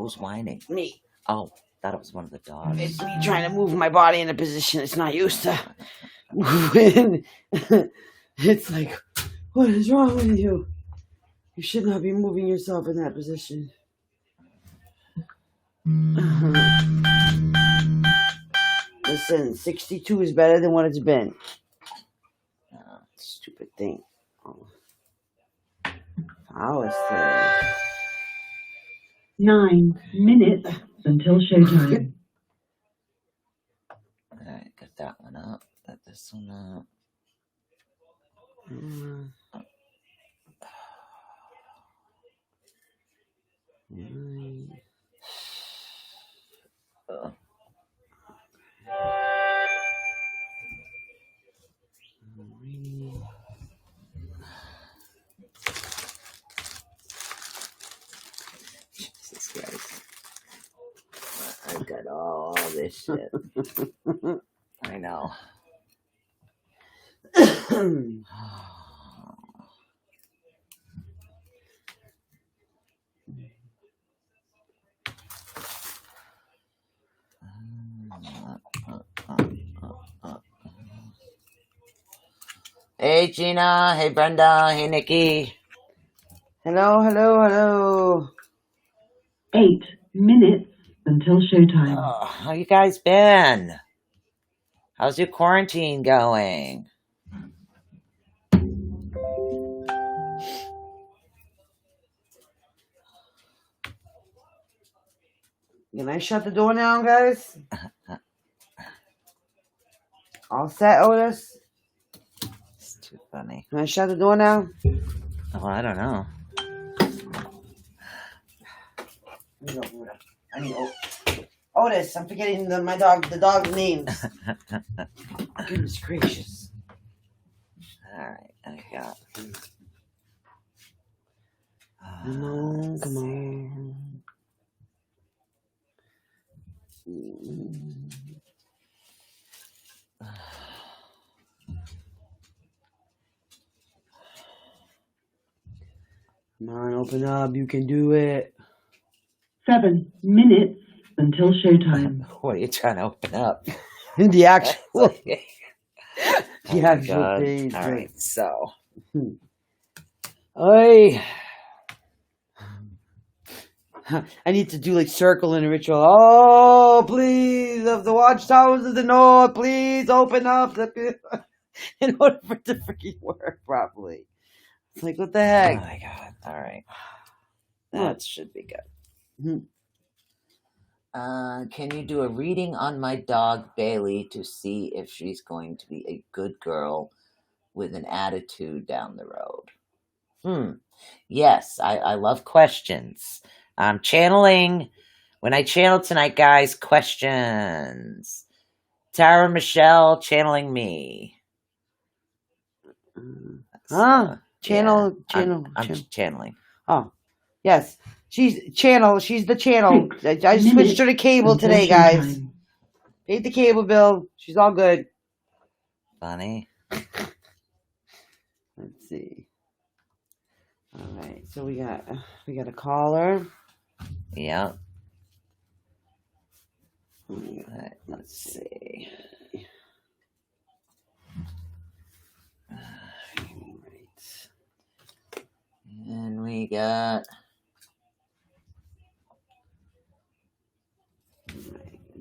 Who's whining? Me. Oh, thought it was one of the dogs. It's me trying to move my body in a position it's not used to moving. It's like, what is wrong with you? You should not be moving yourself in that position. Listen, 62 is better than what it's been. Stupid thing. Oh. Alistair. 9 minutes until showtime. Alright, got that one up. Got this one up. Jesus Christ. I've got all this shit. I know. Hey Gina, hey Brenda, hey Nikki. Hello, hello, hello. 8 minutes until showtime. Oh, how you guys been? How's your quarantine going? Can I shut the door now, guys? All set, Otis? It's too funny. Can I shut the door now? Oh, I don't know. I need Otis. I'm forgetting the dog's names. Goodness gracious. Alright, I got. Come on, come on. Come on, open up. You can do it. 7 minutes until showtime. What are you trying to open up? The actual, Oh the my actual God. page. All right, so. I need to do like circle and a ritual. Oh, please, of the watchtowers of the north, please open up in order for it to freaking work properly. It's like, what the Oh heck? my God. All right. That should be good. Can you do a reading on my dog Bailey to see if she's going to be a good girl with an attitude down the road? Yes, I love questions. I'm channeling. When I channel tonight, guys, questions. Tara Michelle channeling me. Channel. I'm channeling. Oh, yes. She's the channel. I switched her to cable today, guys. Paid the cable bill. She's all good. Funny. Let's see. All right, so we got a caller. Yeah. All right, let's see. And we got.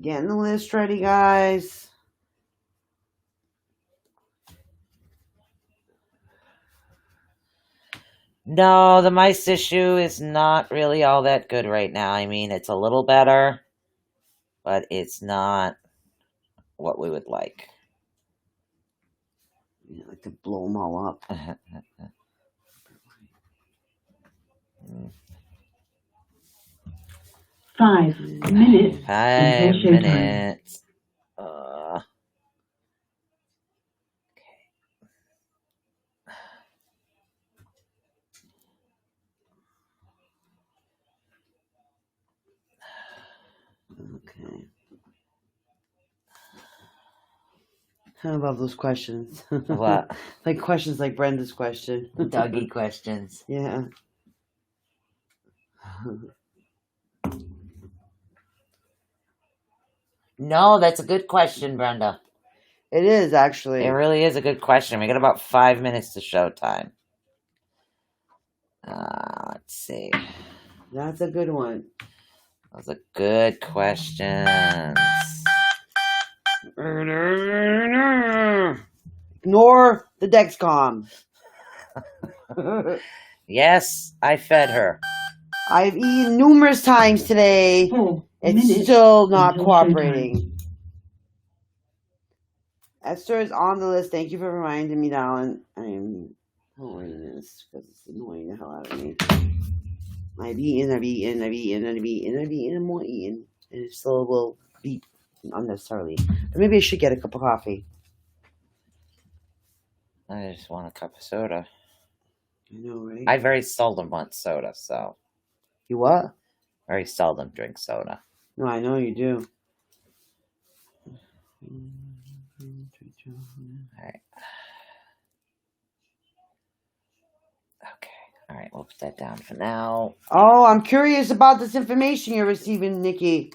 Getting the list ready, guys. No, the mice issue is not really all that good right now. I mean, it's a little better, but it's not what we would like. Yeah, like to blow them all up. 5 minutes. 5 minutes. Okay. Kind of love those questions. What? Like questions like Brenda's question. Doggy questions. Yeah. No, that's a good question, Brenda. It is actually. It really is a good question. We got about 5 minutes to showtime. Let's see. That's a good one. Those are good questions. Ignore the Dexcom. Yes, I fed her. I've eaten numerous times today. 4 It's minutes still not until cooperating. Esther is on the list. Thank you for reminding me, darling. I'm holding this because it's annoying the hell out of me. I've eaten, and more eating. And it still will beep unnecessarily. But maybe I should get a cup of coffee. I just want a cup of soda. I know, right? I very seldom want soda, so. You what? Very seldom drink soda. No, I know you do. Alright. Okay. Alright, we'll put that down for now. Oh, I'm curious about this information you're receiving, Nikki.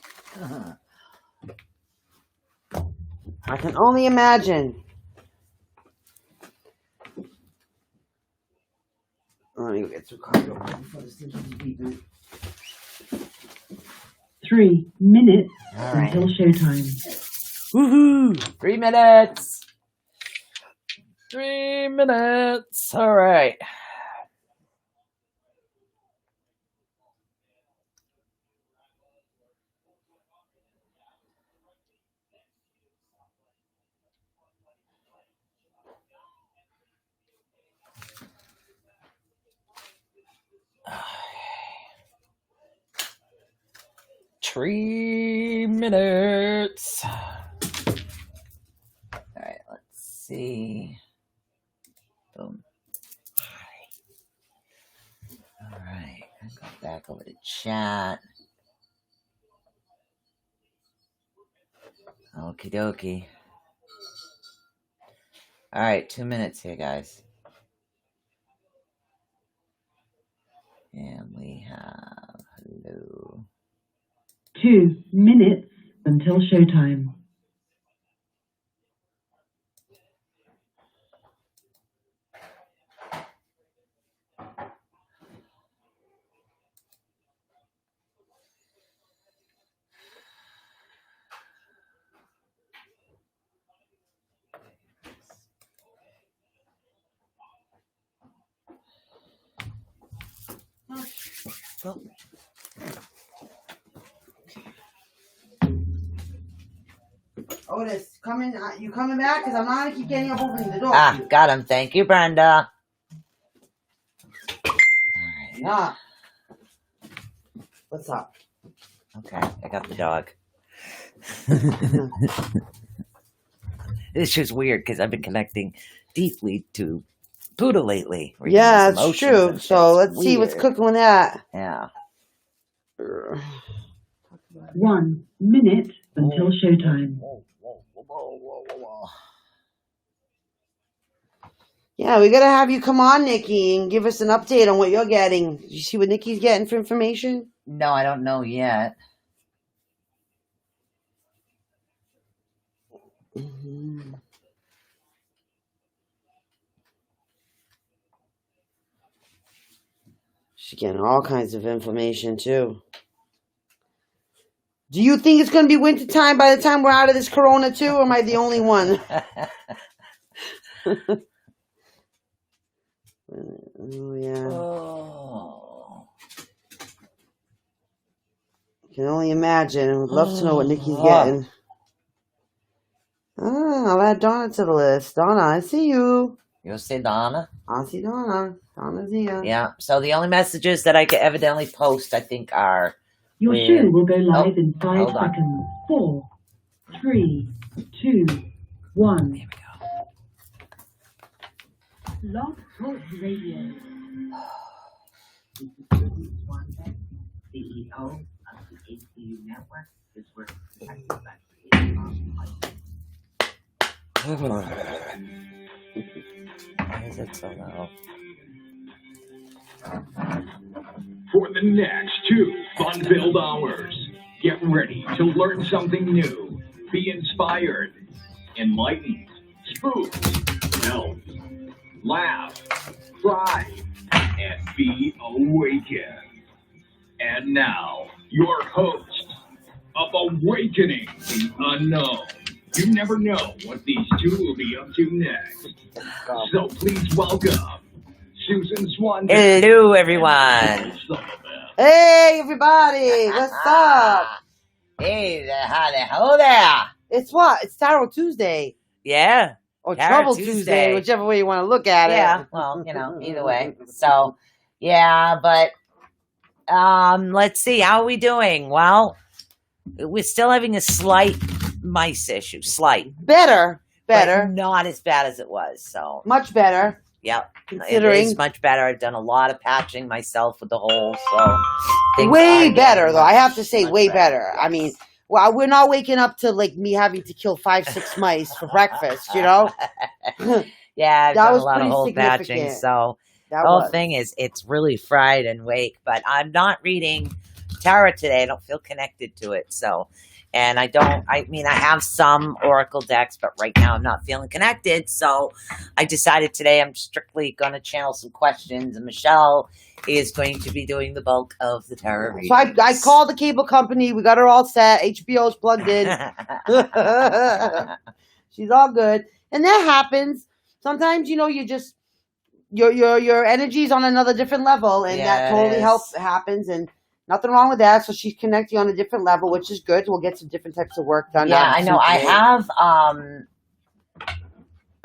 I can only imagine. Let me go get some coffee before this thing keeps beeping. 3 minutes All right. until showtime. Woohoo! 3 minutes! 3 minutes! Alright. Three minutes. All right, let's see. Boom. All right, I'll go back over to chat. Okie dokie. All right, 2 minutes here, guys. And we have hello. 2 minutes until showtime. Well, Otis, you coming back? Because I'm not going to keep getting up opening the door. Ah, got him. Thank you, Brenda. All right. Yeah. What's up? Okay, I got the dog. It's just weird because I've been connecting deeply to Poodle lately. Yeah, it's true. So let's see what's cooking with that. Yeah. 1 minute until showtime. Yeah, we got to have you come on, Nikki, and give us an update on what you're getting. Did you see what Nikki's getting for information? No, I don't know yet. Mm-hmm. She's getting all kinds of information, too. Do you think it's going to be winter time by the time we're out of this corona, too, or am I the only one? Oh, yeah. Oh. Can only imagine. I would love to know what Nikki's getting. I'll add Donna to the list. Donna, I see you. You'll see Donna? I see Donna. Donna's here. Yeah. So the only messages that I can evidently post, I think, are... Your show will go live in 5 hold on. seconds. 4, 3, 2, 1. Here we go. Log Talk Radio. CEO of the ACU Network is working protected by creating Why is it so low? For the next 2 fun-filled hours, get ready to learn something new. Be inspired, enlightened, spooked, melt, laugh, cry, and be awakened. And now, your host of Awakening the Unknown. You never know what these two will be up to next. So please welcome Susan Swan. Hello, everyone. Hey, everybody. What's up? Hey there, hello there. It's what? It's Tarot Tuesday. Yeah. Or Tarot Trouble Tuesday. Tuesday, whichever way you want to look at it. Yeah, well, either way. So, yeah, but let's see. How are we doing? Well, we're still having a slight mice issue. Slight. Better. But not as bad as it was. So Much better. Yep. Considering. It is much better. I've done a lot of patching myself with the holes. So Way better, though. I have to say, way better. Yes. I mean, well, we're not waking up to like me having to kill 5-6 mice for breakfast, you know? Yeah, I've That done was a lot of pretty hole significant. patching. So That the whole was. thing is, it's really fried and wake. But I'm not reading tarot today. I don't feel connected to it. So, and I have some oracle decks, but right now I'm not feeling connected. So I decided today I'm strictly going to channel some questions, and Michelle is going to be doing the bulk of the tarot reading. So I called the cable company. We got her all set. HBO's plugged in. She's all good. And that happens. Sometimes, you know, you just your energy's on another different level, and that totally happens, and nothing wrong with that. So she's connecting on a different level, which is good. We'll get some different types of work done. Yeah, I know. I have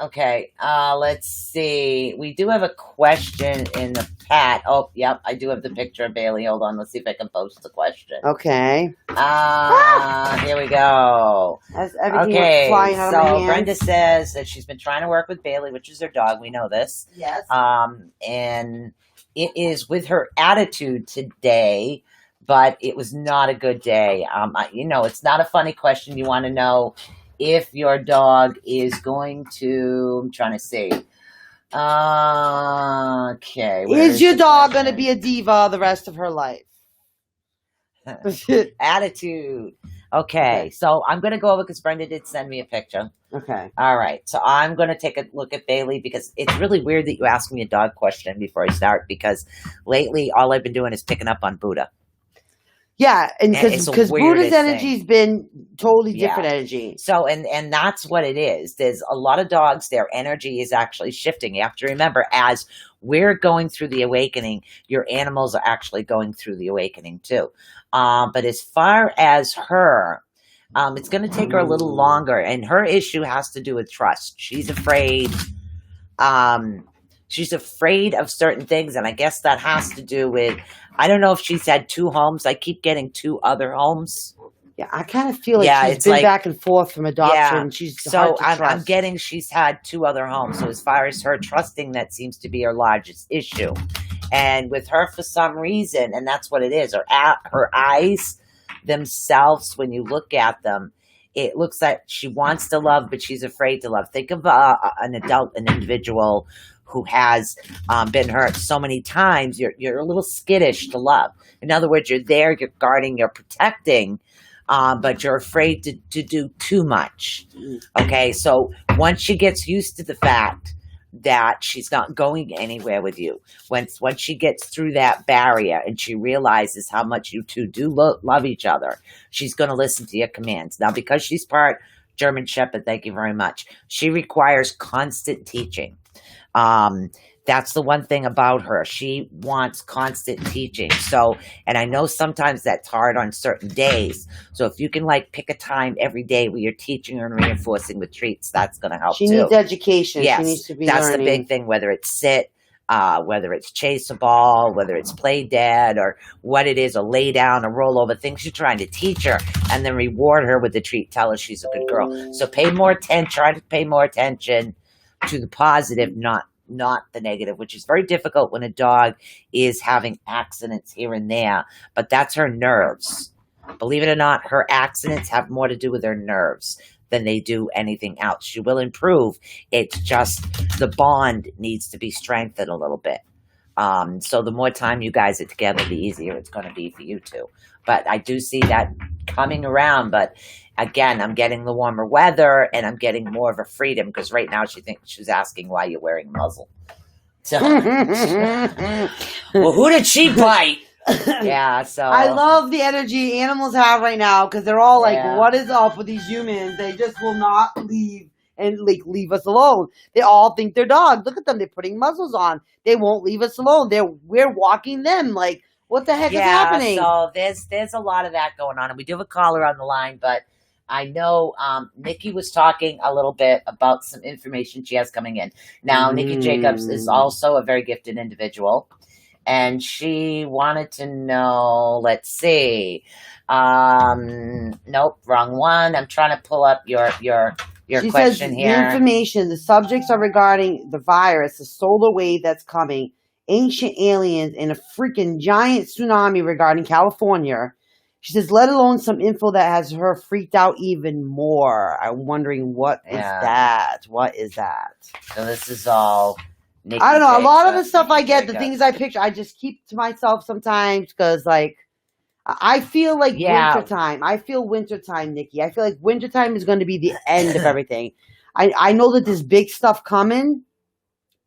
okay, let's see. We do have a question in the chat. Oh, yep, I do have the picture of Bailey. Hold on, let's see if I can post the question. Okay. Here we go. As everything Okay, flying out of my so hands. Brenda says that she's been trying to work with Bailey, which is her dog. We know this. Yes. And it is with her attitude today, but it was not a good day. It's not a funny question. You want to know if your dog is going to, I'm trying to see. Okay. Is your dog going to be a diva the rest of her life? Attitude. Okay. So I'm going to go over because Brenda did send me a picture. Okay. All right. So I'm going to take a look at Bailey because it's really weird that you ask me a dog question before I start, because lately all I've been doing is picking up on Buddha. Yeah, and it's the because Buddha's weirdest energy's been totally different energy. So, and that's what it is. There's a lot of dogs, their energy is actually shifting. You have to remember, as we're going through the awakening, your animals are actually going through the awakening too. But as far as her, it's going to take her a little longer, and her issue has to do with trust. She's afraid. She's afraid of certain things, and I guess that has to do with, I don't know if she's had 2 homes. I keep getting 2 other homes. Yeah, I kind of feel like she's been back and forth from adoption. Yeah, She's so hard to I'm trust. getting she's had 2 other homes. So as far as her trusting, that seems to be her largest issue. And with her, for some reason, and that's what it is, her eyes themselves, when you look at them, it looks like she wants to love, but she's afraid to love. Think of an individual who has been hurt so many times. You're a little skittish to love. In other words, you're there, you're guarding, you're protecting, but you're afraid to do too much. Okay, so once she gets used to the fact that she's not going anywhere with you, once she gets through that barrier and she realizes how much you two do love each other, she's going to listen to your commands. Now, because she's part German Shepherd, thank you very much, she requires constant teaching. That's the one thing about her. She wants constant teaching. So, and I know sometimes that's hard on certain days. So if you can pick a time every day where you're teaching her and reinforcing with treats, that's going to help She too. needs education. Yes, She needs to be that's learning. the big thing, whether it's sit, whether it's chase a ball, whether it's play dead, or what it is, or lay down, or roll over, things you're trying to teach her, and then reward her with the treat. Tell her she's a good girl. So try to pay more attention to the positive, not the negative, which is very difficult when a dog is having accidents here and there. But that's her nerves. Believe it or not, her accidents have more to do with her nerves than they do anything else. She will improve. It's just the bond needs to be strengthened a little bit. So the more time you guys are together, the easier it's going to be for you two. but I do see that coming around. But again, I'm getting the warmer weather, and I'm getting more of a freedom, because right now she's asking why you're wearing a muzzle. So, well, who did she bite? Yeah, so I love the energy animals have right now, because they're all like, Yeah. what is up with these humans? They just will not leave and like leave us alone. They all think they're dogs. Look at them. They're putting muzzles on. They won't leave us alone. We're walking them. Like, what the heck is happening? So there's a lot of that going on, and we do have a caller on the line, but I know Nikki was talking a little bit about some information she has coming in. Now, Nikki Jacobs is also a very gifted individual, and she wanted to know, let's see. Nope, wrong one. I'm trying to pull up your She question says here. the information, the subjects are regarding the virus, the solar wave that's coming, ancient aliens, and a freaking giant tsunami regarding California. She says, let alone some info that has her freaked out even more. I'm wondering, what is that? What is that? So this is all Nikki I don't know. A lot of the Jacobs, stuff I Nikki get, the Jacobs. things I picture, I just keep to myself sometimes, because, like, I feel like wintertime. I feel wintertime, Nikki. I feel like wintertime is going to be the end of everything. I know that there's big stuff coming.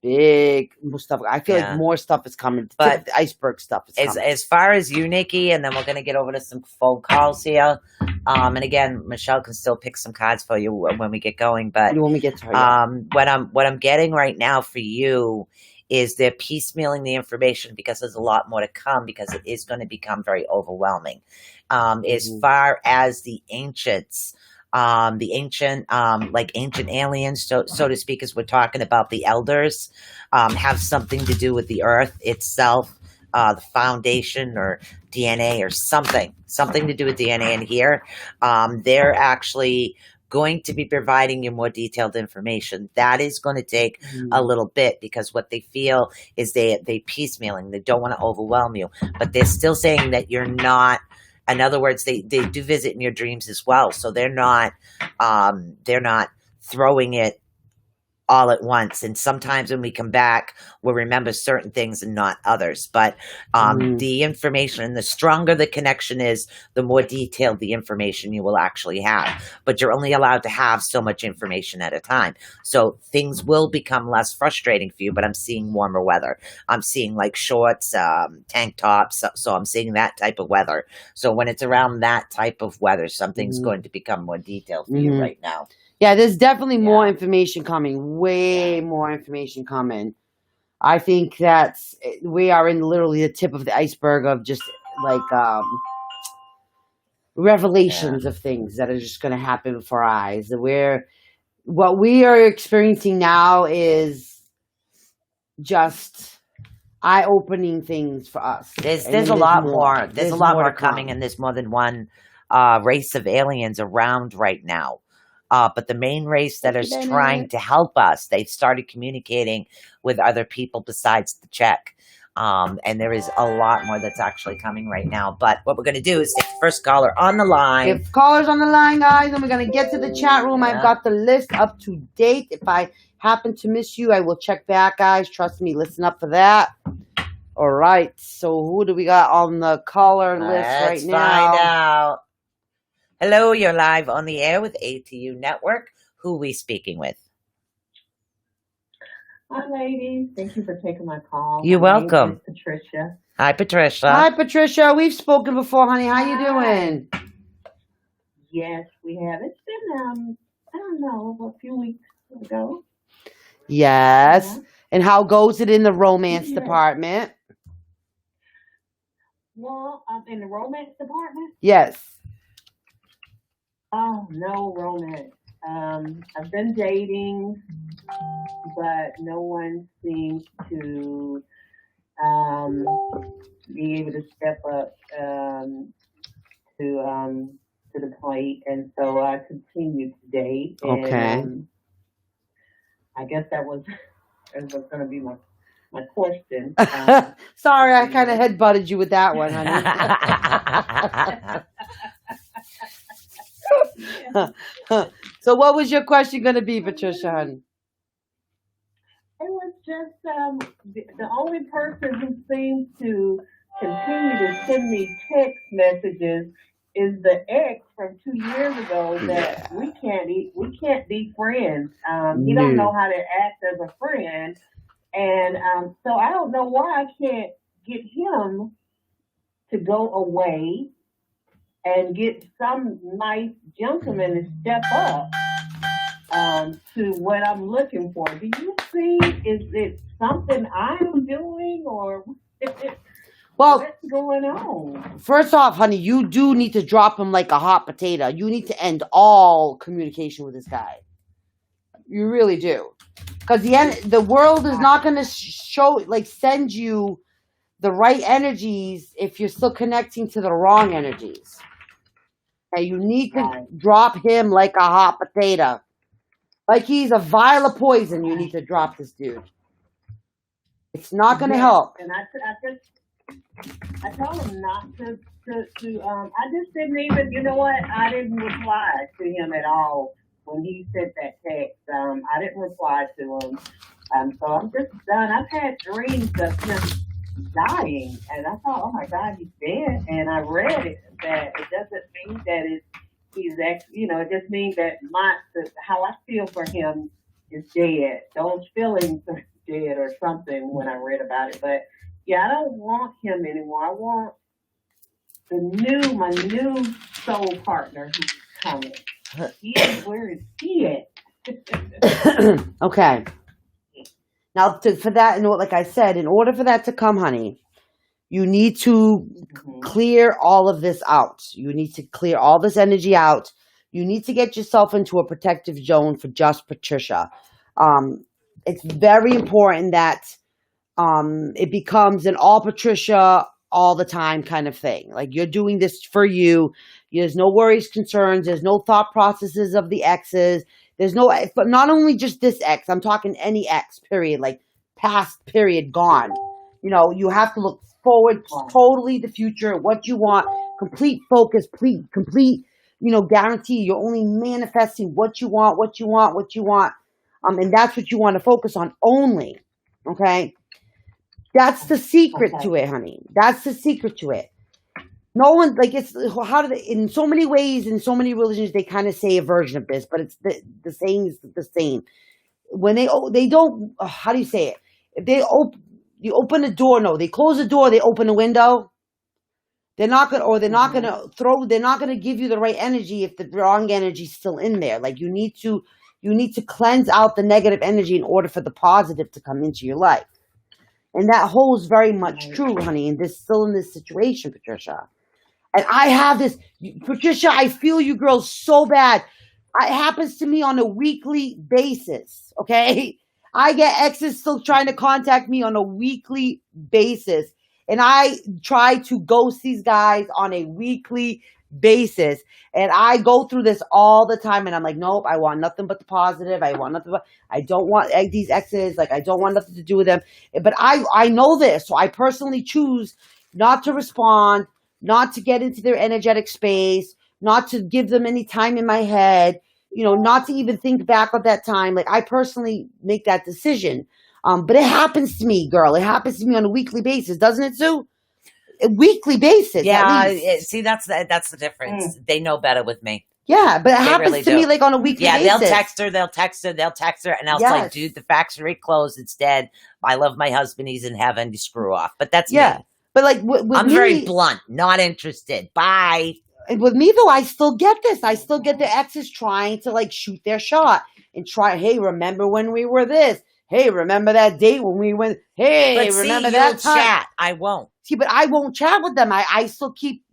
Big stuff. I feel like more stuff is coming. But the iceberg stuff is coming. As far as you, Nikki, and then we're going to get over to some phone calls here. And again, Michelle can still pick some cards for you when we get going. But when we get to her, what I'm getting right now for you is they're piecemealing the information, because there's a lot more to come, because it is going to become very overwhelming. As far as the ancients, like ancient aliens, so to speak, as we're talking about, the elders, have something to do with the earth itself, the foundation, or DNA, or something to do with DNA in here. They're actually going to be providing you more detailed information. That is going to take a little bit, because what they feel is they piecemealing. They don't want to overwhelm you, but they're still saying that you're not. In other words, they do visit in your dreams as well. So they're not throwing it all at once. And sometimes when we come back, we'll remember certain things and not others. But the information, and the stronger the connection is, the more detailed the information you will actually have. But you're only allowed to have so much information at a time. So things will become less frustrating for you, but I'm seeing warmer weather. I'm seeing like shorts, tank tops. So I'm seeing that type of weather. So when it's around that type of weather, something's going to become more detailed for you right now. Yeah, there's definitely more information coming. Way more information coming. I think we are in literally the tip of the iceberg of just like revelations of things that are just going to happen before our eyes. What we are experiencing now is just eye-opening things for us. There's a lot more. There's a lot more coming, and there's more than one race of aliens around right now. But the main race that is trying to help us, they've started communicating with other people besides the Czech. And there is a lot more that's actually coming right now. But what we're going to do is take the first caller on the line. If callers on the line, guys, then we're going to get to the chat room. I've got the list up to date. If I happen to miss you, I will check back, guys. Trust me, listen up for that. All right. So who do we got on the caller list right now? Let's find out. Hello, you're live on the air with ATU Network. Who are we speaking with? Hi, ladies. Thank you for taking my call. You're welcome. Patricia. Hi, Patricia. Hi, Patricia. We've spoken before, honey. How you doing? Yes, we have. It's been, I don't know, a few weeks ago. Yes. Yeah. And how goes it in the romance department? Well, in the romance department? Yes. Oh, no romance. I've been dating, but no one seems to be able to step up to the plate, and so I continued to date. And, Okay. I guess that was going to be my question. Sorry, I kind of head-butted you with that one, honey. So what was your question going to be, Patricia, honey? It was just the only person who seems to continue to send me text messages is the ex from 2 years ago that we can't be friends. He don't know how to act as a friend, and so I don't know why I can't get him to go away and get some nice gentleman to step up to what I'm looking for. Do you see? Is it something I'm doing, or Well, what's going on? first off, honey, you do need to drop him like a hot potato. You need to end all communication with this guy. You really do. Because the world is not going to send you the right energies if you're still connecting to the wrong energies. Okay, you need to drop him like a hot potato. Like he's a vial of poison, you need to drop this dude. It's not going to help. And I told him not to, I just didn't even, you know what, I didn't reply to him at all when he sent that text. I didn't reply to him. So I'm just done. I've had dreams of him dying, and I thought, oh my God, he's dead. And I read it, that it doesn't mean that he's actually, it just means that how I feel for him is dead. Those feelings are dead or something when I read about it. But yeah, I don't want him anymore. I want my new soul partner who's coming. Where is he at? Okay. Now, for that, like I said, in order for that to come, honey, you need to clear all of this out. You need to clear all this energy out. You need to get yourself into a protective zone for just Patricia. It's very important that it becomes an all Patricia all the time kind of thing. Like you're doing this for you. There's no worries, concerns. There's no thought processes of the exes. There's no, but not only just this ex, I'm talking any ex, period, like past, period, gone. You have to look forward, totally the future, what you want, complete focus, complete, guarantee. You're only manifesting what you want. And that's what you want to focus on only. Okay. That's the secret to it, honey. That's the secret to it. No one, in so many ways, in so many religions, they kind of say a version of this, but it's the same is the same. When they don't, how do you say it? If you open a door, no, they close the door, they open a window. They're not gonna give you the right energy if the wrong energy is still in there. Like you need to cleanse out the negative energy in order for the positive to come into your life. And that holds very much true, honey, in this situation, Patricia. And I have this, Patricia, I feel you girls so bad. It happens to me on a weekly basis, okay? I get exes still trying to contact me on a weekly basis. And I try to ghost these guys on a weekly basis. And I go through this all the time. And I'm like, nope, I want nothing but the positive. I don't want these exes. Like, I don't want nothing to do with them. But I know this. So I personally choose not to respond, not to get into their energetic space, not to give them any time in my head, not to even think back at that time. Like I personally make that decision. But it happens to me, girl. It happens to me on a weekly basis, doesn't it, Sue? A weekly basis. Yeah. See, that's the difference. They know better with me. Yeah, but it happens really to me like on a weekly basis. Yeah, they'll text her, and I was like, dude, the factory closed. It's dead. I love my husband. He's in heaven. You screw off. But that's me. But like, I'm very blunt. Not interested. Bye. And with me though, I still get this. I still get the exes trying to like shoot their shot and try. Hey, remember when we were this? Hey, remember that date when we went? Hey, remember that time? Chat. I won't. See, but I won't chat with them. I still keep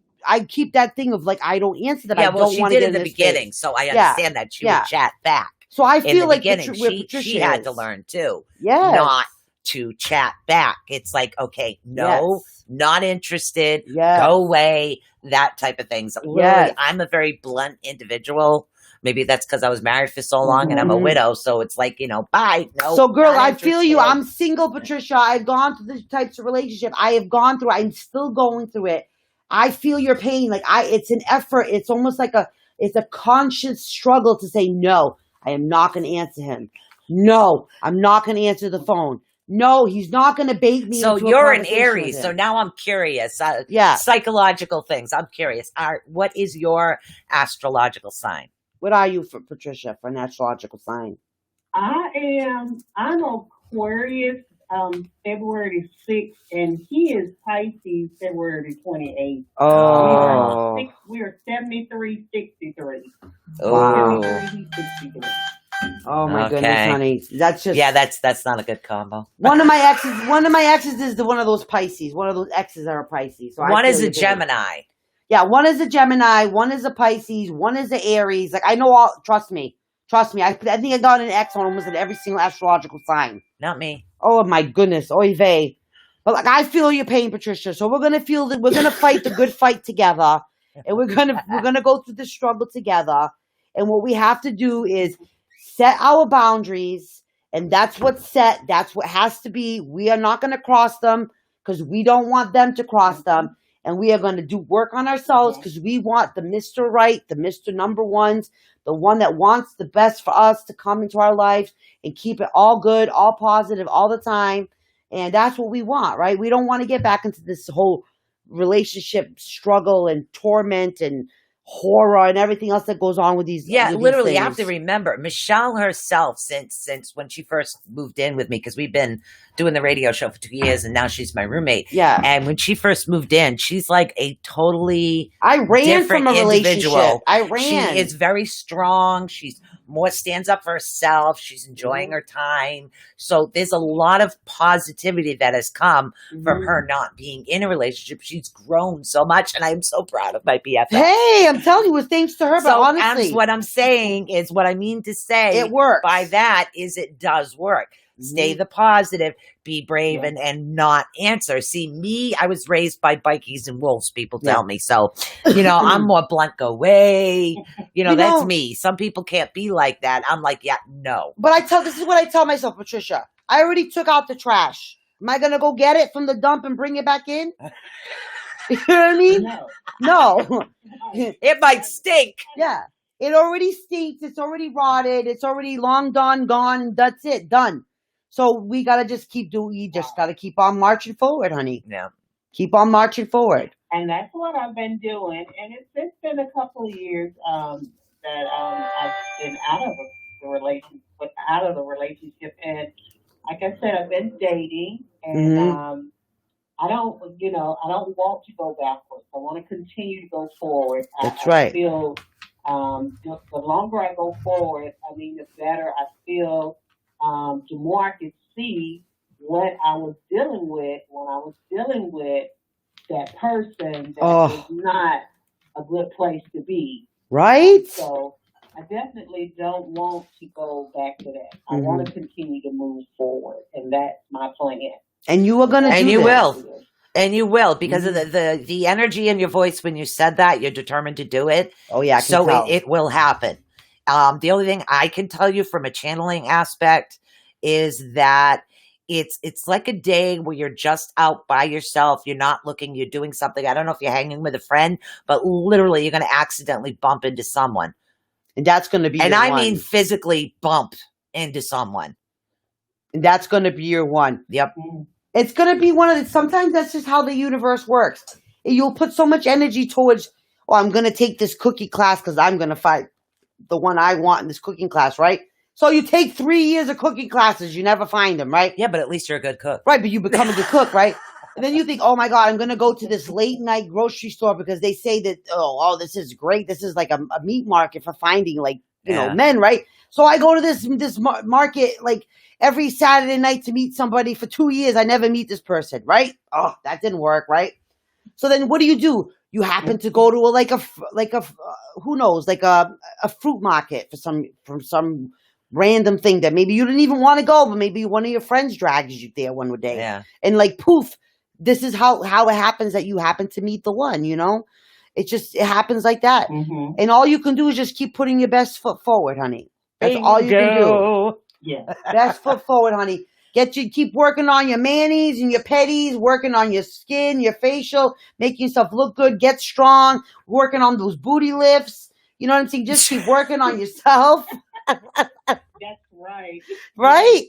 that thing of like I don't answer them. Yeah, I don't she want did to in the beginning, so I understand that she would chat back. So I feel like she had to learn too. Yeah, not to chat back. It's like, okay, no, not interested. Go away. That type of thing. So really, I'm a very blunt individual. Maybe that's because I was married for so long and I'm a widow. So it's like, bye. No. So girl, I feel you. I'm single, Patricia. I've gone through these types of relationship. I have gone through. I'm still going through it. I feel your pain. Like it's an effort. It's almost like it's a conscious struggle to say, no, I am not going to answer him. No, I'm not going to answer the phone. No, he's not going to bait me. So into a you're an conversation with Aries. So him. now I'm curious. Yeah. Psychological things. I'm curious. What is your astrological sign? What are you, for Patricia, for an astrological sign? I'm Aquarius, February 6th, and he is Pisces, February 28th. Oh. We are 73-63. Oh, 73-63. Oh my Okay. goodness, honey. That's just yeah. That's not a good combo. one of my exes is one of those Pisces. One of those exes are a Pisces. So One I is feel a your pain. Gemini. Yeah, one is a Gemini, one is a Pisces, one is an Aries. Like I know all. Trust me. I think I got an X on almost in every single astrological sign. Not me. Oh my goodness, oy vey. But like I feel your pain, Patricia. So we're gonna fight the good fight together, and we're gonna go through the struggle together. And what we have to do is set our boundaries, and that's what's set. That's what has to be. We are not gonna cross them because we don't want them to cross them, and we are gonna do work on ourselves because we want the Mr. Right, the Mr. Number Ones, the one that wants the best for us to come into our lives and keep it all good, all positive, all the time. And that's what we want, right? We don't want to get back into this whole relationship struggle and torment and horror and everything else that goes on with these. Yeah, with these literally, you have to things. remember Michelle herself, since when she first moved in with me, because we've been doing the radio show for 2 years, and now she's my roommate. Yeah. And when she first moved in, she's like a totally I ran different from a relationship. individual. I ran. She is very strong. She's more stands up for herself. She's enjoying her time. So there's a lot of positivity that has come from her not being in a relationship. She's grown so much, and I'm so proud of my BFF. Hey, I'm telling you, it was thanks to her. But So honestly, what I'm saying is, what I mean to say it works. by that is it does work. Stay the positive, be brave, and not answer. See, me, I was raised by bikies and wolves, people tell me. So, I'm more blunt, go away. That's me. Some people can't be like that. I'm like, yeah, no. But this is what I tell myself, Patricia. I already took out the trash. Am I gonna go get it from the dump and bring it back in? You know what I mean? No. It might stink. Yeah. It already stinks. It's already rotted. It's already long done, gone. That's it. Done. So we gotta just gotta keep on marching forward, honey. Yeah. Keep on marching forward. And that's what I've been doing. And it's been a couple of years that I've been out of the relationship. And like I said, I've been dating, and I don't want to go backwards. I want to continue to go forward. That's I right. feel the longer I go forward, the better I feel. The more I can see what I was dealing with when I was dealing with that person that was not a good place to be. Right? So I definitely don't want to go back to that. I want to continue to move forward, and that's my plan. And you are gonna And do you that. will. And you will, because of the energy in your voice when you said that. You're determined to do it. Oh yeah, I can tell. It will happen. The only thing I can tell you from a channeling aspect is that it's like a day where you're just out by yourself. You're not looking, you're doing something. I don't know if you're hanging with a friend, but literally you're going to accidentally bump into someone. And that's going to be and your I one. mean physically bump into someone. And that's going to be your one. Yep. It's going to be one of the, sometimes that's just how the universe works. You'll put so much energy towards, I'm going to take this cookie class because I'm going to find the one I want in this cooking class, right? So you take 3 years of cooking classes, you never find them, right? Yeah, but at least you're a good cook. Right, but you become a good cook, right? And then you think, oh my God, I'm going to go to this late night grocery store because they say that, this is great. This is like a meat market for finding men, right? So I go to this market like every Saturday night to meet somebody. For 2 years. I never meet this person, right? Oh, that didn't work, right? So then what do? You happen to go to who knows, like a fruit market for some random thing that maybe you didn't even want to go, but maybe one of your friends drags you there one day. Yeah. And poof, this is how it happens that you happen to meet the one, It happens like that. Mm-hmm. And all you can do is just keep putting your best foot forward, honey. That's all you can do. Yeah. Best foot forward, honey. Keep working on your manis and your petties, working on your skin, your facial, making yourself look good, get strong, working on those booty lifts. You know what I'm saying? Just keep working on yourself. That's right. Right?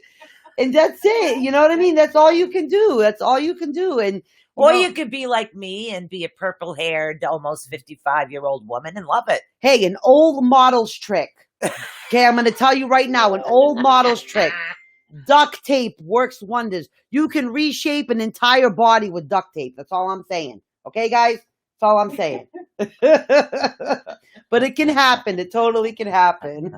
And that's it. You know what I mean? That's all you can do. That's all you can do. And Or know, you could be like me and be a purple-haired, almost 55-year-old woman and love it. hey, an old model's trick. Okay, I'm going to tell you right now, an old model's trick. Duct tape works wonders. You can reshape an entire body with duct tape. That's all I'm saying. Okay, guys? That's all I'm saying. But it can happen. It totally can happen.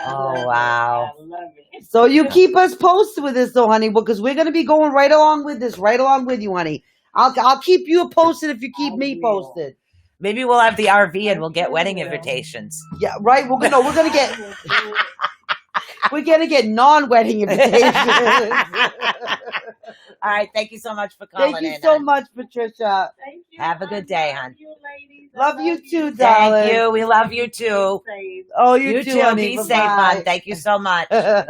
Oh, wow. I love it. So you keep us posted with this, though, honey, because we're going to be going right along with this, right along with you, honey. I'll keep you posted if you keep me posted. Maybe we'll have the RV and we'll get wedding invitations. Yeah, right. We're gonna get we're gonna get non-wedding invitations. All right. Thank you so much for calling in. Thank you so hon. much, Patricia. Thank you. Have a good day, hon. Love you, ladies. Love you too, darling. Thank you. We love you too. Safe. Oh, You too, too. honey. Be Bye-bye. safe, hon. Thank you so much. All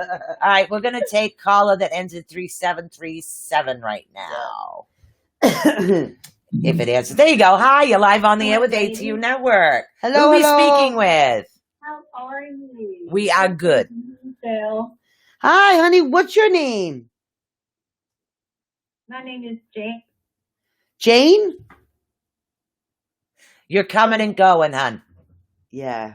right. We're going to take caller that ends in 3737 right now. If it answers. There you go. Hi. You're live on the air with ATU Network. Hello, Who are we hello. speaking with? How are you? We are good. Phil. Hi, honey. What's your name? My name is Jane. Jane? You're coming and going, hon. Yeah.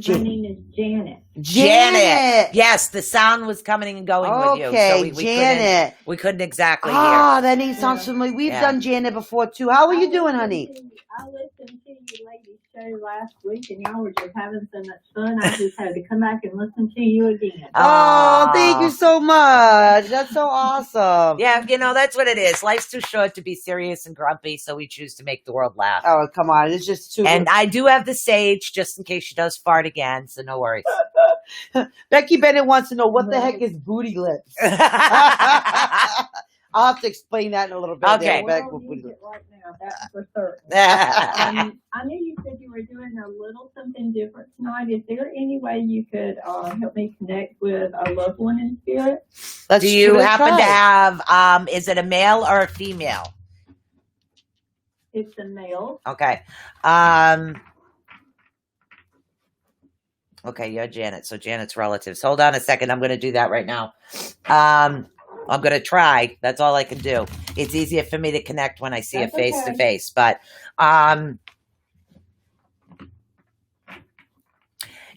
My name is Janet. Janet. Yes, the sound was coming and going with you. Okay, So we Janet. couldn't exactly hear. Ah, that name sounds familiar. We've Yeah. done Janet before too. How are you doing, honey? I listened to you ladies' show last week, and y'all were just having so much fun. I just had to come back and listen to you again. Oh, thank you so much. That's so awesome. Yeah, that's what it is. Life's too short to be serious and grumpy, so we choose to make the world laugh. Oh, come on. It's just too And I do have the sage, just in case she does fart again, so no worries. Becky Bennett wants to know what the heck is booty lips. I'll have to explain that in a little bit. Okay. There, Beck, Well, with booty use lips. it right now, that's for certain. Yeah. I knew you said you were doing a little something different tonight. Is there any way you could help me connect with a loved one in spirit? Let's Do you give it a happen to try. have, is it a male or a female? It's a male. Okay. Okay, you're Janet. So Janet's relatives. Hold on a second. I'm going to do that right now. I'm going to try. That's all I can do. It's easier for me to connect when I see That's it face to okay. face. But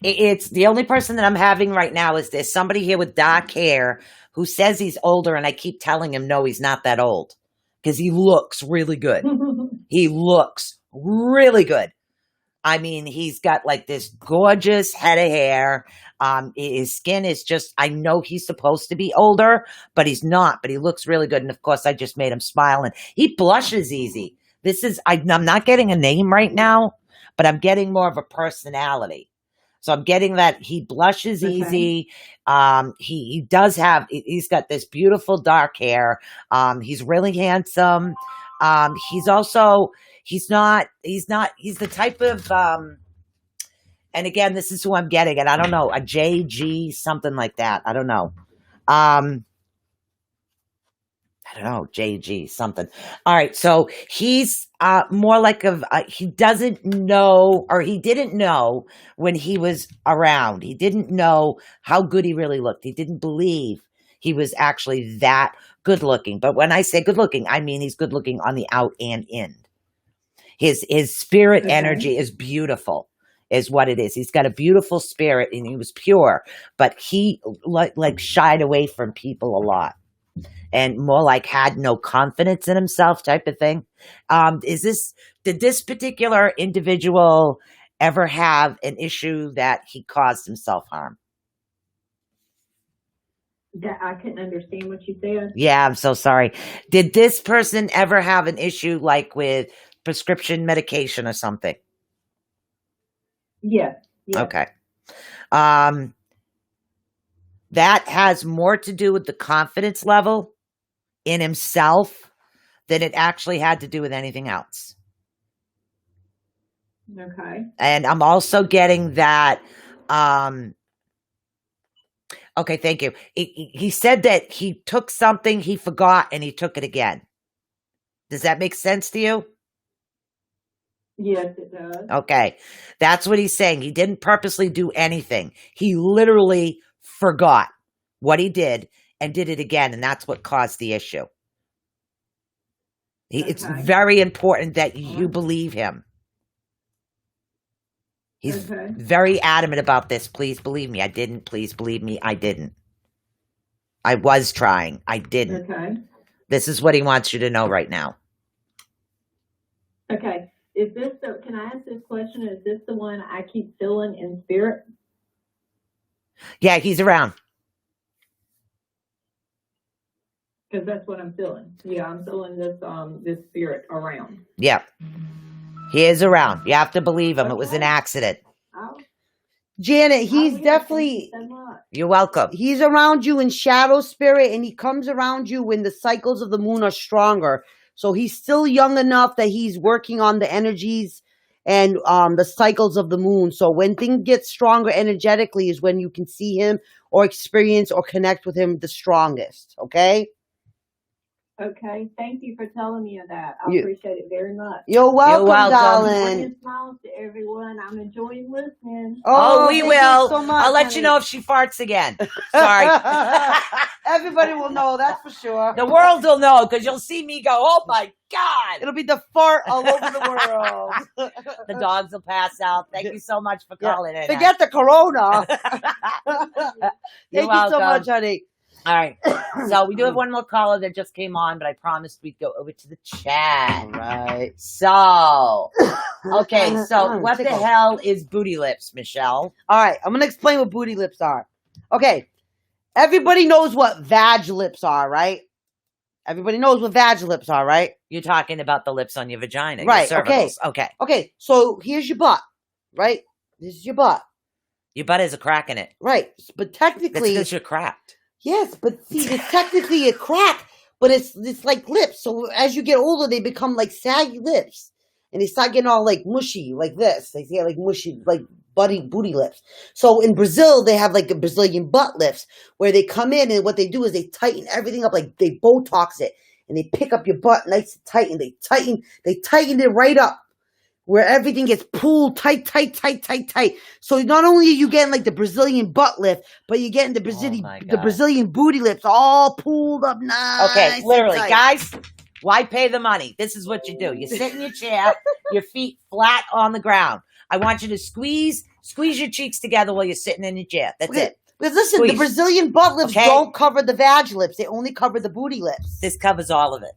it's the only person that I'm having right now is there's somebody here with dark hair who says he's older, and I keep telling him, no, he's not that old because he looks really good. He looks really good. I mean, he's got like this gorgeous head of hair. His skin is just, I know he's supposed to be older, but he's not, but he looks really good. And of course, I just made him smile, and he blushes easy. I'm not getting a name right now, but I'm getting more of a personality. So I'm getting that he blushes Okay. easy. He does have, he's got this beautiful dark hair. He's really handsome. He's also, he's the type of, and again, this is who I'm getting, and I don't know, a JG, something like that. I don't know. JG, something. All right. So he's, more like he doesn't know, or he didn't know when he was around. He didn't know how good he really looked. He didn't believe he was actually that good looking. But when I say good looking, I mean he's good looking on the out and in. His spirit Okay. energy is beautiful, is what it is. He's got a beautiful spirit, and he was pure, but he like shied away from people a lot, and more like had no confidence in himself type of thing. Did this particular individual ever have an issue that he caused himself harm? I couldn't understand what you said. Yeah, I'm so sorry. Did this person ever have an issue like with prescription medication or something? Yes. Okay. That has more to do with the confidence level in himself than it actually had to do with anything else. Okay. And I'm also getting that, okay, thank you. He said that he took something, he forgot, and he took it again. Does that make sense to you? Yes, it does. Okay. That's what he's saying. He didn't purposely do anything. He literally forgot. what he did and did it again, and that's what caused the issue. It's very important that you believe him. He's very adamant about this. Please believe me. I didn't. Please believe me. I didn't. I was trying. I didn't. Okay. This is what he wants you to know right now. Okay. Is this the, can I ask this question? Is this the one I keep feeling in spirit? Yeah, he's around. Because that's what I'm feeling. Yeah, I'm feeling this this spirit around. Yeah. He is around. You have to believe him. It was an accident. Janet, he's definitely... Thank you so much. You're welcome. He's around you in shadow spirit, and he comes around you when the cycles of the moon are stronger. So he's still young enough that he's working on the energies and the cycles of the moon. So when things get stronger energetically is when you can see him or experience or connect with him the strongest, okay? Okay, thank you for telling me of that. I appreciate it very much. You're welcome, darling. Bringing smiles to everyone. I'm enjoying listening. Oh, we thank will. you so much, I'll let honey. you know if she farts again. Sorry. Everybody will know, that's for sure. The world will know because you'll see me go, oh my God. It'll be the fart all over the world. The dogs will pass out. Thank you so much for calling in. Forget the corona. You're Thank you so welcome. much, honey. All right. So we do have one more caller that just came on, but I promised we'd go over to the chat. All right. So, okay. So what the hell is booty lips, Michelle? All right. I'm going to explain what booty lips are. Okay. Everybody knows what vag lips are, right? Everybody knows what vag lips are, right? You're talking about the lips on your vagina. Right, Your cervicals. Okay. Okay. So here's your butt, right? This is your butt. Your butt has a crack in it. Right. But That's technically... because you're cracked. Yes, but see, it's technically a crack, but it's like lips. So as you get older, they become like saggy lips, and they start getting all like mushy, like this. They get like mushy, like booty lips. So in Brazil, they have like a Brazilian butt lifts where they come in and what they do is they tighten everything up, like they Botox it, and they pick up your butt nice and tight, and they tighten it right up. Where everything gets pulled tight. So not only are you getting like the Brazilian butt lift, but you're getting the Brazilian booty lips all pulled up nice. Okay, literally, and tight. guys, why pay the money? This is what you do. You sit in your chair, your feet flat on the ground. I want you to squeeze your cheeks together while you're sitting in your chair. That's it. But listen, Squeeze. the Brazilian butt lips don't cover the vag lips. They only cover the booty lips. This covers all of it.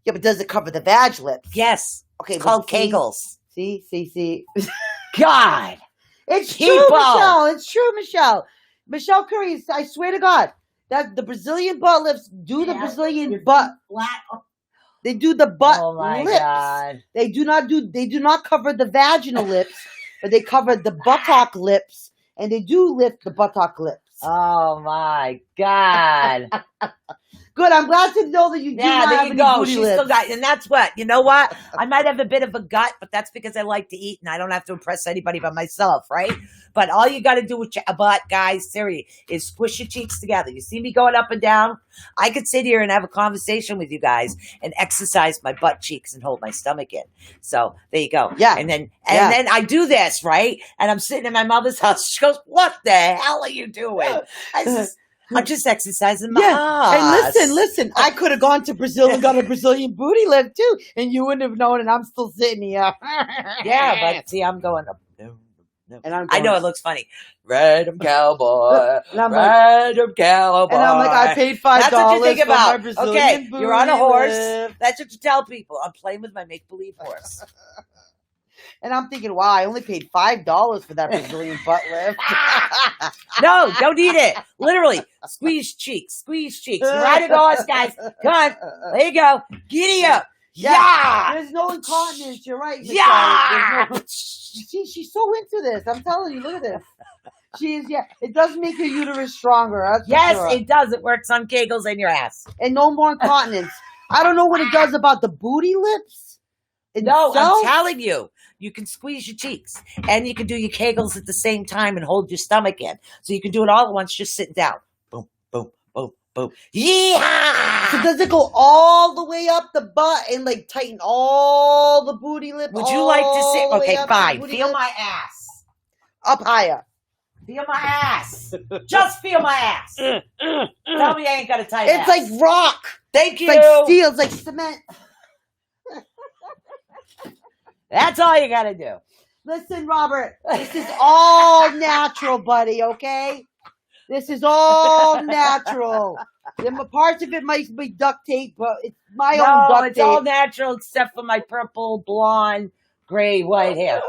Yeah, but does it cover the vag lips? Yes. Okay, It's called Kegels. See. God. It's People. true, Michelle. It's true, Michelle. Michelle Curry, I swear to God, that the Brazilian butt lifts do the Brazilian butt. They do the butt Oh my lips. God. They do not cover the vaginal lips, but they cover the buttock lips, and they do lift the buttock lips. Oh my God. Good. I'm glad to know that you do not there have you any go. booty She's lips. still got, and that's what, you know what? I might have a bit of a gut, but that's because I like to eat and I don't have to impress anybody but myself, right? But all you got to do with your butt, guys, seriously, is squish your cheeks together. You see me going up and down? I could sit here and have a conversation with you guys and exercise my butt cheeks and hold my stomach in. So there you go. Yeah. And then I do this, right? And I'm sitting in my mother's house. She goes, "What the hell are you doing?" I'm just exercising my ass. And listen. I could have gone to Brazil and got a Brazilian booty lift too, and you wouldn't have known. And I'm still sitting here. Yeah, but see, I'm going up. And I know it looks funny. Random cowboy. And I'm Random cowboy. And I'm like, I paid $5. That's what you think for my about. Brazilian Okay, you're on a booty horse. lift. That's what you tell people. I'm playing with my make-believe horse. And I'm thinking, wow, I only paid $5 for that Brazilian butt lift. No, don't eat it. Literally, squeeze cheeks. You're riding a horse, guys. Come on. There you go. Giddy up. Yeah. There's no incontinence. You're right. Michelle. Yeah. She's so into this. I'm telling you, look at this. She is, it does make your uterus stronger. That's Yes, for sure. it does. It works on kegels in your ass. And no more incontinence. I don't know what it does about the booty lips. No, itself. I'm telling you. You can squeeze your cheeks and you can do your kegels at the same time and hold your stomach in. So you can do it all at once, just sitting down. Boom, boom, boom, boom. Yeah! So does it go all the way up the butt and like tighten all the booty lips? Would you like to sit? all the way Okay, up to the fine. booty Feel lips? my ass. Up higher. Feel my ass. Just feel my ass. Tell me I ain't got a tight It's ass. like rock. Thank you. It's like steel. It's like cement. That's all you got to do. Listen, Robert, this is all natural, buddy, okay? This is all natural. Parts of it might be duct tape, but it's my own duct it's tape. all natural except for my purple, blonde, gray, white hair.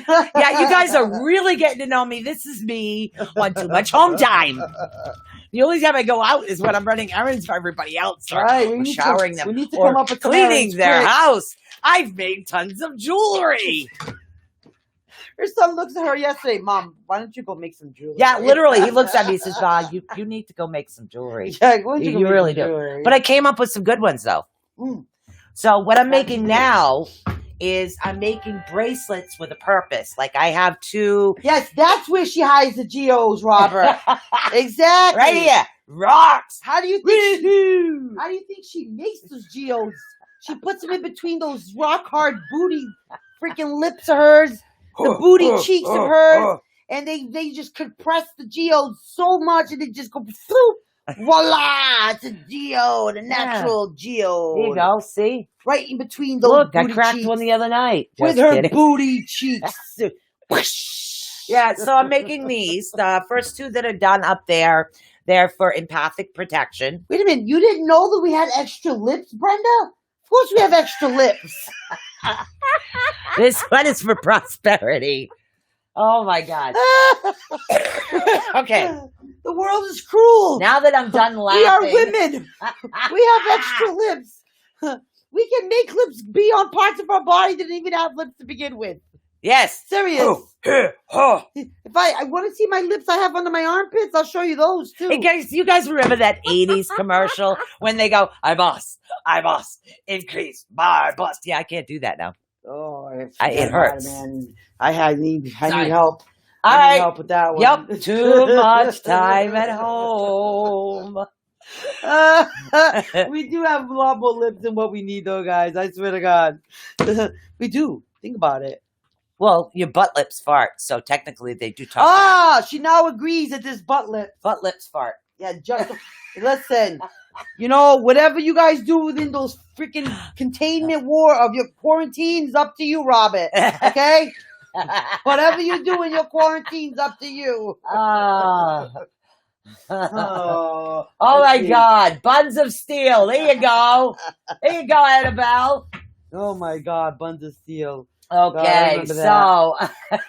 Yeah, you guys are really getting to know me. This is me on Too Much Home Time. The only time I go out is when I'm running errands for everybody else, or Right, we need showering to- them, we need to or come up with some cleaning errands their quick. house. I've made tons of jewelry. Her son looks at her yesterday, Mom, why don't you go make some jewelry? Yeah, literally, he looks at me and says, you need to go make some jewelry. Yeah, why don't you go You make really some do. jewelry? But I came up with some good ones, though. Mm. So what I'm making now is I'm making bracelets with a purpose. Like I have two. Yes, that's where she hides the geos, Robert. Exactly. Right here. Rocks. How do you think she makes those geodes? She puts them in between those rock hard booty freaking lips of hers, the booty cheeks of hers, and they just compress the geodes so much and they just go floop. Voila! It's a geode, a natural geode. There you go. See? Right in between those Look, I booty cracked cheeks. one the other night. With Just her kidding. booty cheeks. Yeah, so I'm making these. The first two that are done up there, they're for empathic protection. Wait a minute, you didn't know that we had extra lips, Brenda? Of course we have extra lips. This one is for prosperity. Oh my God. Okay. The world is cruel. Now that I'm done laughing. We are women. We have extra lips. We can make lips be on parts of our body that didn't even have lips to begin with. Yes. Serious. If I want to see my lips I have under my armpits, I'll show you those too. Hey guys, you guys remember that 80s commercial when they go, I must increase my bust. Yeah, I can't do that now. Oh, It hurts. Man. I need Sorry. help. All I right. need help with that one. Yep, too much time at home. We do have a lot more lips than what we need, though, guys. I swear to God. We do. Think about it. Well, your butt lips fart, so technically they do talk. Ah, she now agrees that this butt lip. Butt lips fart. Yeah, just listen. You know, whatever you guys do within those freaking containment war of your quarantine's up to you, Robert. Okay? Whatever you do in your quarantine's up to you. Oh Oh, my let's see. God. Buns of steel. There you go. There you go, Annabelle. Oh my God, buns of steel. Okay, remember so.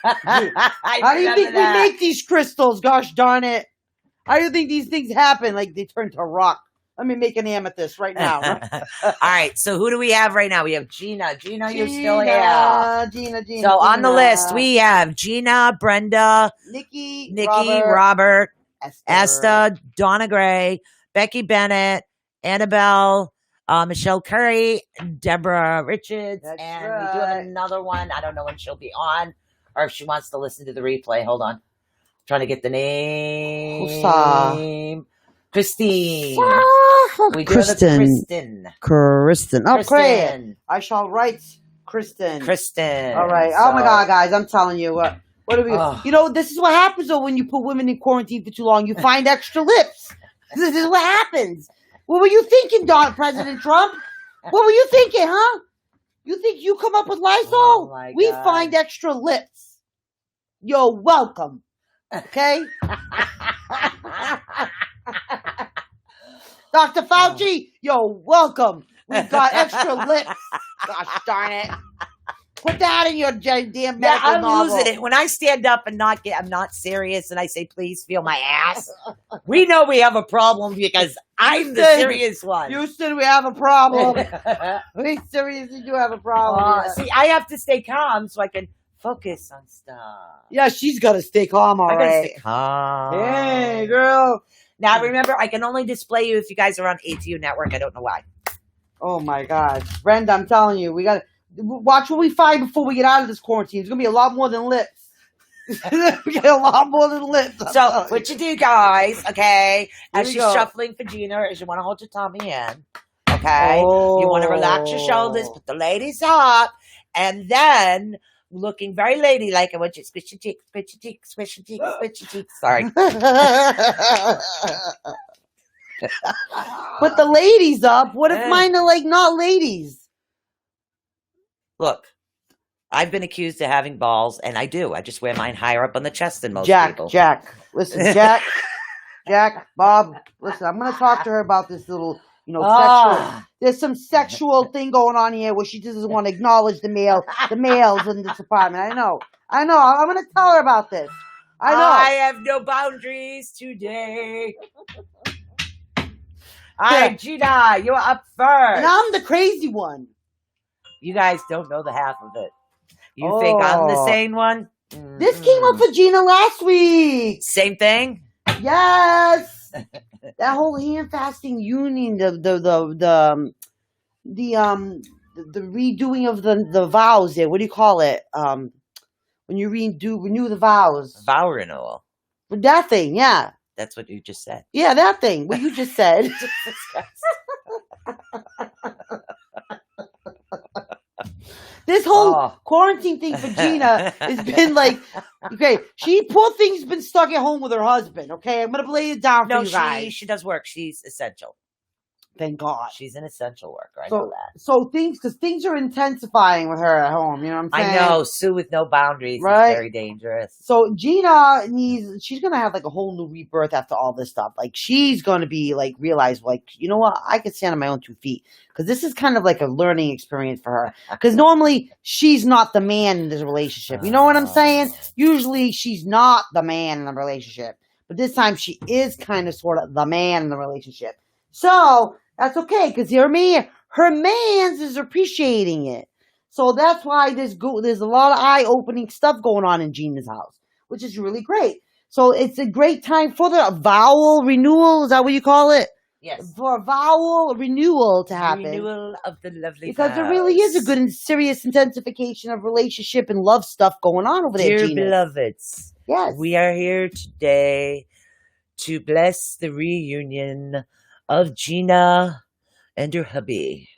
How do you think we make these crystals? Gosh darn it. How do you think these things happen? Like they turn to rock. Let me make an amethyst right now. All right, so who do we have right now? We have Gina. Gina, you're still here. Gina. So on the list, we have Gina, Brenda, Nikki, Robert, Esther, Esther, Donna Gray, Becky Bennett, Annabelle, Michelle Curry, Deborah Richards, That's and we do have right. another one. I don't know when she'll be on or if she wants to listen to the replay. Hold on. Trying to get the name. Christine. We do have a Kristen. Kristen. Oh, great. Kristen. I shall write Kristen. Kristen. All right. Oh my God, guys! I'm telling you, what do we? Oh. You know, this is what happens though when you put women in quarantine for too long. You find extra lips. This is what happens. What were you thinking, President Trump? What were you thinking, huh? You think you come up with Lysol? Oh, my We God. find extra lips. You're welcome. Okay. Dr. Fauci, you're welcome. We've got extra lips. Gosh darn it. Put that in your damn medical Yeah, I'm novel. losing it. When I stand up and I'm not serious and I say, please feel my ass, we know we have a problem because I'm the serious one. Houston, we have a problem. We seriously do have a problem. here. See, I have to stay calm so I can focus on stuff. Yeah, she's got to stay calm, all I gotta right. stay calm. Hey, girl. Now, remember, I can only display you if you guys are on ATU Network. I don't know why. Oh, my God. Brenda, I'm telling you, we got to watch what we find before we get out of this quarantine. It's going to be a lot more than lips. We get a lot more than lips. I'm So, telling what you do, guys, okay, as we she's go. shuffling for Gina, is you want to hold your tummy in, okay? You want to relax your shoulders, Oh. put the ladies up, and then looking very ladylike. I want you to squish your cheeks, squish your cheeks, squish your cheeks, squish your cheeks. Sorry. Put the ladies up. What if mine are like not ladies? Look, I've been accused of having balls, and I do. I just wear mine higher up on the chest than most people. Jack. Listen, Jack, Bob. Listen, I'm gonna talk to her about this little, sexual. There's some sexual thing going on here where she doesn't want to acknowledge the males in this apartment. I know. I'm gonna tell her about this. I know. I have no boundaries today. All right, Gina, you're up first. And I'm the crazy one. You guys don't know the half of it. You think I'm the sane one? This came up for Gina last week. Same thing? Yes. That whole hand fasting union, the redoing of the vows there. What do you call it? When you renew the vows. Vow renewal. That thing, yeah. That's what you just said. Yeah, that thing. What you just said. This whole quarantine thing for Gina has been like, okay, poor thing's been stuck at home with her husband, okay? I'm going to lay it down for you guys. She does work. She's essential. Thank God. She's an essential worker. I know that. So things are intensifying with her at home. You know what I'm saying? I know. Sue with no boundaries is very dangerous. So Gina she's going to have like a whole new rebirth after all this stuff. Like she's going to be like, realize like, you know what? I can stand on my own 2 feet. Because this is kind of like a learning experience for her. Because normally she's not the man in this relationship. You know what I'm saying? Usually she's not the man in the relationship. But this time she is kind of sort of the man in the relationship. So that's okay, because her mans is appreciating it. So that's why there's a lot of eye-opening stuff going on in Gina's house, which is really great. So it's a great time for the vowel renewal. Is that what you call it? Yes. For a vowel renewal to happen. Renewal of the lovely Because there really is a good and serious intensification of relationship and love stuff going on over there, Gina. Dear beloveds, yes, we are here today to bless the reunion of Gina and her hubby.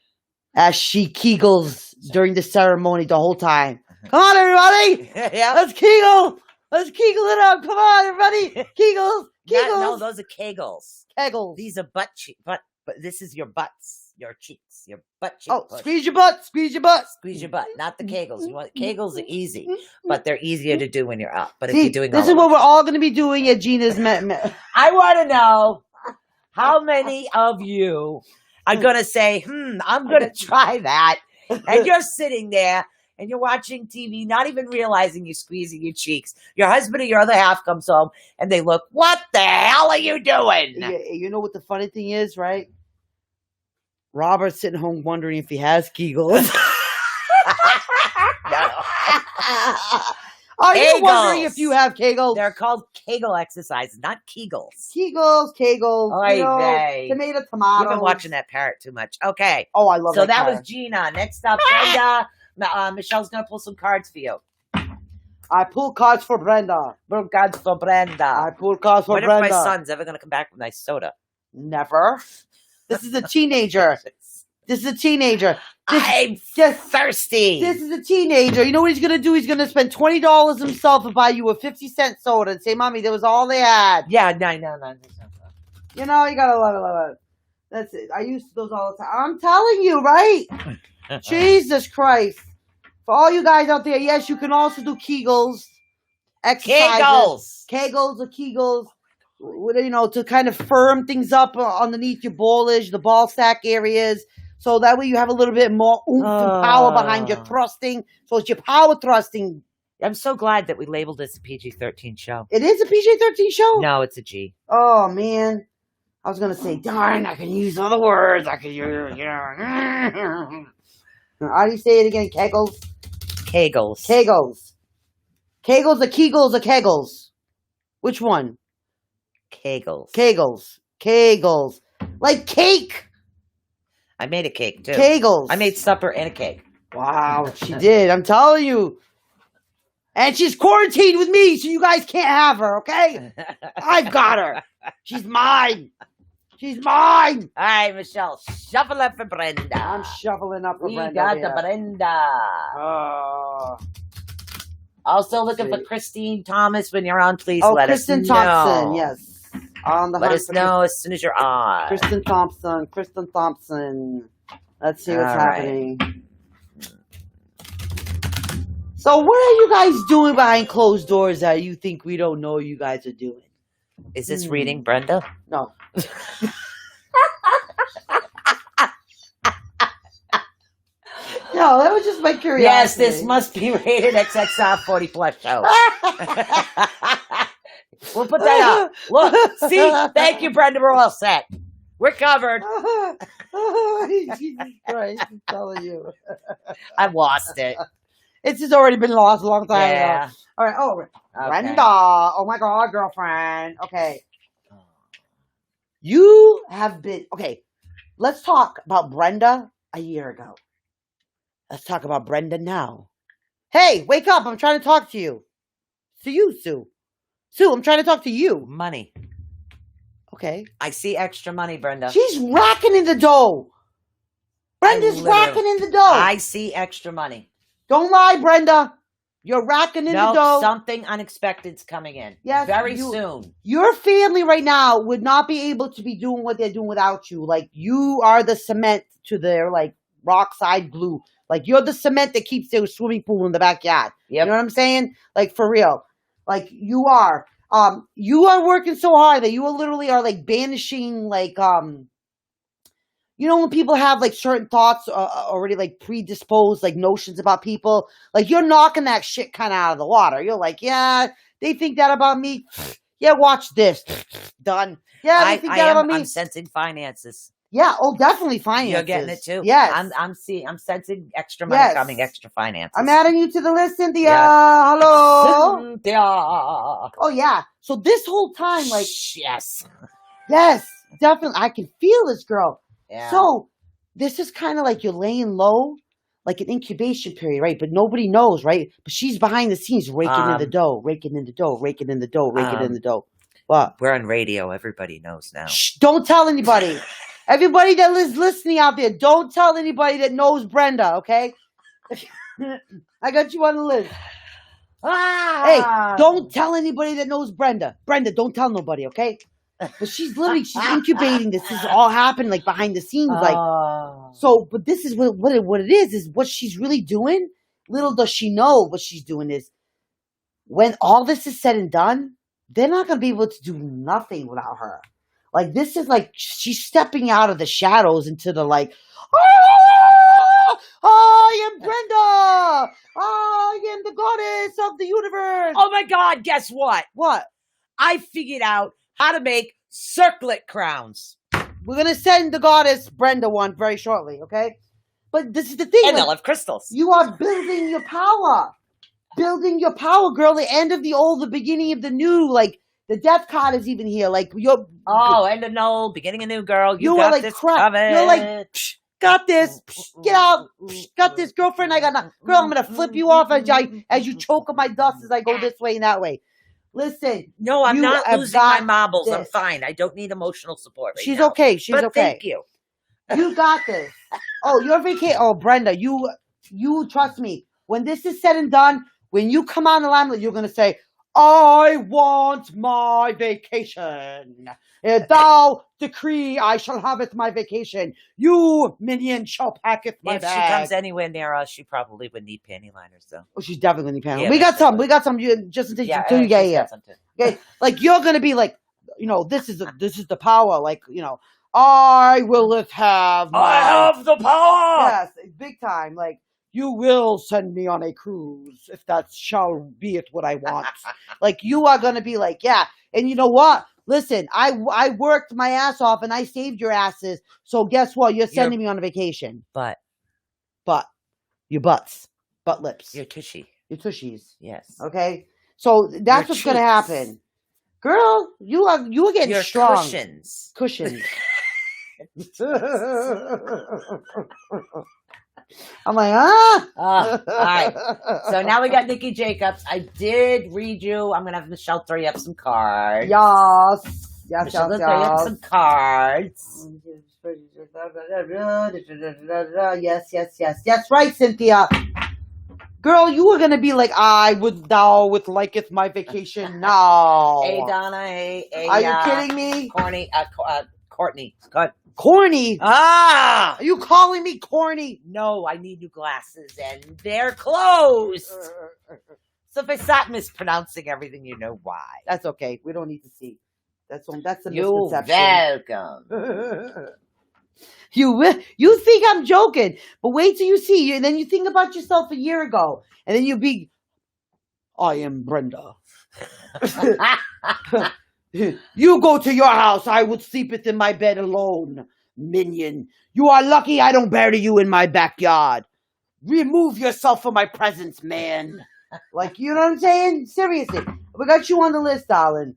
As she kegels during the ceremony the whole time. Come on, everybody! Let's kegel! Let's kegel it up! Come on, everybody! Kegels! No, those are kegels. Kegels. These are but this is your butts, your cheeks, your butt cheek. Oh, push. Squeeze your butt! Squeeze your butt! Squeeze your butt, not the kegels. You want kegels are easy, but they're easier to do when you're up. But if you're doing this is what we're all going to be doing at Gina's I want to know how many of you are going to say, I'm going to try that. And you're sitting there and you're watching TV, not even realizing you're squeezing your cheeks. Your husband or your other half comes home and they look, what the hell are you doing? You know what the funny thing is, right? Robert's sitting home wondering if he has Kegels. Are you wondering if you have Kegels? They're called Kegel exercises, not Kegels. Kegels. Oy tomato. You've been watching that parrot too much. Okay. Oh, I love So that parrot. was Gina. Next up, Brenda. Michelle's going to pull some cards for you. I pull cards for Brenda. Pull cards for Brenda. I pull cards for Brenda. What if my son's ever going to come back with nice soda? Never. This is a teenager. I'm just thirsty. This is a teenager. You know what he's going to do? He's going to spend $20 himself and buy you a 50-cent soda and say, Mommy, that was all they had. Yeah, no. You know, you got to love it. That's it. I used to those all the time. I'm telling you, right? Jesus Christ. For all you guys out there, yes, you can also do Kegels. Exercises. Kegels or Kegels. You know, to kind of firm things up underneath your ballage, the ball sack areas. So that way you have a little bit more oomph and power behind your thrusting. So it's your power thrusting. I'm so glad that we labeled this a PG-13 show. It is a PG-13 show? No, it's a G. Oh, man. I was going to say, darn, I can use other words. I can use, How do you say it again? Kegels? Kegels. Kegels or Kegels or Kegels? Which one? Kegels. Like cake. I made a cake, too. Kegels. I made supper and a cake. Wow, she did. I'm telling you. And she's quarantined with me, so you guys can't have her, okay? I've got her. She's mine. All right, Michelle, shuffle up for Brenda. I'm shuffling up for Brenda. We got the Brenda. Also looking for Sweet. Christine Thomas when you're on. Please Oh, let Kristen us know. Thompson, yes. On the Let hunt us for know as soon as you're on. Kristen Thompson. Let's see what's All right. happening. So what are you guys doing behind closed doors that you think we don't know you guys are doing? Is this reading Brenda? No. No, that was just my curiosity. Yes, this must be rated XXR 40 plus show. We'll put that up. Look, see? Thank you, Brenda. We're all set. We're covered. Jesus Christ, I'm telling you. I've lost it. It's just already been lost a long time Yeah. ago. All right. Oh, Okay. Brenda. Oh my God, girlfriend. Okay. You have been okay. Let's talk about Brenda a year ago. Let's talk about Brenda now. Hey, wake up! I'm trying to talk to you. To you, Sue. Sue, I'm trying to talk to you. Money. Okay. I see extra money, Brenda. She's racking in the dough. Brenda's racking in the dough. I see extra money. Don't lie, Brenda. You're racking in the dough. Something unexpected's coming in. Yes, very soon. Your family right now would not be able to be doing what they're doing without you. Like, you are the cement to their, like, rock side glue. Like, you're the cement that keeps their swimming pool in the backyard. Yep. You know what I'm saying? Like, for real. Like, you are. You are working so hard that you literally are, like, banishing, like, you know when people have, like, certain thoughts already, like, predisposed, like, notions about people? Like, you're knocking that shit kind of out of the water. You're like, yeah, they think that about me. Yeah, watch this. Done. Yeah, they think that about me. I'm sensing finances. Yeah, oh, definitely finances. You're getting it too. Yes. I'm sensing extra money coming, extra finances. I'm adding you to the list, Cynthia. Yeah. Hello. Cynthia. Oh yeah. So this whole time, like, yes, definitely, I can feel this girl. Yeah. So this is kind of like you're laying low, like an incubation period, right? But nobody knows, right? But she's behind the scenes raking in the dough, raking in the dough, raking in the dough, raking in the dough. What? We're on radio. Everybody knows now. Shh, don't tell anybody. Everybody that is listening out there, don't tell anybody that knows Brenda, okay? I got you on the list. Hey, don't tell anybody that knows Brenda. Brenda, don't tell nobody, okay? But she's incubating this. This is all happening, like, behind the scenes. Like, so, but this is what it is what she's really doing. Little does she know what she's doing is when all this is said and done, they're not going to be able to do nothing without her. Like, this is like she's stepping out of the shadows into the, like, I am Brenda. I am the goddess of the universe. Oh my God, guess what? What? I figured out how to make circlet crowns. We're going to send the goddess Brenda one very shortly, okay? But this is the thing. And they'll have crystals. You are building your power. Building your power, girl. The end of the old, the beginning of the new. Like, the death card is even here. Like, you're... Oh, end of no, beginning a new girl. You are got like this crap. covered. You're like, psh, got this. Psh, get out. Psh, got this, girlfriend. I got nothing. Girl, I'm going to flip you off as you choke on my dust as I go this way and that way. Listen. No, I'm not losing my marbles. This. I'm fine. I don't need emotional support right She's now. okay. She's but okay. Thank you. You got this. Oh, your vacation. Oh, Brenda, you trust me. When this is said and done, when you come on the limelight, you're going to say, I want my vacation. If thou decree, I shall have it my vacation. You, minion, shall packeth my If bag. she comes anywhere near us, she probably would need panty liners, though. Oh, she's definitely going to be Yeah, we got some. We got some. Just in case Yeah, you she's got some too. Okay, like, you're going to be like, you know, this is the power. Like, you know, I will have the power. Yes, big time. Like, you will send me on a cruise if that shall be it what I want. Like, you are going to be like, yeah. And you know what? Listen, I worked my ass off and I saved your asses. So guess what? You're sending me on a vacation. But your butts. Butt lips. Your tushy. Your tushies. Yes. Okay? So that's what's going to happen. Girl, you are getting your strong. Cushions. I'm like, all right. So now we got Nikki Jacobs. I did read you. I'm going to have Michelle throw you up some cards. Yes, Michelle will throw you up some cards. Yes, right, Cynthia. Girl, you were gonna be like, I would thou with liketh my vacation now. Hey, Donna. Hey, Are you kidding me? Courtney. Corny? Ah! Are you calling me corny? No, I need new glasses, and they're closed. So if I stop mispronouncing everything, you know why. That's okay. We don't need to see. That's a You're misconception. welcome. You think I'm joking, but wait till you see. And then you think about yourself a year ago, and then you be, I am Brenda. You go to your house. I would sleepeth in my bed alone, minion. You are lucky I don't bury you in my backyard. Remove yourself from my presence, man. Like, you know what I'm saying? Seriously. We got you on the list, darling.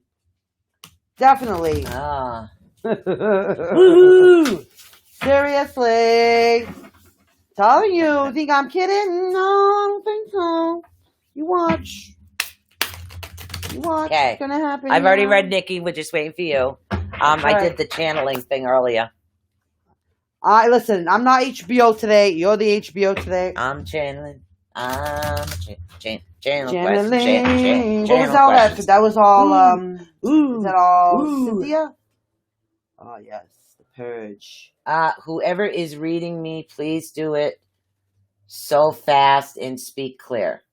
Definitely. Ah. Woohoo! Seriously. Telling you. Think I'm kidding? No, I don't think so. You watch. You watch. Okay. It's gonna happen. I've already now. read Nikki. We're just waiting for you. I right. did the channeling thing earlier. Listen, I'm not HBO today. You're the HBO today. I'm channeling. I'm channel Channeling. What was all that? That was all, is that all Cynthia? Oh, yes. The Purge. Whoever is reading me, please do it so fast and speak clear,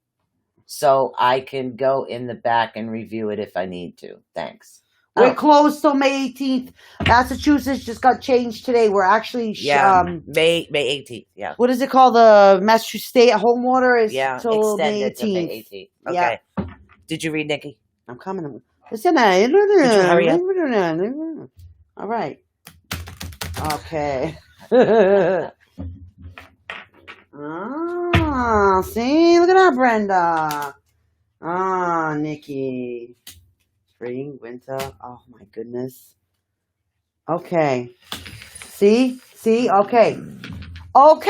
so I can go in the back and review it if I need to. Thanks. We're closed till May 18th. Massachusetts just got changed today. We're actually May 18th. Yeah. What is it called? The Massachusetts stay-at-home order is till May 18th. Extended to May 18th. Okay. Yeah. Did you read, Nikki? I'm coming. Listen, did you hurry up? All right. Okay. See, look at that, Brenda. Nikki. Spring, winter. Oh my goodness. Okay. See? Okay. All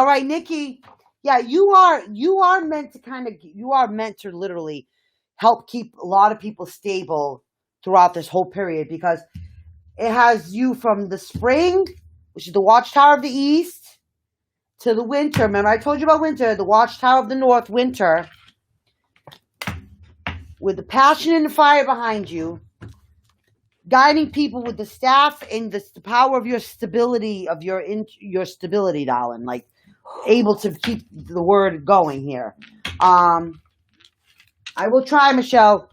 right, Nikki. Yeah, you are meant to literally help keep a lot of people stable throughout this whole period, because it has you from the spring, which is the Watchtower of the East, to the winter. Remember, I told you about winter, the Watchtower of the North, winter, with the passion and the fire behind you, guiding people with the staff and the power of your stability, darling, like able to keep the word going here. I will try, Michelle.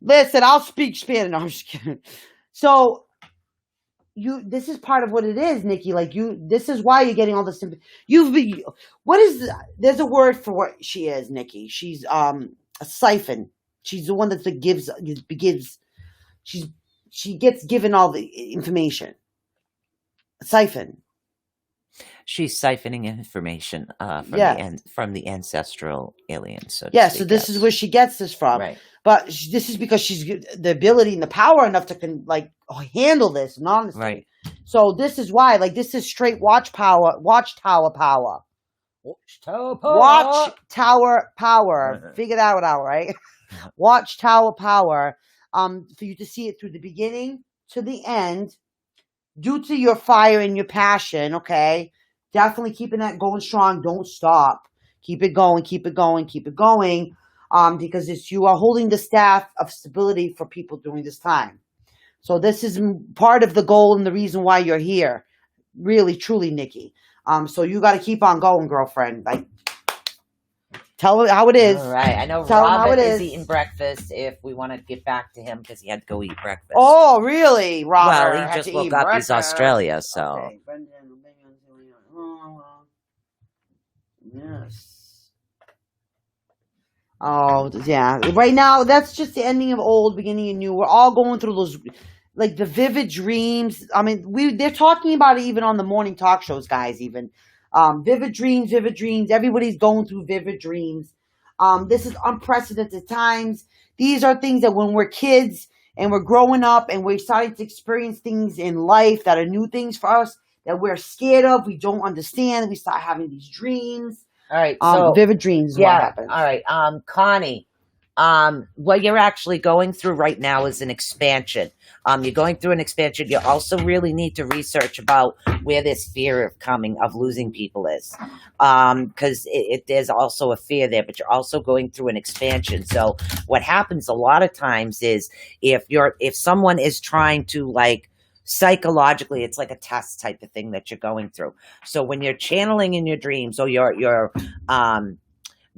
Listen, I'll speak Spanish. No, I'm just kidding. So, this is part of what it is, Nikki. Like, this is why you're getting all this sympathy. There's a word for what she is, Nikki. She's, a siphon. She's the one that gives, she gets given all the information. A siphon. She's siphoning information from the ancestral aliens. So so this is where she gets this from. Right. But this is because she's the ability and the power enough to handle this. And honestly, right. So this is why, this is straight watchtower power. Watchtower power. Figure that one out, right? Watchtower power. For you to see it through the beginning to the end, due to your fire and your passion. Okay, definitely keeping that going strong. Don't stop. Keep it going. Because you are holding the staff of stability for people during this time. So this is part of the goal and the reason why you're here. Really, truly, Nikki. So you got to keep on going, girlfriend. Tell her how it is. All right. I know Robert is eating breakfast. If we want to get back to him, because he had to go eat breakfast. Oh, really, Robert? Well, he just woke up. He's Australia, so. Okay. Yes. Oh, yeah. Right now, that's just the ending of old, beginning of new. We're all going through those, the vivid dreams. I mean, they're talking about it even on the morning talk shows, guys, even. Vivid dreams. Everybody's going through vivid dreams. This is unprecedented times. These are things that when we're kids and we're growing up and we're starting to experience things in life that are new things for us that we're scared of, we don't understand. We start having these dreams. All right. So vivid dreams is what happens. All right. Connie, What you're actually going through right now is an expansion. You're going through an expansion. You also really need to research about where this fear of losing people is. Because there's also a fear there, but you're also going through an expansion. So what happens a lot of times is if someone is trying to like, psychologically, it's like a test type of thing that you're going through. So when you're channeling in your dreams or your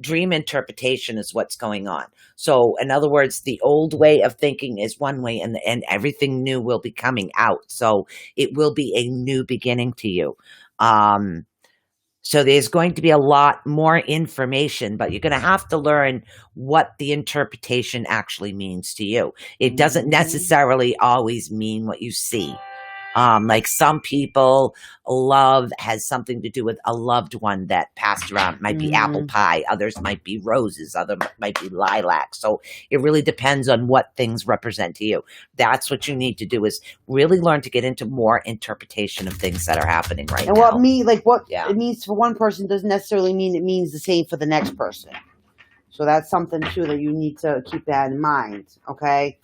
dream interpretation is what's going on. So in other words, the old way of thinking is one way and everything new will be coming out. So it will be a new beginning to you. So there's going to be a lot more information, but you're going to have to learn what the interpretation actually means to you. It doesn't necessarily always mean what you see. Like some people, love has something to do with a loved one that passed around. It might be apple pie. Others might be roses. Others might be lilac. So it really depends on what things represent to you. That's what you need to do is really learn to get into more interpretation of things that are happening right now. And what it means for one person doesn't necessarily mean it means the same for the next person. So that's something too that you need to keep that in mind. Okay.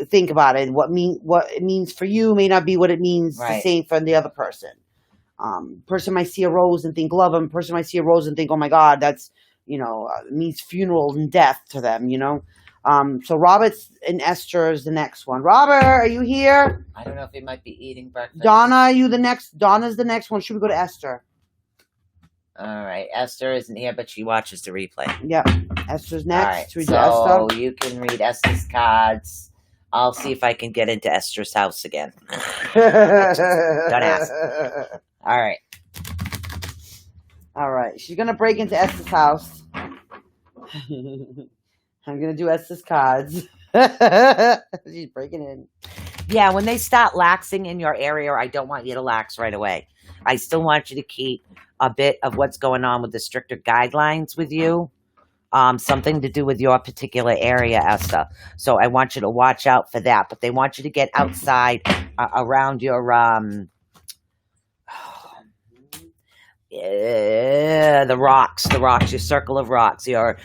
Think about it. What it means for you may not be what it means the same for the other person. Person might see a rose and think love them. Person might see a rose and think, oh my God, that's, it means funeral and death to them, So Robert's and Esther is the next one. Robert, are you here? I don't know if he might be eating breakfast. Donna, are you the next? Donna's the next one. Should we go to Esther? All right. Esther isn't here, but she watches the replay. Yep. Esther's next. All right. So you can read Esther's cards. I'll see if I can get into Esther's house again. Don't ask. All right. All right. She's going to break into Esther's house. I'm going to do Esther's cards. She's breaking in. Yeah, when they start laxing in your area, I don't want you to lax right away. I still want you to keep a bit of what's going on with the stricter guidelines with you. Something to do with your particular area, Esther. So I want you to watch out for that. But they want you to get outside around your the rocks, your circle of rocks, your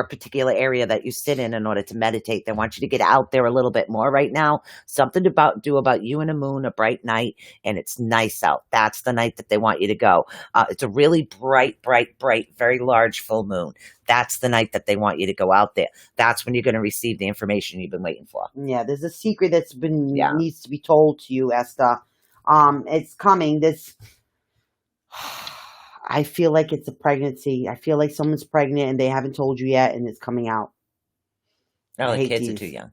particular area that you sit in order to meditate. They want you to get out there a little bit more right now. Something to do about you and a moon, a bright night, and it's nice out. That's the night that they want you to go. It's a really bright, very large full moon. That's the night that they want you to go out there. That's when you're going to receive the information you've been waiting for. Yeah, there's a secret that's needs to be told to you, Esther. It's coming. I feel like it's a pregnancy. I feel like someone's pregnant and they haven't told you yet, and it's coming out. No, the kids are too young.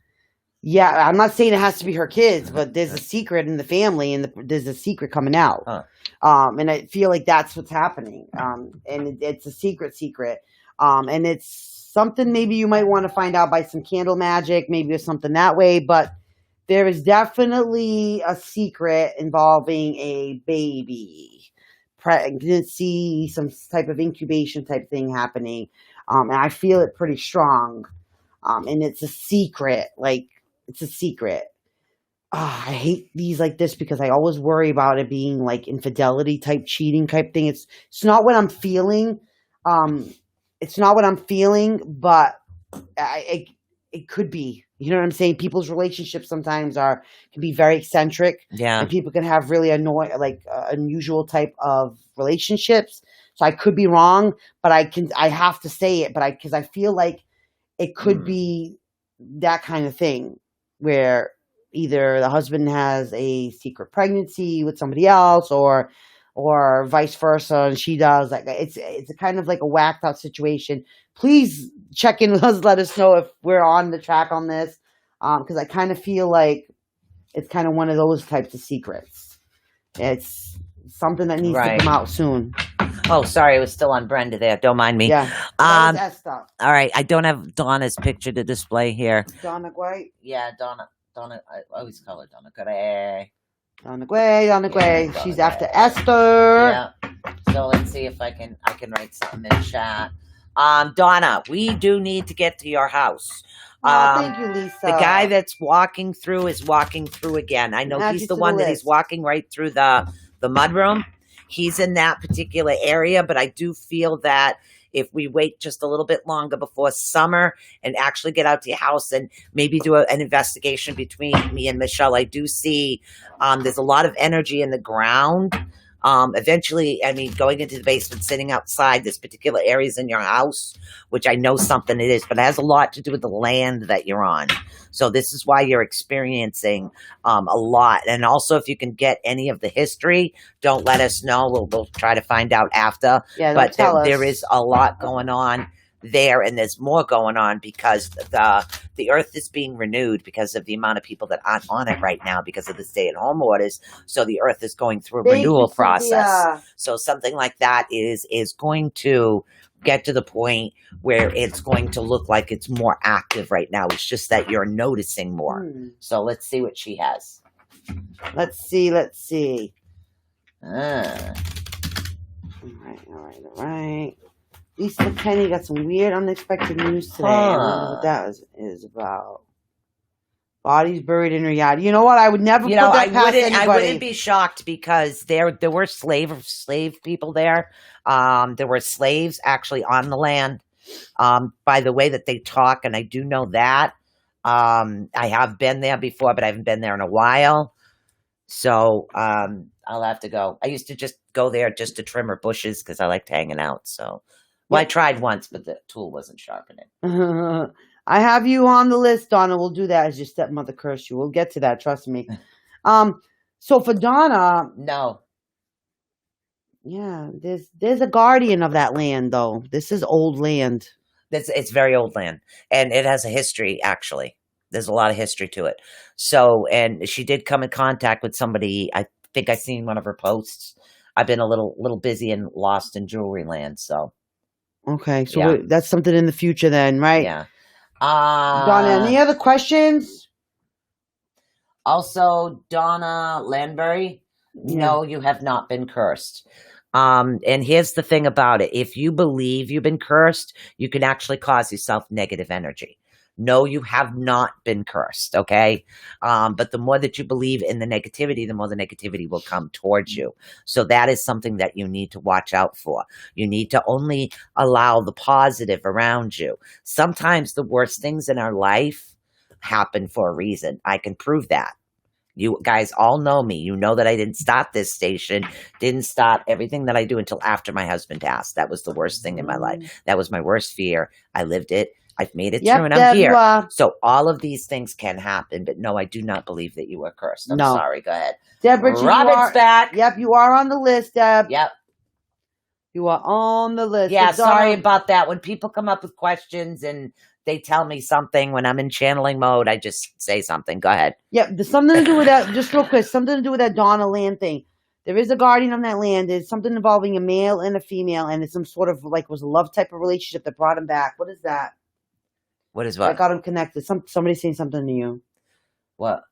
Yeah, I'm not saying it has to be her kids, but there's a secret in the family, and there's a secret coming out. Huh. And I feel like that's what's happening. And it's a secret. And it's something maybe you might want to find out by some candle magic, maybe or something that way. But there is definitely a secret involving a baby. Pregnancy, some type of incubation type thing happening, and I feel it pretty strong, and it's a secret. It's a secret. I hate these like this because I always worry about it being like infidelity type, cheating type thing. It's not what I'm feeling. It's not what I'm feeling, but it could be. You know what I'm saying? People's relationships sometimes can be very eccentric. Yeah. And people can have really unusual type of relationships. So I could be wrong, but I have to say it, because I feel like it could be that kind of thing where either the husband has a secret pregnancy with somebody else or vice versa, and she does. Like it's a kind of like a whacked out situation. Please check in with us. Let us know if we're on the track on this, because I kind of feel like it's kind of one of those types of secrets. It's something that needs to come out soon. Oh, sorry, it was still on Brenda there. Don't mind me. Yeah. That stuff. All right, I don't have Donna's picture to display here. Donna Gray. Yeah, Donna. I always call her Donna Gray. Donna Gray. She's after Esther. Yeah. So let's see if I can write something in chat. Donna, we do need to get to your house. Thank you, Lisa. The guy that's walking through is walking through again. I know he's the one that he's walking right through the mudroom. He's in that particular area, but I do feel that if we wait just a little bit longer before summer and actually get out to your house and maybe do an investigation between me and Michelle. I do see there's a lot of energy in the ground. Eventually, I mean, going into the basement, sitting outside, there's particular areas in your house, which I know something it is, but it has a lot to do with the land that you're on. So this is why you're experiencing a lot. And also, if you can get any of the history, don't let us know. We'll try to find out after. Yeah, But tell us. there is a lot going on there, and there's more going on because the earth is being renewed because of the amount of people that aren't on it right now because of the stay-at-home orders. So the earth is going through a renewal process. So something like that is going to get to the point where it's going to look like it's more active right now. It's just that you're noticing more. So let's see what she has. Let's see. Ah. All right. Lisa Kenny got some weird, unexpected news today. I wonder what that is about. Bodies buried in her yard. You know what? I would never put that past anybody. I wouldn't be shocked because there were slave people there. There were slaves actually on the land. By the way that they talk, and I do know that. I have been there before, but I haven't been there in a while. So I'll have to go. I used to just go there just to trim her bushes because I liked hanging out. So, well, I tried once, but the tool wasn't sharpening. I have you on the list, Donna. We'll do that as your stepmother cursed you. We'll get to that. Trust me. So for Donna, no. Yeah, there's a guardian of that land, though. This is old land. It's very old land, and it has a history. Actually, there's a lot of history to it. So, and she did come in contact with somebody. I think I seen one of her posts. I've been a little busy and lost in jewelry land. So, okay, so that's something in the future, then, right? Yeah. Donna, any other questions? Also, Donna Landberry, no, you have not been cursed. And here's the thing about it. If you believe you've been cursed, you can actually cause yourself negative energy. No, you have not been cursed, okay? But the more that you believe in the negativity, the more the negativity will come towards you. So that is something that you need to watch out for. You need to only allow the positive around you. Sometimes the worst things in our life happen for a reason. I can prove that. You guys all know me. You know that I didn't start this station, didn't start everything that I do until after my husband passed. That was the worst thing in my life. That was my worst fear. I lived it. I've made it through, and I'm here. So all of these things can happen, but no, I do not believe that you were cursed. I'm sorry. Go ahead. Deborah, Robin's back. Yep, you are on the list, Deb. Yep. You are on the list. Yeah, sorry about that. When people come up with questions and they tell me something when I'm in channeling mode, I just say something. Go ahead. Yeah, there's something to do with that. Just real quick, something to do with that Donna land thing. There is a guardian on that land. There's something involving a male and a female, and it's some sort of was a love type of relationship that brought him back. What is that? What is what? That got him connected. Somebody's saying something to you. What?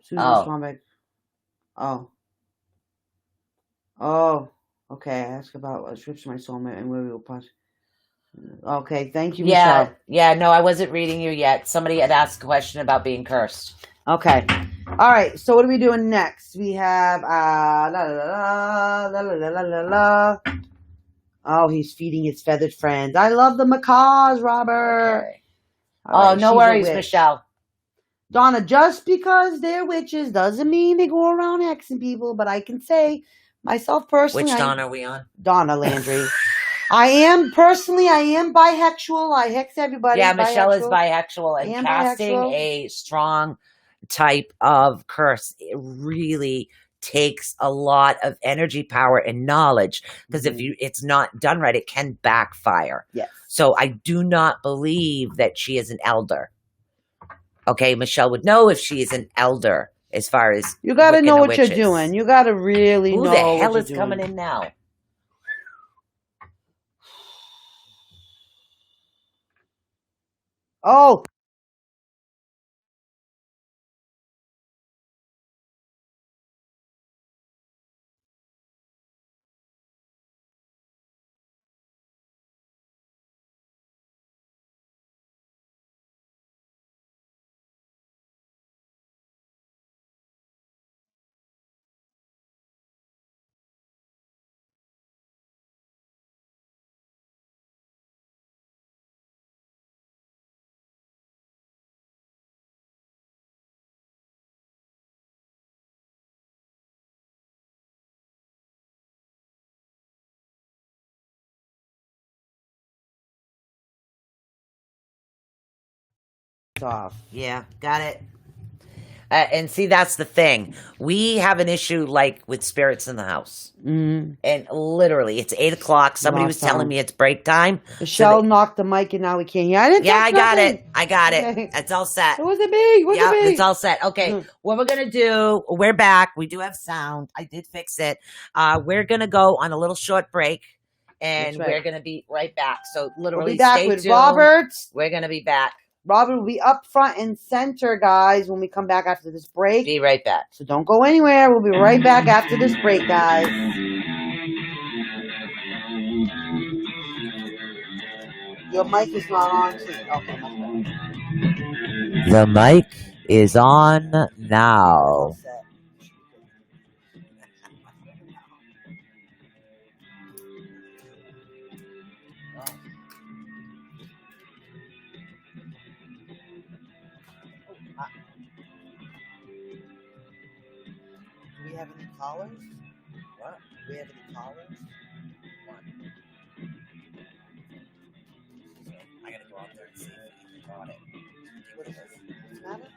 Susan Swanbeck. Oh. Okay. Ask about strips my soulmate and where we will punch. Okay. Thank you, Michelle. Yeah. No, I wasn't reading you yet. Somebody had asked a question about being cursed. Okay. All right. So what are we doing next? We have la la la la la la la la. Oh, he's feeding his feathered friends. I love the macaws, Robert. Okay. Right, no worries, Michelle. Donna, just because they're witches doesn't mean they go around hexing people, but I can say myself personally. Which Donna are we on? Donna Landry. I am bisexual. I hex everybody. Yeah, Michelle is bisexual, and casting a strong type of curse, it really takes a lot of energy, power, and knowledge, because if it's not done right, it can backfire. Yes. So I do not believe that she is an elder. Okay, Michelle would know if she is an elder. As far as you got to know what you're doing. You got to really know. Who the hell is coming in now? Oh. lights off. Yeah, got it. And see, that's the thing. We have an issue like with spirits in the house. Mm. And literally, it's 8 o'clock. Somebody was Lost telling sound. me it's break time. Michelle knocked the mic and now we can't hear. I didn't Yeah, touch I got nothing. it. I got Okay. it. It's all set. It wasn't me. It wasn't Yeah, me. it's all set. Okay, Mhm. what we're gonna do? We're back. We do have sound. I did fix it. We're gonna go on a little short break, and That's right. we're gonna be right back. So We'll literally, be back stay with tuned. Robert. We're gonna be back. Robert will be up front and center, guys, when we come back after this break. Be right back. So don't go anywhere. We'll be right back after this break, guys. Your mic is not on. Okay, that's The mic is on now. all set. Do we have any callers? What? Do we have any callers? I gotta go out there and see if he got it. What is this? What's the matter?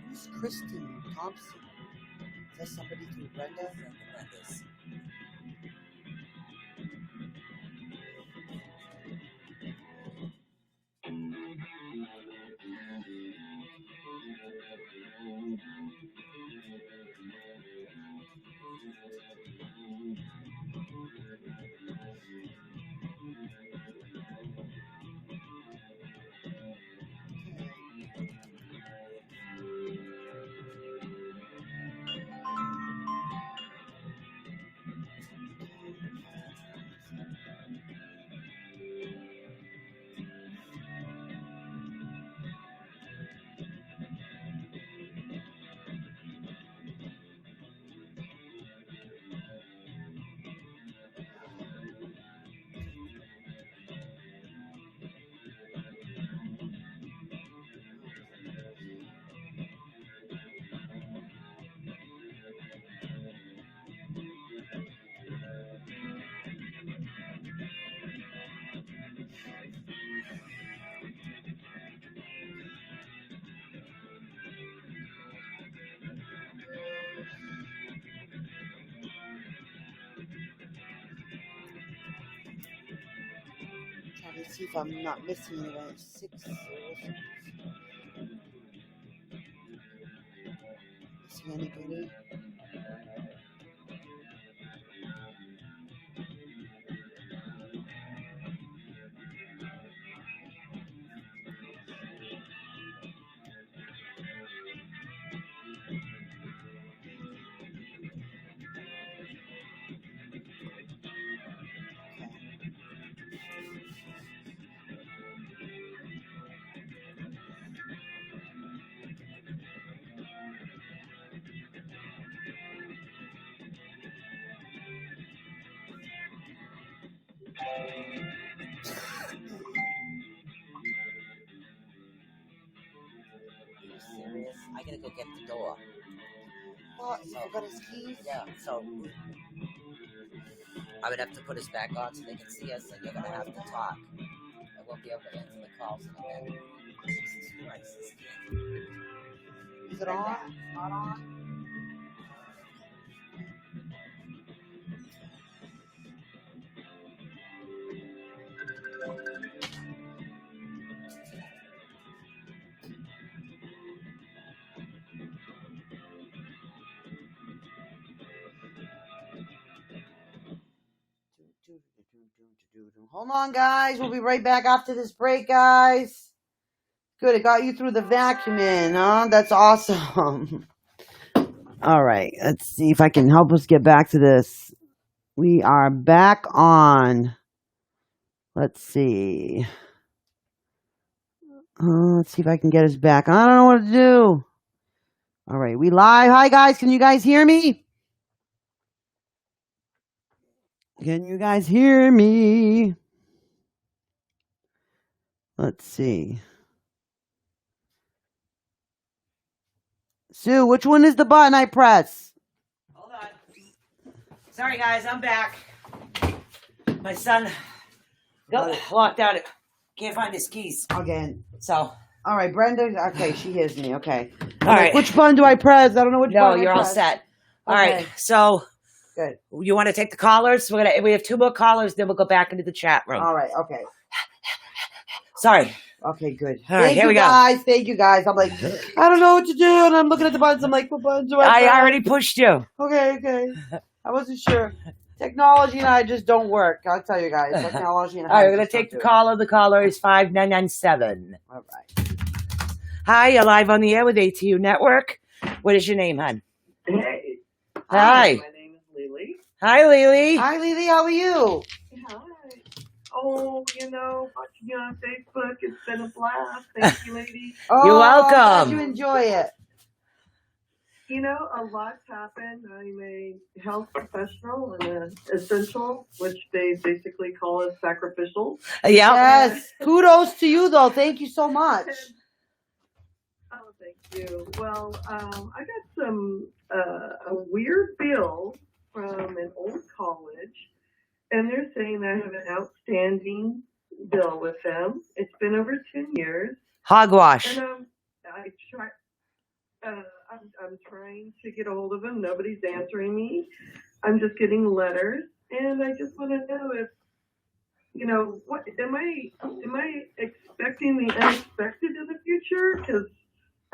Who's Christine Thompson? Is that somebody through Brenda? Brenda's. Trying to see if I'm not missing anyone. 6. Missing anybody? you serious? I gotta go get the door. What? You forgot his keys? Yeah, so I would have to put his back on so they can see us, and you're gonna have to talk. I won't be able to answer the calls in a minute. Jesus Christ, this kid. Is it on? It's not on? Hold on, guys. We'll be right back after this break, guys. Good. It got you through the vacuuming, huh? That's awesome. All right. Let's see if I can help us get back to this. We are back on. Let's see. Let's see if I can get us back. I don't know what to do. All right. We live. Hi, guys. Can you guys hear me? Can you guys hear me? Let's see. Sue, which one is the button I press? Hold on. Sorry, guys, I'm back. My son got locked out. Can't find his keys. Again. So. All right, Brenda. Okay, she hears me. Okay. All right. Which button do I press? I don't know which No, button. you're I all press. set. All Okay. right. So. Good. You want to take the callers? We have 2 more callers, then we'll go back into the chat room. All right. Okay. Sorry. Okay. Good. All right, Thank here you we go. guys. Thank you guys. I'm like, I don't know what to do, and I'm looking at the buttons. I'm like, what buttons do I press? I already pushed you. Okay. Okay. I wasn't sure. Technology and I just don't work. I'll tell you guys. Technology and I. All right, we're going just to take don't the do it. caller. The caller is 5997. All right. Hi, you're live on the air with ATU Network. What is your name, hon? Hey. Hi. My name is Lily. Hi, Lily. Hi, Lily. How are you? Hi. Oh, watching you on Facebook, it's been a blast. Thank you, lady. Oh, You're I'm glad welcome. you enjoy it. A lot's happened. I'm a health professional and an essential, which they basically call us sacrificial. Yep. Yes. Kudos to you, though. Thank you so much. Oh, thank you. Well, I got a weird bill from an old college, and they're saying I have an outstanding bill with them. It's been over 10 years, Hogwash. and I'm trying to get a hold of them. Nobody's answering me. I'm just getting letters, and I just want to know if what am I expecting the unexpected in the future? Because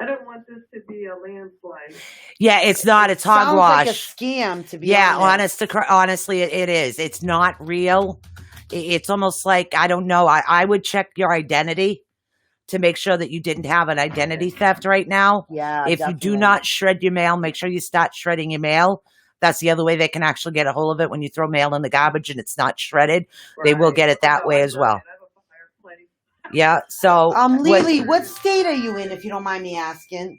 I don't want this to be a landslide. Yeah, it's not. It's Sounds hogwash. like a scam, to be Yeah, honest. honestly, it is. It's not real. It's almost like, I don't know. I would check your identity to make sure that you didn't have an identity theft right now. Yeah. If you do definitely. not shred your mail, make sure you start shredding your mail. That's the other way they can actually get a hold of it. When you throw mail in the garbage and it's not shredded, they will get it that way as well. I have a fireplace. Yeah. So, Lily, what state are you in, if you don't mind me asking?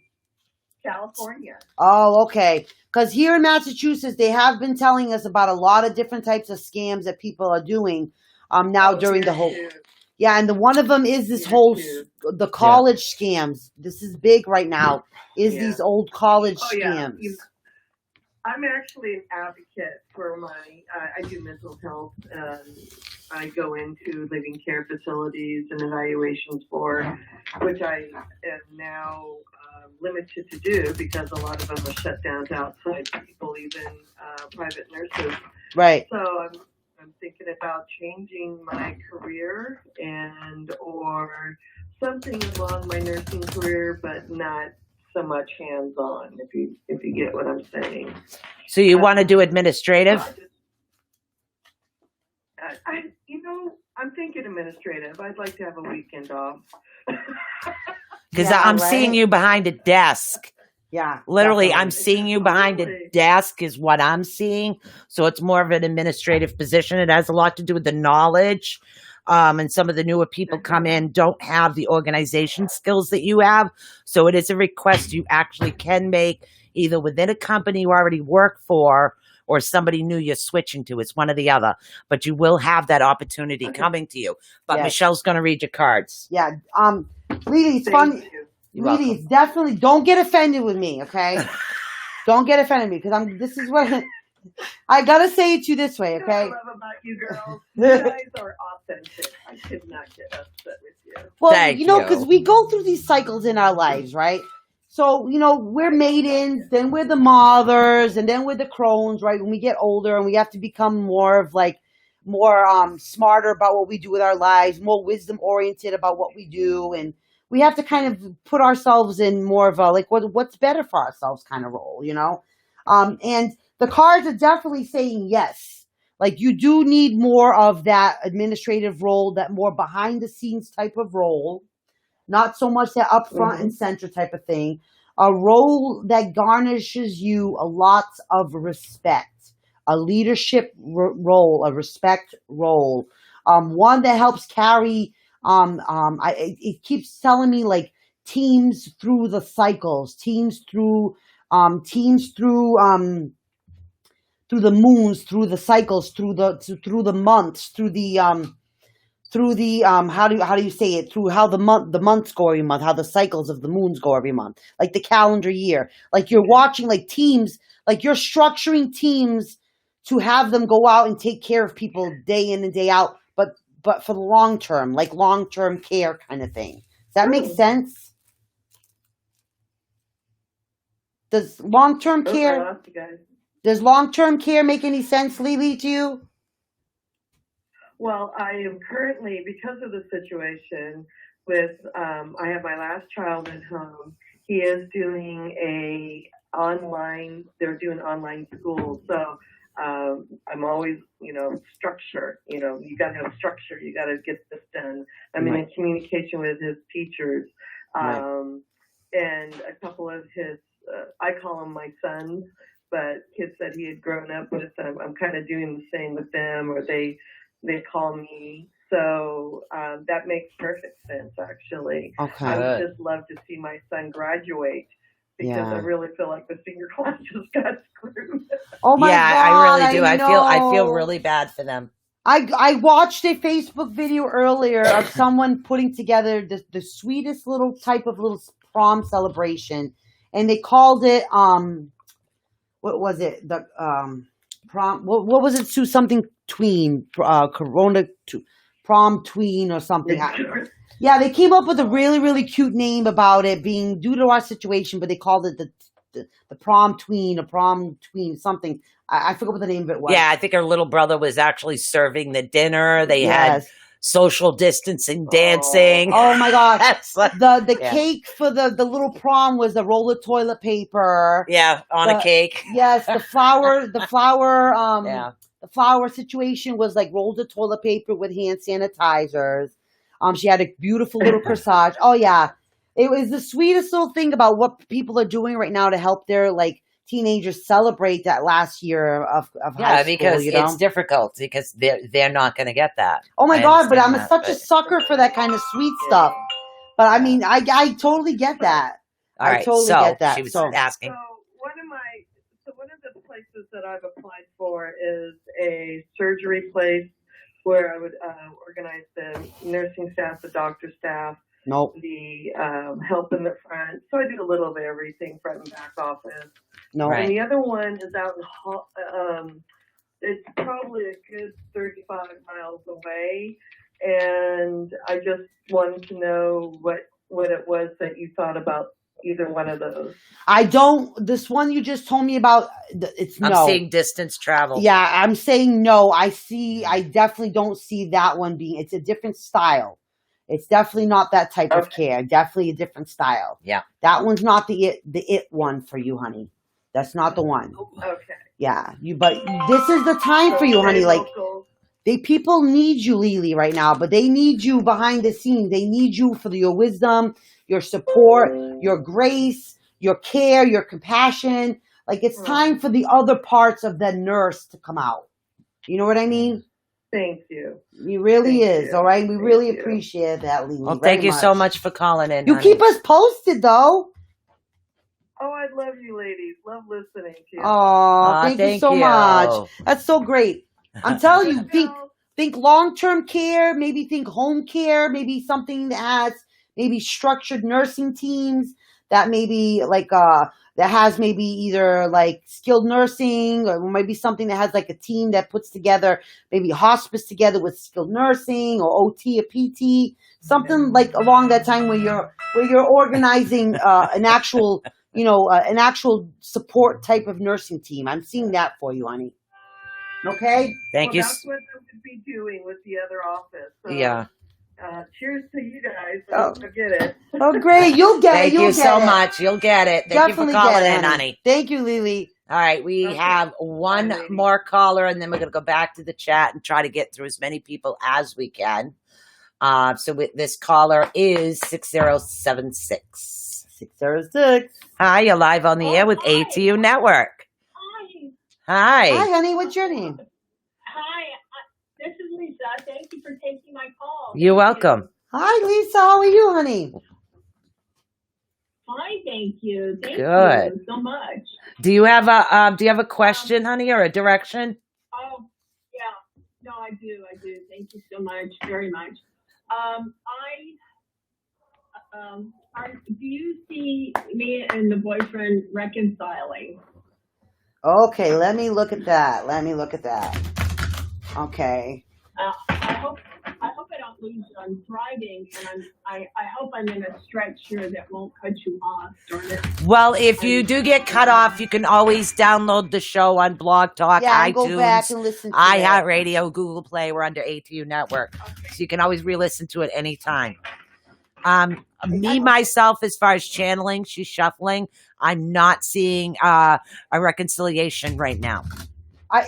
California. Oh, okay. Because here in Massachusetts, they have been telling us about a lot of different types of scams that people are doing now during the whole. Yeah, and one of them is this whole the college scams. This is big right now. These old college scams? I'm actually an advocate for I do mental health. I go into living care facilities and evaluations for, which I am now limited to do because a lot of them are shut down to outside people, even private nurses. Right. So I'm thinking about changing my career or something along my nursing career, but not so much hands-on, if you get what I'm saying. So you want to do administrative? I'm thinking administrative. I'd like to have a weekend off. Because Yeah, I'm right. seeing you behind a desk. Yeah. Literally, definitely. I'm seeing you behind a desk is what I'm seeing. So it's more of an administrative position. It has a lot to do with the knowledge. And some of the newer people come in, don't have the organization skills that you have. So it is a request you actually can make either within a company you already work for or somebody new you're switching to. It's one or the other, but you will have that opportunity Okay. coming to you. But Yes. Michelle's going to read your cards. Yeah. Lily, it's Thank funny. you. You're Lily, welcome. it's definitely, don't get offended with me, okay? Don't get offended with me, because this is what, I gotta say it to you this way, You know what I okay? love about you girls? You guys are authentic. I could not get upset with you. Well, Thank you know, you. because we go through these cycles in our lives, right? So, you know, we're maidens, then we're the mothers, and then we're the crones, right? When we get older and we have to become more of like, more smarter about what we do with our lives, more wisdom oriented about what we do, and we have to kind of put ourselves in more of a like what's better for ourselves kind of role, you know. And the cards are definitely saying yes. Like you do need more of that administrative role, that more behind the scenes type of role, not so much that up front and center type of thing. A role that garnishes you a lot of respect, a leadership role, a respect role, one that helps carry. It keeps telling me like teams through the cycles, teams through through the moons, through the cycles, through the months, through the how do you say it, through how the months go every month, how the cycles of the moons go every month, like the calendar year, like you're watching like teams, like you're structuring teams to have them go out and take care of people day in and day out, but for the long term, like long-term care kind of thing. Does that make sense? Does long-term I care lost you guys. does long-term care make any sense, Lily, to you? Well, I am currently, because of the situation with, I have my last child at home. He is doing they're doing online school. So I'm always, structure, you got to have structure. You got to get this done. I'm in communication with his teachers. And a couple of his, I call them my sons, but kids that he had grown up with, I'm kind of doing the same with them, or they call me. So that makes perfect sense, actually. Okay. I would just love to see my son graduate, because I really feel like the senior class just got screwed. Oh my Yeah, God, I really do. I feel know. really bad for them. I watched a Facebook video earlier of someone putting together the sweetest little type of little prom celebration, and they called it what was it, the prom, what was it, Sue, something tween, Corona prom tween or something. Yeah, they came up with a really, really cute name about it being due to our situation, but they called it the prom tween or prom tween something. I forgot what the name of it was. Yeah, I think her little brother was actually serving the dinner. They had social distancing, dancing. Oh my God. The Yeah. cake for the little prom was a roll of toilet paper. Yeah, on a cake. Yes, the flower Yeah. the flower situation was like rolled of toilet paper with hand sanitizers. She had a beautiful little corsage. Oh yeah. It was the sweetest little thing about what people are doing right now to help their like teenagers celebrate that last year of high school, because you know? it's difficult because they're not going to get that. Oh my I God, but I'm understand such a sucker for that kind of sweet stuff. But I mean, I totally get that. All right, I totally so get that. she was So asking. One of the places that I've applied for is a surgery place where I would organize the nursing staff, the doctor staff, nope. the help in the front. So I do a little of everything, front and back office. No. Right. And the other one is out in it's probably a good 35 miles away. And I just wanted to know what it was that you thought about either one of those. I don't. This one you just told me about, it's no. I'm seeing distance travel. Yeah, I'm saying no. I definitely don't see that one being. It's a different style. It's definitely not that type of care. Definitely a different style. Yeah. That one's not the it one for you, honey. That's not the one. Okay. Yeah, but this is the time for you, honey. Like people need you, Lily, right now, but they need you behind the scenes. They need you for your wisdom, your support, your grace, your care, your compassion. Like it's time for the other parts of the nurse to come out. You know what I mean? Thank you. It really is. All right. We really you. Appreciate that, Lily. Well, thank you so much for calling in. You honey. keep us posted, though. Oh, I love you ladies. Love listening to you. Oh, thank you so much. That's so great. I'm telling you, think long-term care, maybe think home care, maybe something that has maybe structured nursing teams that maybe like that has maybe either like skilled nursing or maybe something that has like a team that puts together maybe hospice together with skilled nursing or OT or PT, something like along that time where you're organizing an actual an actual support type of nursing team. I'm seeing that for you, honey. Okay. Thank you. That's what I would be doing with the other office. So, yeah. Cheers to you guys. Don't forget it. Oh, great. You'll get it. Thank you so much. You'll get it. Thank Definitely you for calling get it, in, honey. Thank you, Lily. All right. We have one more caller, and then we're going to go back to the chat and try to get through as many people as we can. This caller is 6076. 606. Hi, you're live on the air with ATU Network. Hi. Hi, honey. What's your name? Hi, this is Lisa. Thank you for taking my call. You're welcome. Hi, Lisa. How are you, honey? Fine, thank you. Thank Good. you so much. Do you have a question, honey, or a direction? Oh, yeah. No, I do. Thank you so much, very much. Do you see me and the boyfriend reconciling? Okay, let me look at that. Okay. I hope I don't lose you. I'm driving, and I hope I'm in a stretch here that won't cut you off. Darn it. Well, if you do get cut off, you can always download the show on Blog Talk, iTunes, go back and listen to iHeartRadio, Google Play. We're under ATU Network, so you can always re-listen to it anytime. Myself, as far as channeling, she's shuffling. I'm not seeing a reconciliation right now.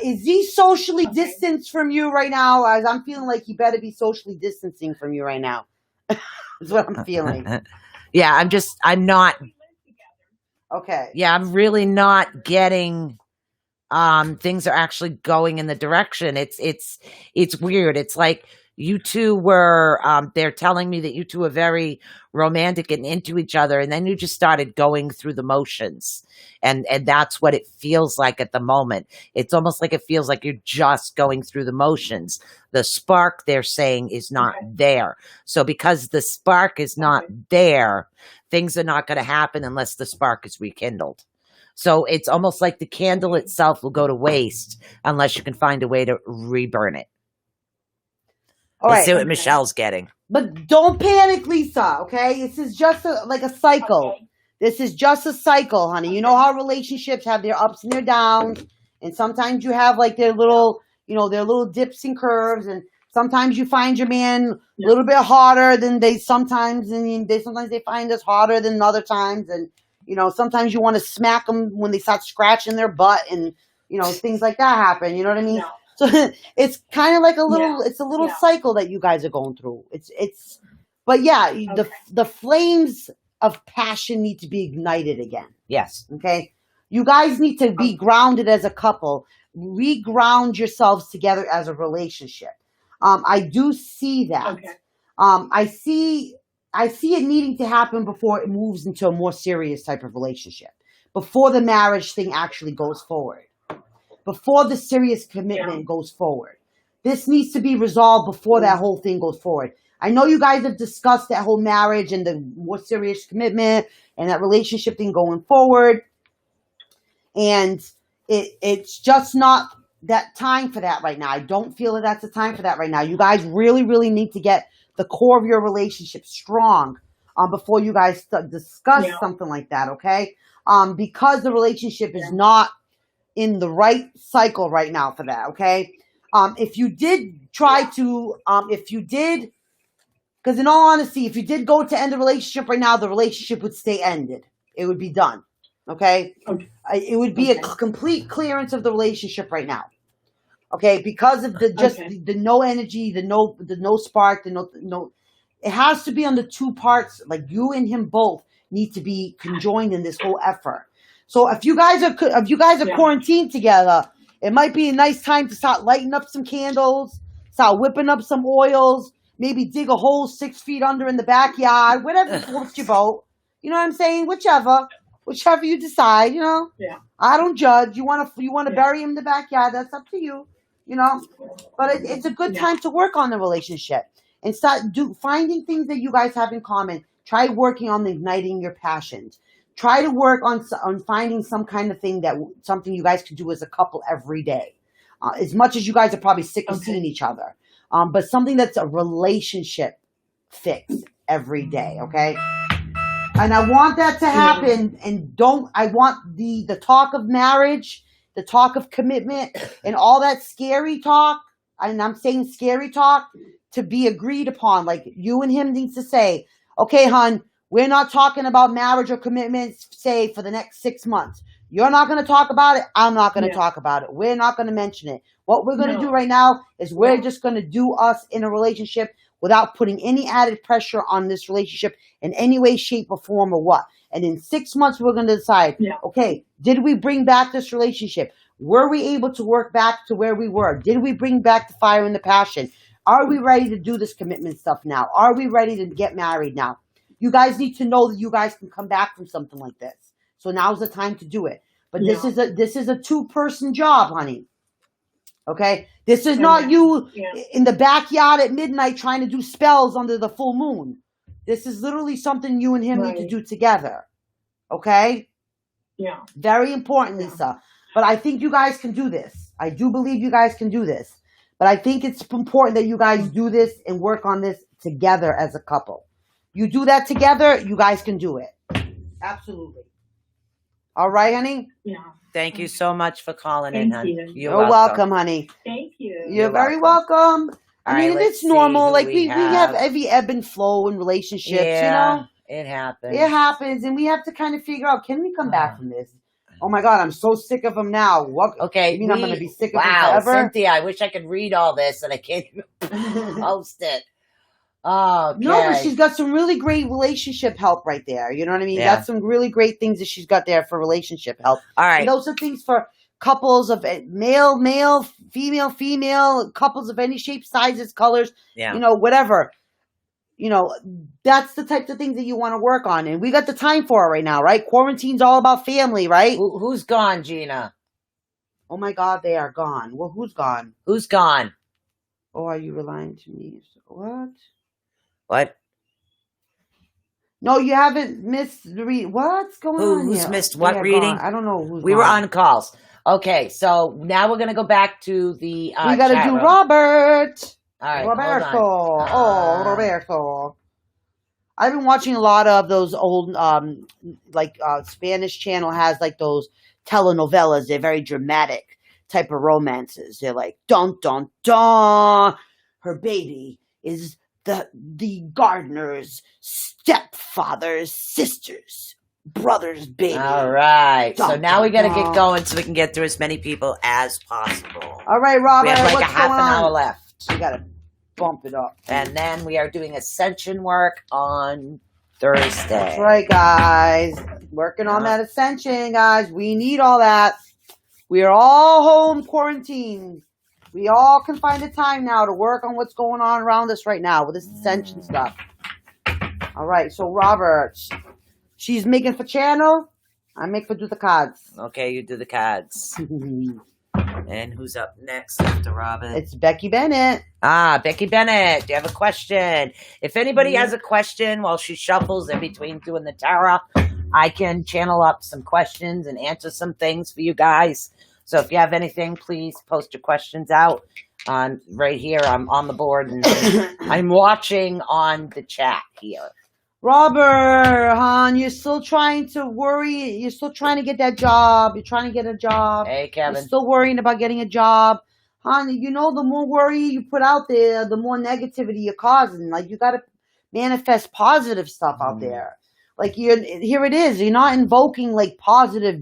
Is he socially distanced from you right now? As I'm feeling like he better be socially distancing from you right now. Is what I'm feeling. Yeah, I'm not. Okay. Yeah, I'm really not getting. Things are actually going in the direction. It's weird. It's like you two were. They're telling me that you two are very romantic and into each other, and then you just started going through the motions, and that's what it feels like at the moment. It's almost like it feels like you're just going through the motions. The spark, they're saying, is not there. So because the spark is not there, things are not going to happen unless the spark is rekindled. So it's almost like the candle itself will go to waste unless you can find a way to reburn it. Let's see what Michelle's getting. But don't panic, Lisa, okay? This is just like a cycle. Okay. This is just a cycle, honey. You know how relationships have their ups and their downs, and sometimes you have like their little dips and curves, and sometimes you find your man a little bit harder than they sometimes they find us harder than other times, and sometimes you want to smack them when they start scratching their butt, and things like that happen. You know what I mean? No. So it's kind of like it's a little cycle that you guys are going through. But yeah, the flames of passion need to be ignited again. Yes. Okay. You guys need to be grounded as a couple. Reground yourselves together as a relationship. I do see that. Okay. I see it needing to happen before it moves into a more serious type of relationship. Before the marriage thing actually goes forward. Before the serious commitment goes forward. This needs to be resolved before that whole thing goes forward. I know you guys have discussed that whole marriage and the more serious commitment and that relationship thing going forward. And it's just not that time for that right now. I don't feel that that's the time for that right now. You guys really, really need to get the core of your relationship strong before you guys discuss something like that, okay? Because the relationship is not in the right cycle right now for that, okay? If you did try to, because in all honesty, if you did go to end the relationship right now, the relationship would stay ended. It would be done, okay? It would be a complete clearance of the relationship right now, okay? Because of the no energy, the no spark, the no. It has to be on the two parts. Like you and him both need to be conjoined in this whole effort. So if you guys are quarantined together, it might be a nice time to start lighting up some candles, start whipping up some oils, maybe dig a hole 6 feet under in the backyard, whatever floats your boat. You know what I'm saying? Whichever. whichever you decide, Yeah. I don't judge. You want to Yeah. bury him in the backyard, that's up to you, but it's a good Yeah. time to work on the relationship and start finding things that you guys have in common. Try working on igniting your passions. Try to work on finding some kind of thing something you guys can do as a couple every day. As much as you guys are probably sick of seeing each other, but something that's a relationship fix every day, okay? And I want that to happen. And I want the talk of marriage, the talk of commitment, and all that scary talk, and I'm saying scary talk, to be agreed upon. Like, you and him needs to say, okay, hon, we're not talking about marriage or commitments, say, for the next 6 months. You're not going to talk about it. I'm not going to talk about it. We're not going to mention it. What we're going to do right now is we're just going to do us in a relationship without putting any added pressure on this relationship in any way, shape, or form, or what. And in 6 months, we're going to decide, okay, did we bring back this relationship? Were we able to work back to where we were? Did we bring back the fire and the passion? Are we ready to do this commitment stuff now? Are we ready to get married now? You guys need to know that you guys can come back from something like this. So now's the time to do it. But this is a 2-person job, honey. Okay? This is not you in the backyard at midnight trying to do spells under the full moon. This is literally something you and him need to do together. Okay? Yeah. Very important, Lisa. But I think you guys can do this. I do believe you guys can do this. But I think it's important that you guys do this and work on this together as a couple. You do that together, you guys can do it. Absolutely. All right, honey? Yeah. Thank you so much for calling in, honey. You're welcome, honey. Thank you. You're very welcome. I mean, let's it's normal. see Like, who we have every ebb and flow in relationships, it happens. It happens, and we have to kind of figure out, can we come back from this? Oh my God, I'm so sick of him now. What? Okay. You mean I'm going to be sick of him Wow, forever? Cynthia, I wish I could read all this and I can't even post it. Oh, no, but she's got some really great relationship help right there. You know what I mean? Yeah. That's some really great things that she's got there for relationship help. All right. And those are things for couples of male, female, couples of any shape, sizes, colors, whatever. That's the types of things that you want to work on. And we got the time for it right now, right? Quarantine's all about family, right? Who's gone, Gina? Oh my God, they are gone. Well, who's gone? Who's gone? Oh, are you relying to me? What? What? No, you haven't missed the read. What's going on Who's here? missed what reading? Gone. I don't know who's We gone. were on calls. Okay, so now we're going to go back to the we got to chat do room. Robert. All right, Roberto. hold on. Roberto. I've been watching a lot of those old, Spanish channel has like those telenovelas. They're very dramatic type of romances. They're like, dun, dun, dun. Her baby is the gardener's stepfather's sister's brother's baby. All right. Dun, so now dun, we got to dun. get going so we can get through as many people as possible. All right, Robert. We have like what's a half going an on? hour left. We got to bump it up. And then we are doing ascension work on Thursday. That's right, guys. Working on that ascension, guys. We need all that. We are all home quarantined. We all can find the time now to work on what's going on around us right now with this ascension stuff. All right, so Robert, she's making for channel. I make for do the cards. Okay, you do the cards. And who's up next after Robin? It's Becky Bennett. Becky Bennett, do you have a question? If anybody has a question while she shuffles in between doing the tarot, I can channel up some questions and answer some things for you guys. So if you have anything, please post your questions out on right here. I'm on the board and I'm watching on the chat here. Robert, hon, you're still trying to worry. You're still trying to get that job. You're trying to get a job. Hey, Kevin. You're still worrying about getting a job. Hon, the more worry you put out there, the more negativity you're causing. Like, you got to manifest positive stuff out there. Like, here it is. You're not invoking, like, positive,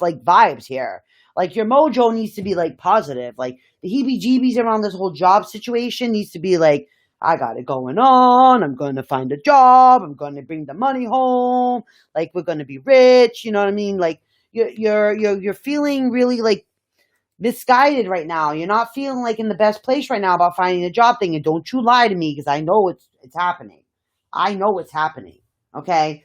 like, vibes here. Like, your mojo needs to be, like, positive. Like, the heebie-jeebies around this whole job situation needs to be, like, I got it going on. I'm going to find a job. I'm going to bring the money home. Like, we're going to be rich. You know what I mean? Like, you're feeling really, like, misguided right now. You're not feeling, like, in the best place right now about finding a job thing. And don't you lie to me, because I know it's happening. I know it's happening. Okay?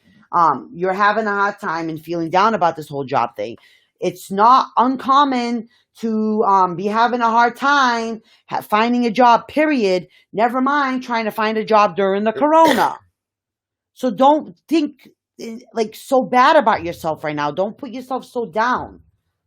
you're having a hard time and feeling down about this whole job thing. It's not uncommon to be having a hard time finding a job, period. Never mind trying to find a job during the corona. So don't think like so bad about yourself right now. Don't put yourself so down.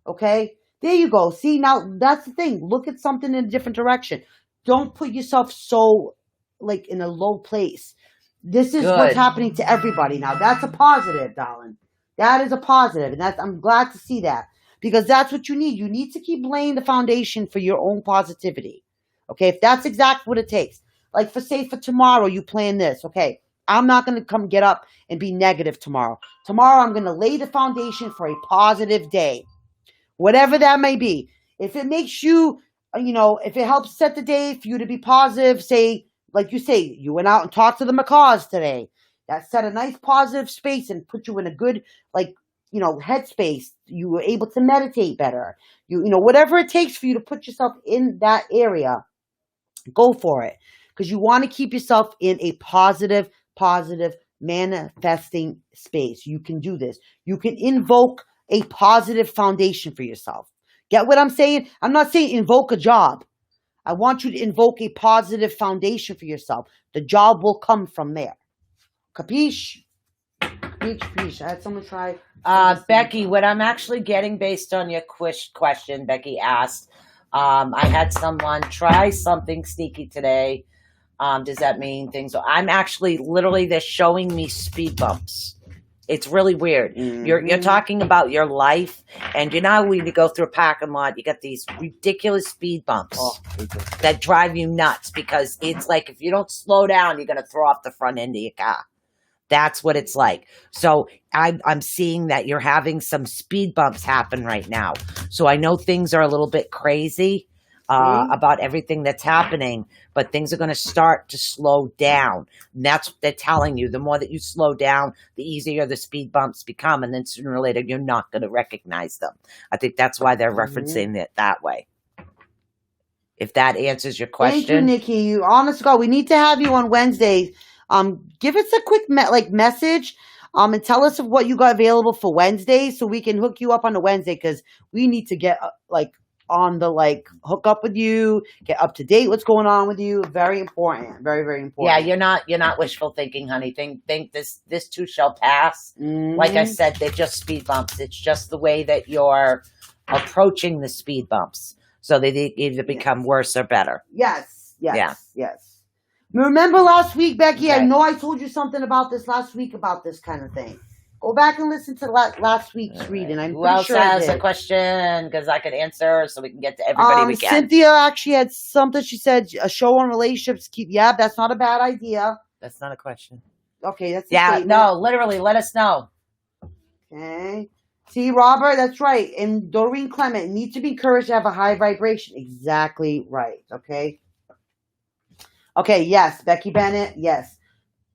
Okay? There you go. See, now that's the thing. Look at something in a different direction. Don't put yourself so like in a low place. This is what's happening to everybody now. That's a positive, darling. That is a positive, and I'm glad to see that, because that's what you need. You need to keep laying the foundation for your own positivity. Okay, if that's exactly what it takes. Like for tomorrow, you plan this. Okay, I'm not going to get up and be negative tomorrow. Tomorrow, I'm going to lay the foundation for a positive day, whatever that may be. If it makes you, if it helps set the day for you to be positive, say, like you say, you went out and talked to the macaws today. That set a nice positive space and put you in a good, headspace. You were able to meditate better. Whatever it takes for you to put yourself in that area, go for it. Because you want to keep yourself in a positive manifesting space. You can do this. You can invoke a positive foundation for yourself. Get what I'm saying? I'm not saying invoke a job. I want you to invoke a positive foundation for yourself. The job will come from there. Capiche? Capiche. I had someone try. Becky, what I'm actually getting based on your question, Becky asked, I had someone try something sneaky today. Does that mean things? I'm actually literally, they're showing me speed bumps. It's really weird. Mm-hmm. You're talking about your life, and when you go through a parking lot, you got these ridiculous speed bumps that drive you nuts, because it's like if you don't slow down, you're going to throw off the front end of your car. That's what it's like. So I'm seeing that you're having some speed bumps happen right now. So I know things are a little bit crazy about everything that's happening, but things are going to start to slow down. And that's what they're telling you. The more that you slow down, the easier the speed bumps become. And then sooner or later, you're not going to recognize them. I think that's why they're referencing it that way. If that answers your question. Thank you, Nikki. Honest to God, we need to have you on Wednesdays. Give us a quick message and tell us of what you got available for Wednesday, so we can hook you up on a Wednesday, because we need to get on the hook up with you, get up to date what's going on with you. Very important. Very, very important. Yeah, you're not wishful thinking, honey. Think this too shall pass. Mm-hmm. Like I said, they're just speed bumps. It's just the way that you're approaching the speed bumps. So they either become worse or better. Yes. Remember last week, Becky? Okay. I know I told you something about this last week, about this kind of thing. Go back and listen to last week's reading. I'm Who pretty else sure has a question? Because I could answer, so we can get to everybody we can. Cynthia actually had something. She said a show on relationships. That's not a bad idea. That's not a question. Okay, that's a statement. No, literally, let us know. Okay. See, Robert, that's right. And Doreen Clement, need to be encouraged to have a high vibration. Exactly right. Okay. Okay, yes. Becky Bennett, yes.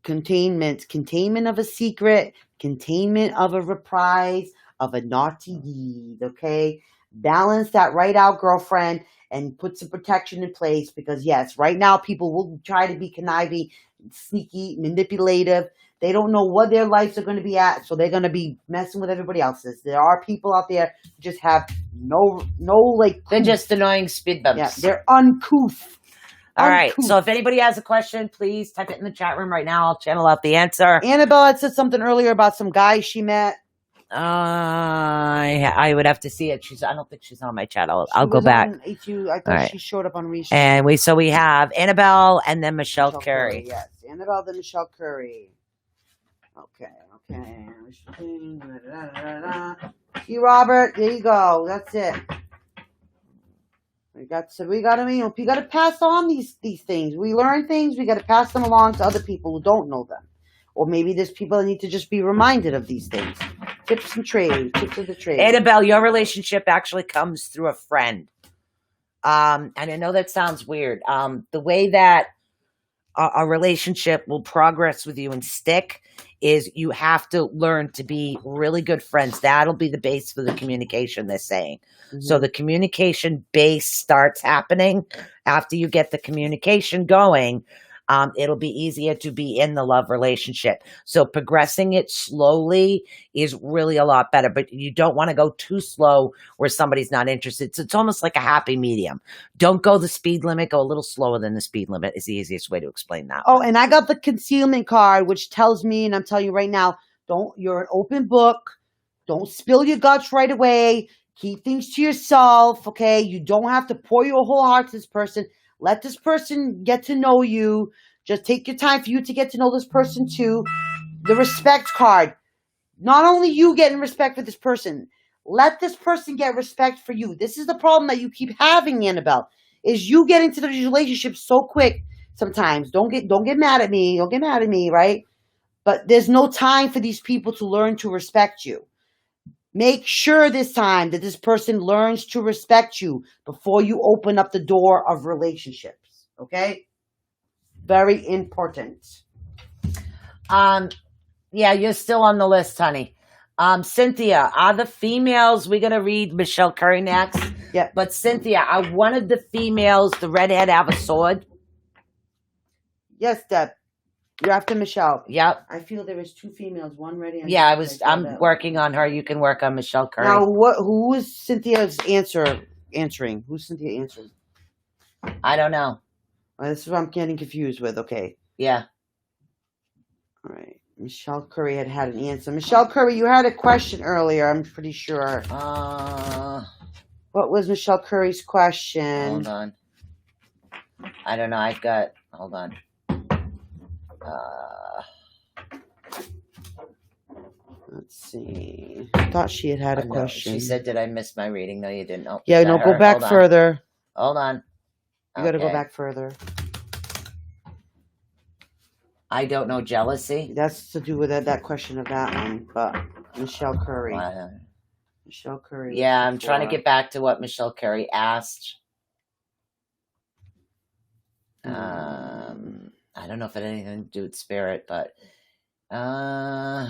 Containment of a secret, containment of a reprise of a naughty deed, okay? Balance that right out, girlfriend, and put some protection in place, because, yes, right now people will try to be conniving, sneaky, manipulative. They don't know what their lives are going to be at, so they're going to be messing with everybody else's. There are people out there who just have no they're just annoying speed bumps. Yeah, they're uncouth. All right. So if anybody has a question, please type it in the chat room right now. I'll channel out the answer. Annabelle had said something earlier about some guy she met. I would have to see it. I don't think she's on my chat. I'll go back. I thought she showed up on Reach. And we have Annabelle and then Michelle Curry. Yes, Annabelle, then Michelle Curry. Okay. See, Robert, there you go. That's it. We got to pass on these things. We learn things. We got to pass them along to other people who don't know them, or maybe there's people that need to just be reminded of these things. Tips of the trade. Annabelle, your relationship actually comes through a friend. And I know that sounds weird. The way that a relationship will progress with you and stick is you have to learn to be really good friends. That'll be the base for the communication, they're saying. Mm-hmm. So the communication base starts happening after you get the communication going. it'll be easier to be in the love relationship. So progressing it slowly is really a lot better, but you don't want to go too slow where somebody's not interested. So it's almost like a happy medium. Don't go the speed limit, go a little slower than the speed limit is the easiest way to explain that. Oh, and I got the concealment card, which tells me, and I'm telling you right now, you're an open book. Don't spill your guts right away. Keep things to yourself, okay? You don't have to pour your whole heart to this person. Let this person get to know you. Just take your time for you to get to know this person too. The respect card. Not only you getting respect for this person, let this person get respect for you. This is the problem that you keep having, Annabelle, is you get into the relationship so quick sometimes. Don't get mad at me. Don't get mad at me, right? But there's no time for these people to learn to respect you. Make sure this time that this person learns to respect you before you open up the door of relationships. Okay? Very important. Yeah, you're still on the list, honey. Cynthia, are the females, we're going to read Michelle Curry next. Yeah. But Cynthia, are one of the females, the redhead, have a sword? Yes, Deb. You're after Michelle. Yep. I feel there is two females, one ready. Yeah, I'm working on her. You can work on Michelle Curry. Now, who is Cynthia's answering? Who's Cynthia answering? I don't know. This is what I'm getting confused with. Okay. Yeah. All right. Michelle Curry had an answer. Michelle Curry, you had a question earlier, I'm pretty sure. What was Michelle Curry's question? Hold on. I don't know. Hold on. Let's see. I thought she had a question. She said, "Did I miss my reading?" No, you didn't. Oh, yeah, no, go back further. Hold on. You got to go back further. I don't know jealousy. That's to do with that question of that one, but Michelle Curry. Michelle Curry. Yeah, I'm trying to get back to what Michelle Curry asked. I don't know if it had anything to do with spirit, but okay.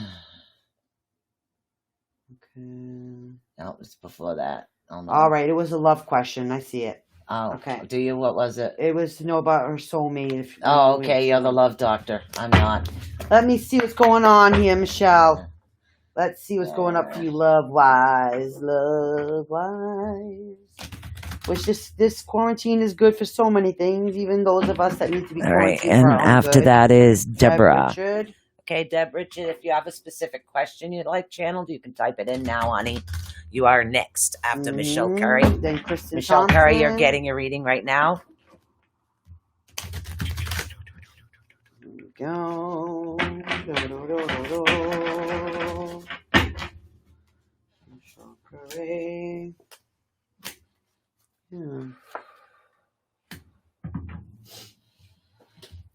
No, it was before that. All right, it was a love question. I see it. Oh, okay. Do you? What was it? It was to know about her soulmate. Oh, okay. You're the love doctor. I'm not. Let me see what's going on here, Michelle. Let's see what's going up for you, love-wise. Love-wise. Which this quarantine is good for so many things, even those of us that need to be quarantined. All right, and after that is Deborah. Richard. Okay, Deb Richard, if you have a specific question you'd like channeled, you can type it in now, honey. You are next after Michelle Curry. Then Kristen Michelle Thompson. Curry, you're getting your reading right now. Here we go. Michelle Curry. Yeah.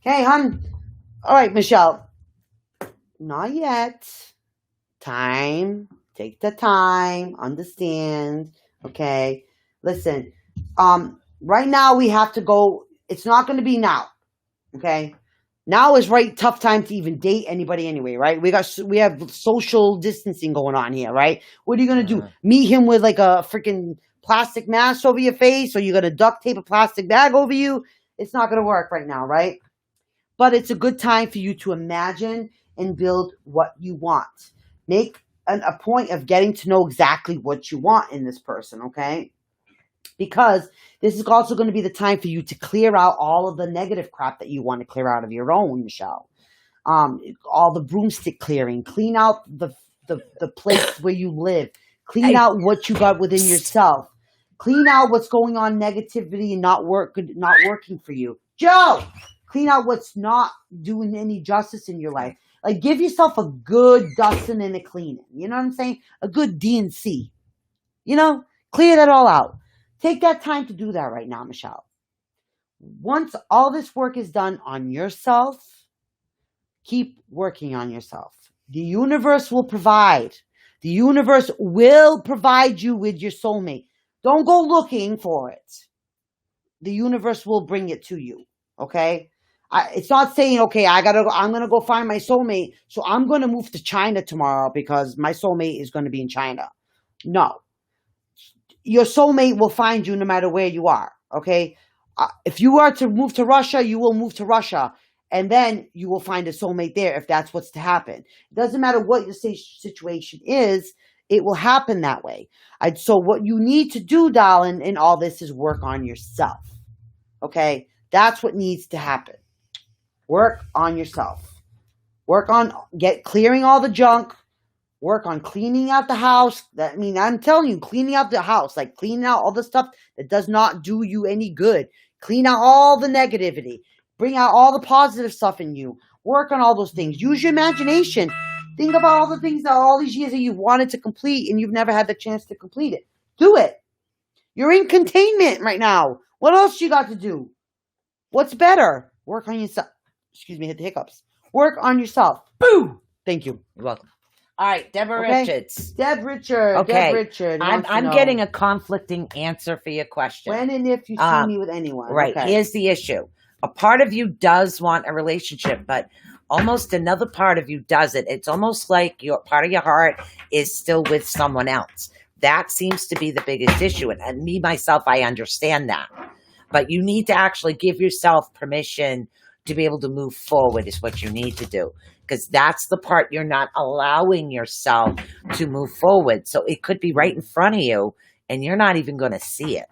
Okay, hon. All right, Michelle. Not yet. Time. Take the time. Understand. Okay. Listen. Right now we have to go. It's not going to be now. Okay. Now is tough time to even date anybody anyway, right? We have social distancing going on here, right? What are you going to do? Meet him with like a freaking plastic mask over your face, or you're going to duct tape a plastic bag over you? It's not going to work right now, right? But it's a good time for you to imagine and build what you want. Make a point of getting to know exactly what you want in this person, okay? Because this is also going to be the time for you to clear out all of the negative crap that you want to clear out of your own, Michelle. All the broomstick clearing. Clean out the place where you live. Clean out what you got within yourself. Clean out what's going on negativity and not working for you. Joe! Clean out what's not doing any justice in your life. Like, give yourself a good dusting and a cleaning. You know what I'm saying? A good DNC. You know? Clear that all out. Take that time to do that right now, Michelle. Once all this work is done on yourself, keep working on yourself. The universe will provide. The universe will provide you with your soulmate. Don't go looking for it. The universe will bring it to you. Okay? It's not saying, okay, I'm going to go find my soulmate, so I'm going to move to China tomorrow because my soulmate is going to be in China. No. Your soulmate will find you no matter where you are, okay? If you are to move to Russia, you will move to Russia. And then you will find a soulmate there if that's what's to happen. It doesn't matter what your situation is, it will happen that way. So what you need to do, darling, in all this is work on yourself. Okay? That's what needs to happen. Work on yourself. Work on clearing all the junk. Work on cleaning out the house. I'm telling you, cleaning out the house, like cleaning out all the stuff that does not do you any good. Clean out all the negativity. Bring out all the positive stuff in you. Work on all those things. Use your imagination. Think about all the things that all these years that you wanted to complete and you've never had the chance to complete it. Do it. You're in containment right now. What else you got to do? What's better? Work on yourself. Excuse me, hit the hiccups. Work on yourself. Boo! Thank you. You're welcome. All right, Deborah Richards. Deb Richard. Okay. Deb Richard. I'm getting a conflicting answer for your question. When and if you see me with anyone. Right. Okay. Here's the issue. A part of you does want a relationship, but almost another part of you doesn't. It's almost like your part of your heart is still with someone else. That seems to be the biggest issue. And me, myself, I understand that. But you need to actually give yourself permission to be able to move forward is what you need to do. Because that's the part you're not allowing yourself to move forward. So it could be right in front of you and you're not even going to see it.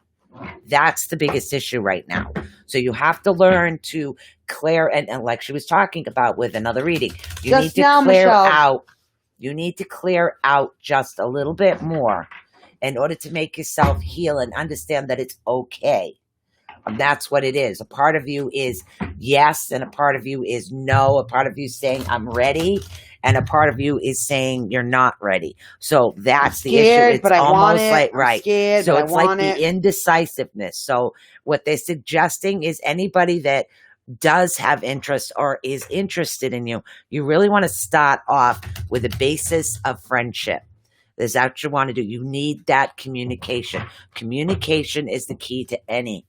That's the biggest issue right now. So you have to learn to clear, and like she was talking about with another reading, you need to clear out. You need to clear out just a little bit more in order to make yourself heal and understand that it's okay. That's what it is. A part of you is yes, and a part of you is no. A part of you is saying, I'm ready, and a part of you is saying you're not ready. So that's the issue. It's but I almost want it. like, I'm right. scared, So but it's I like want the indecisiveness. So what they're suggesting is anybody that does have interest or is interested in you, you really want to start off with a basis of friendship. Is that what you want to do? You need that communication. Communication is the key to any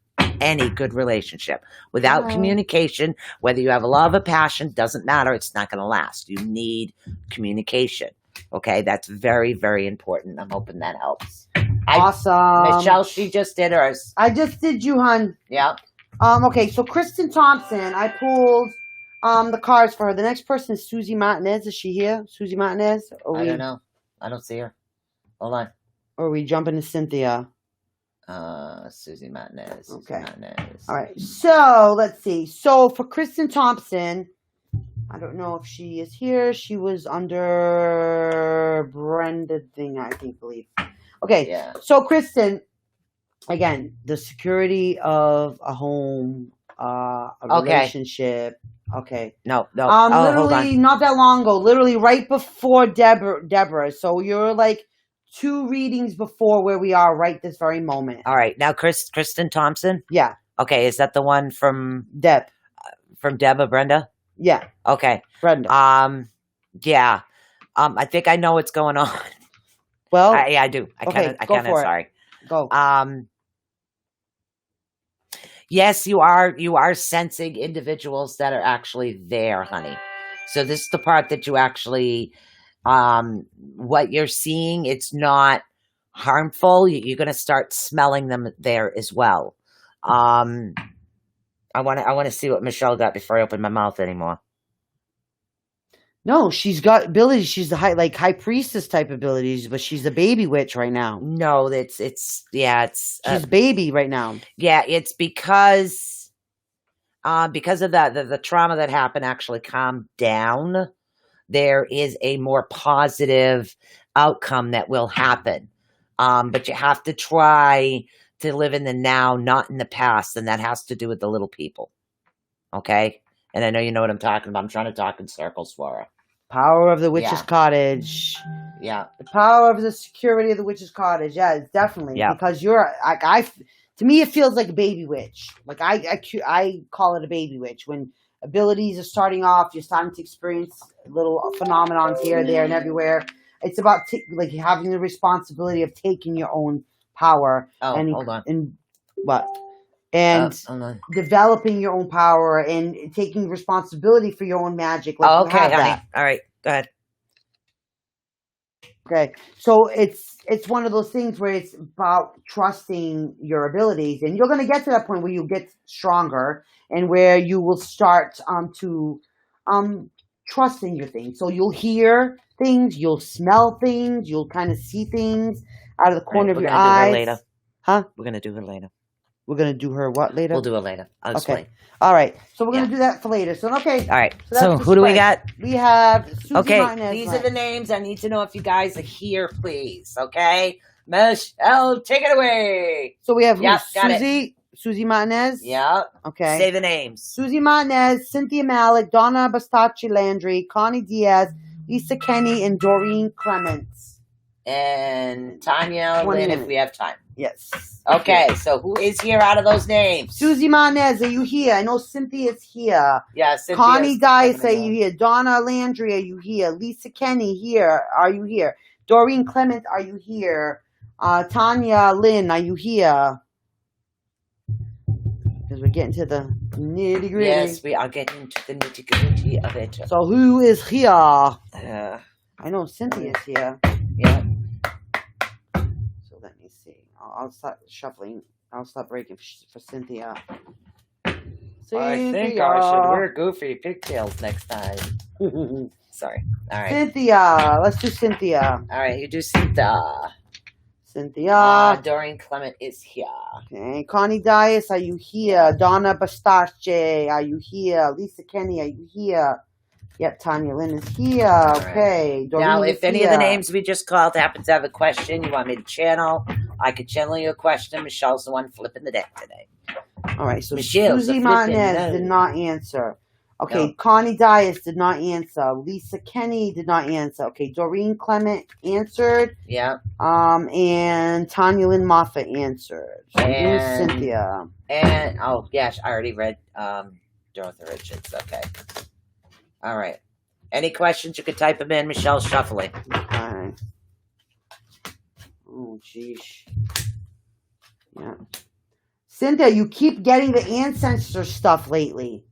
good relationship. Without communication, whether you have a love or passion, doesn't matter. It's not going to last. You need communication. Okay, that's very, very important. I'm hoping that helps. Awesome. Michelle, she just did hers. I just did you, hon. Yeah. Okay, so Kristen Thompson, I pulled the cards for her. The next person is Susie Martinez. Is she here? Susie Martinez? I don't know. I don't see her. Hold on. Or are we jumping to Cynthia? Susie Martinez. Okay. Martinez. All right. So let's see. So for Kristen Thompson, I don't know if she is here. She was under Brenda thing, I believe. Okay. Yeah. So Kristen, again, the security of a home, a relationship. Okay. No. Literally not that long ago. Literally right before Deborah. So you're like 2 readings before where we are right this very moment. All right. Now, Kristen Thompson? Yeah. Okay. Is that the one from Deb? From Deb or Brenda? Yeah. Okay. Brenda. Yeah. I think I know what's going on. Well, yeah, I do. I kind of, sorry. Go. Yes, you are sensing individuals that are actually there, honey. So this is the part that you actually, what you're seeing, it's not harmful. You're going to start smelling them there as well. I want to see what Michelle got before I open my mouth anymore. No, she's got abilities. She's the high priestess type abilities, but she's a baby witch right now. No, it's she's baby right now. Yeah, it's because of the trauma that happened actually calmed down. There is a more positive outcome that will happen. But you have to try to live in the now, not in the past, and that has to do with the little people. Okay? And I know you know what I'm talking about. I'm trying to talk in circles for her. Power of the witch's cottage. Yeah. The power of the security of the witch's cottage. Yeah, it's definitely. Yeah. Because you're to me it feels like a baby witch. Like I call it a baby witch. When abilities are starting off, you're starting to experience little phenomenons here, there, and everywhere. It's about having the responsibility of taking your own power. Oh, hold on. And what? And developing your own power and taking responsibility for your own magic. Okay, honey. All right, go ahead. Okay, so it's one of those things where it's about trusting your abilities, and you're going to get to that point where you get stronger, and where you will start to trust in your things. So you'll hear things, you'll smell things, you'll kind of see things out of the corner of we're your gonna do her eyes. later. Huh? We're gonna do her later. We're gonna do her what later? We'll do it later. I'll explain. Okay. All right. So we're gonna do that for later. So okay. All right. that's So the who do we spread. got? We have Susie Okay, Martinez. these are the names. I need to know if you guys are here, please. Okay, Michelle, take it away. So we have who? Yep, got it. Susie Martinez. Yeah. Okay. Say the names. Susie Martinez, Cynthia Malik, Donna Bastacci Landry, Connie Diaz, Lisa Kenny, and Doreen Clements. And Tanya, 20 Lynn, if minutes. we have time. Yes. Okay, so who is here out of those names? Susie Martinez, are you here? I know Cynthia's here. Yeah, Cynthia's Connie Dice, are coming you in. here? Donna Landry, are you here? Lisa Kenny, here. Are you here? Doreen Clement, are you here? Tanya Lynn, are you here? Because we're getting to the nitty gritty. Yes, we are getting to the nitty gritty of it. So who is here? Uh, I know Cynthia's here. yeah. So let me see. I'll start shuffling. I'll start breaking for Cynthia. I think I should wear goofy pigtails next time. Sorry. All right. Cynthia. Let's do Cynthia. All right, you do Cynthia. Cynthia. Doreen Clement is here. Okay. Connie Dias, are you here? Donna Bastache, are you here? Lisa Kenny, are you here? Yep, Tanya Lynn is here. Okay. Doreen Now, is if any of the here. names we just called happen to have a question you want me to channel, I could channel you a question. Michelle's the one flipping the deck today. All right, so Michelle's Susie a flippin' Martinez no. did not answer. Okay, No. Connie Dias did not answer. Lisa Kenny did not answer. Okay, Doreen Clement answered. Yeah. And Tanya Lynn Moffat answered. So here's And- Cynthia. And, oh, gosh, I already read Dorothy Richards. Okay. All right. Any questions, you could type them in. Michelle's shuffling. Okay. Oh, jeez. Yeah. Cynthia, you keep getting the ancestor stuff lately.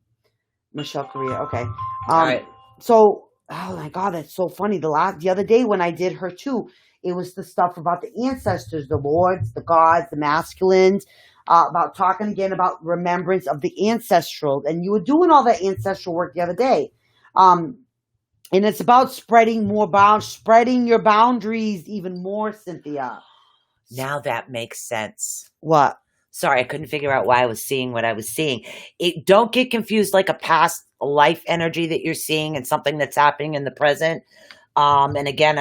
Michelle Correa. Okay. All right. So, oh my God, that's so funny. The other day when I did her too, it was the stuff about the ancestors, the lords, the gods, the masculines, about talking again about remembrance of the ancestral. And you were doing all that ancestral work the other day. And it's about spreading your boundaries even more, Cynthia. Now that makes sense. What? Sorry, I couldn't figure out why I was seeing what I was seeing. Don't get confused like a past life energy that you're seeing and something that's happening in the present. And again,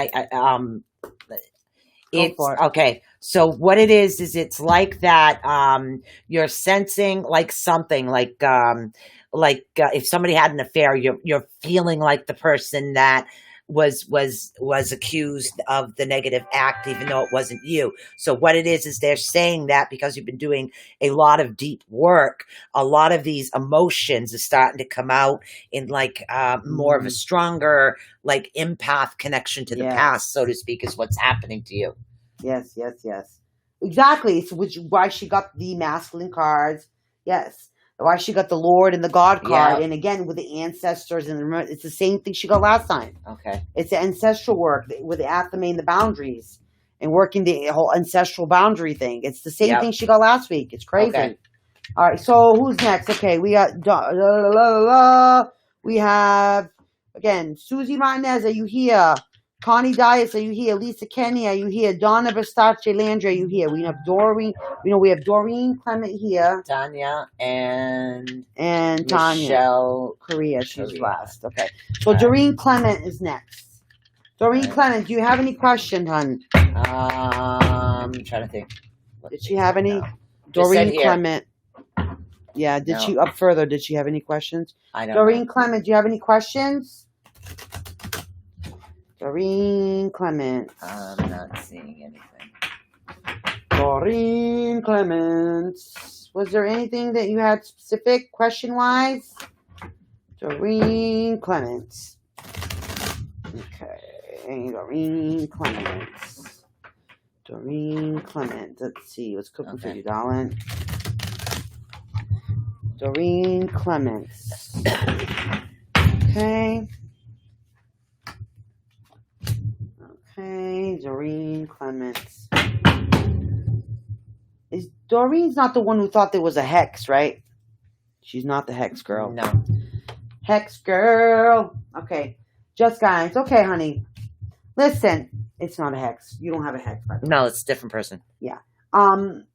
it's for it. okay. So what it is it's like that. You're sensing like something like if somebody had an affair, you're feeling like the person that was accused of the negative act, even though it wasn't you. So what it is they're saying that because you've been doing a lot of deep work, a lot of these emotions are starting to come out in like more of a stronger like empath connection to the Yes. past, so to speak, is what's happening to you. Yes. Exactly. It's why she got the masculine cards. Yes. Why she got the Lord and the God card. Yeah. And again, with the ancestors, and it's the same thing she got last time. Okay. It's the ancestral work with the Athame and the boundaries and working the whole ancestral boundary thing. It's the same Yep. thing she got last week. It's crazy. Okay. All right. So who's next? Okay. We got, we have, again, Susie Martinez. Are you here? Connie Dias, are you here? Lisa Kenny, are you here? Donna Versace Landry, are you here? We have Doreen. We have Doreen Clement here. Tanya and Tanya Michelle Correa. She's Correa. last. Okay. So All right. Doreen Clement is next. Doreen All right. Clement, do you have any question, hon? I'm trying to think. Did she have any? No. Just said Doreen here. Clement. Yeah. Did No. she up further? Did she have any questions? I don't Doreen know. Clement, do you have any questions? Doreen Clement. I'm not seeing anything. Doreen Clements. Was there anything that you had specific question-wise? Doreen Clements. Okay. Doreen Clements. Doreen Clements. Let's see. What's cooking for Okay. you, darling? Doreen Clements. Okay. Okay. Inclements. Doreen's not the one who thought there was a hex, right? She's not the hex girl. No. Hex girl. Okay. Just guys. Okay, honey. Listen, it's not a hex. You don't have a hex, by the way. No, it's a different person. Yeah. The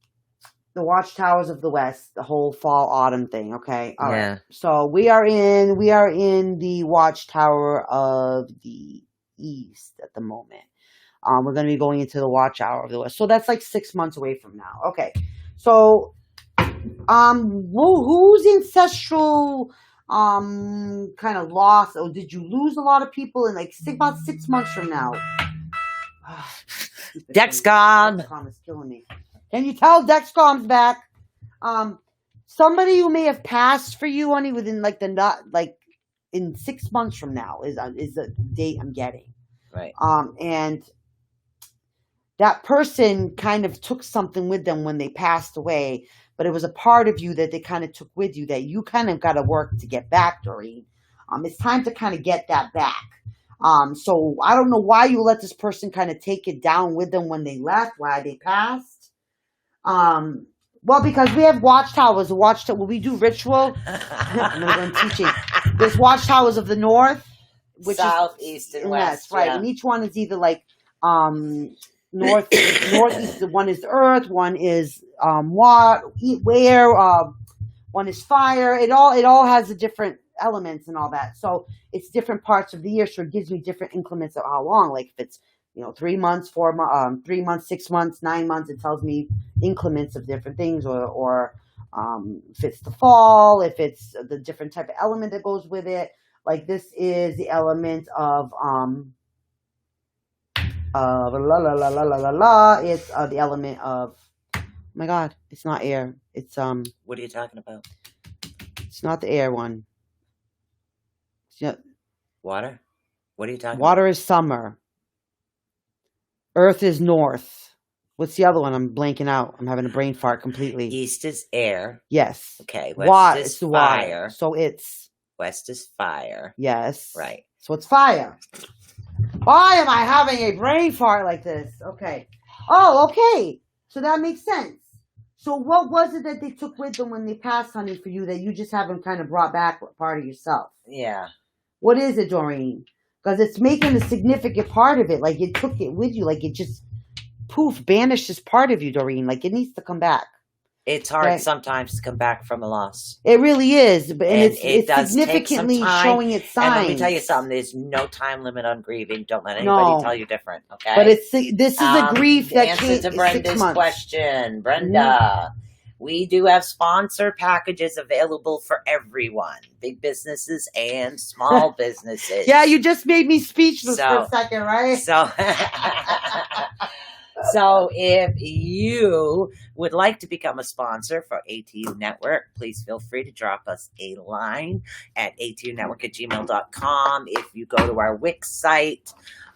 Watchtowers of the West, the whole fall autumn thing. Okay. All Yeah. right. So we are in the Watchtower of the East at the moment. We're going to be going into the Watchtower of the West. So that's like 6 months away from now. Okay. So, whose ancestral kind of loss, or did you lose a lot of people in like about 6 months from now? Dexcom. Dexcom is killing me. Can you tell Dexcom's back? Somebody who may have passed for you, honey, within like in 6 months from now is the date I'm getting. Right. And that person kind of took something with them when they passed away, but it was a part of you that they kind of took with you that you kind of got to work to get back, Doreen. It's time to kind of get that back. So I don't know why you let this person kind of take it down with them when they left, why they passed. Well, because we have watchtowers. When we do ritual, I'm going to teaching. There's watchtowers of the north, which South, is east, and west. right? Yeah. And each one is either like northeast. One is the earth. One is one is fire. It all has the different elements and all that. So it's different parts of the year. So it gives me different increments of how long. Like if it's 3 months, 4 months, 3 months, 6 months, 9 months, it tells me increments of different things, or if it's the fall, if it's the different type of element that goes with it. Like this is the element of la la la la la la la. It's the element of, oh my God, it's not air. It's What are you talking about? it's not the air one. Water? What are you talking Water is summer. Earth is north. What's the other one? I'm blanking out. I'm having a brain fart completely. about? East is air. Yes. Okay. West is the fire. water. So it's West is fire. yes. Right. So it's fire. Why am I having a brain fart like this? Okay. Oh, okay. So that makes sense. So what was it that they took with them when they passed, honey, for you that you just haven't kind of brought back part of yourself? Yeah. What is it, Doreen? Because it's making a significant part of it. Like you took it with you. Like it just poof, banished this part of you, Doreen. Like it needs to come back. It's hard Okay. sometimes to come back from a loss. It really is, but And it's it does take significantly some time. showing its signs. And let me tell you something. There's no time limit on grieving. Don't let anybody No. tell you different. Okay. But this is a grief that answer came to 6 Brenda's months. question. Brenda, we do have sponsor packages available for everyone, big businesses and small businesses. Yeah, you just made me speechless for So- a second, right? So, so if you would like to become a sponsor for ATU Network, please feel free to drop us a line at atunetwork@gmail.com. If you go to our Wix site,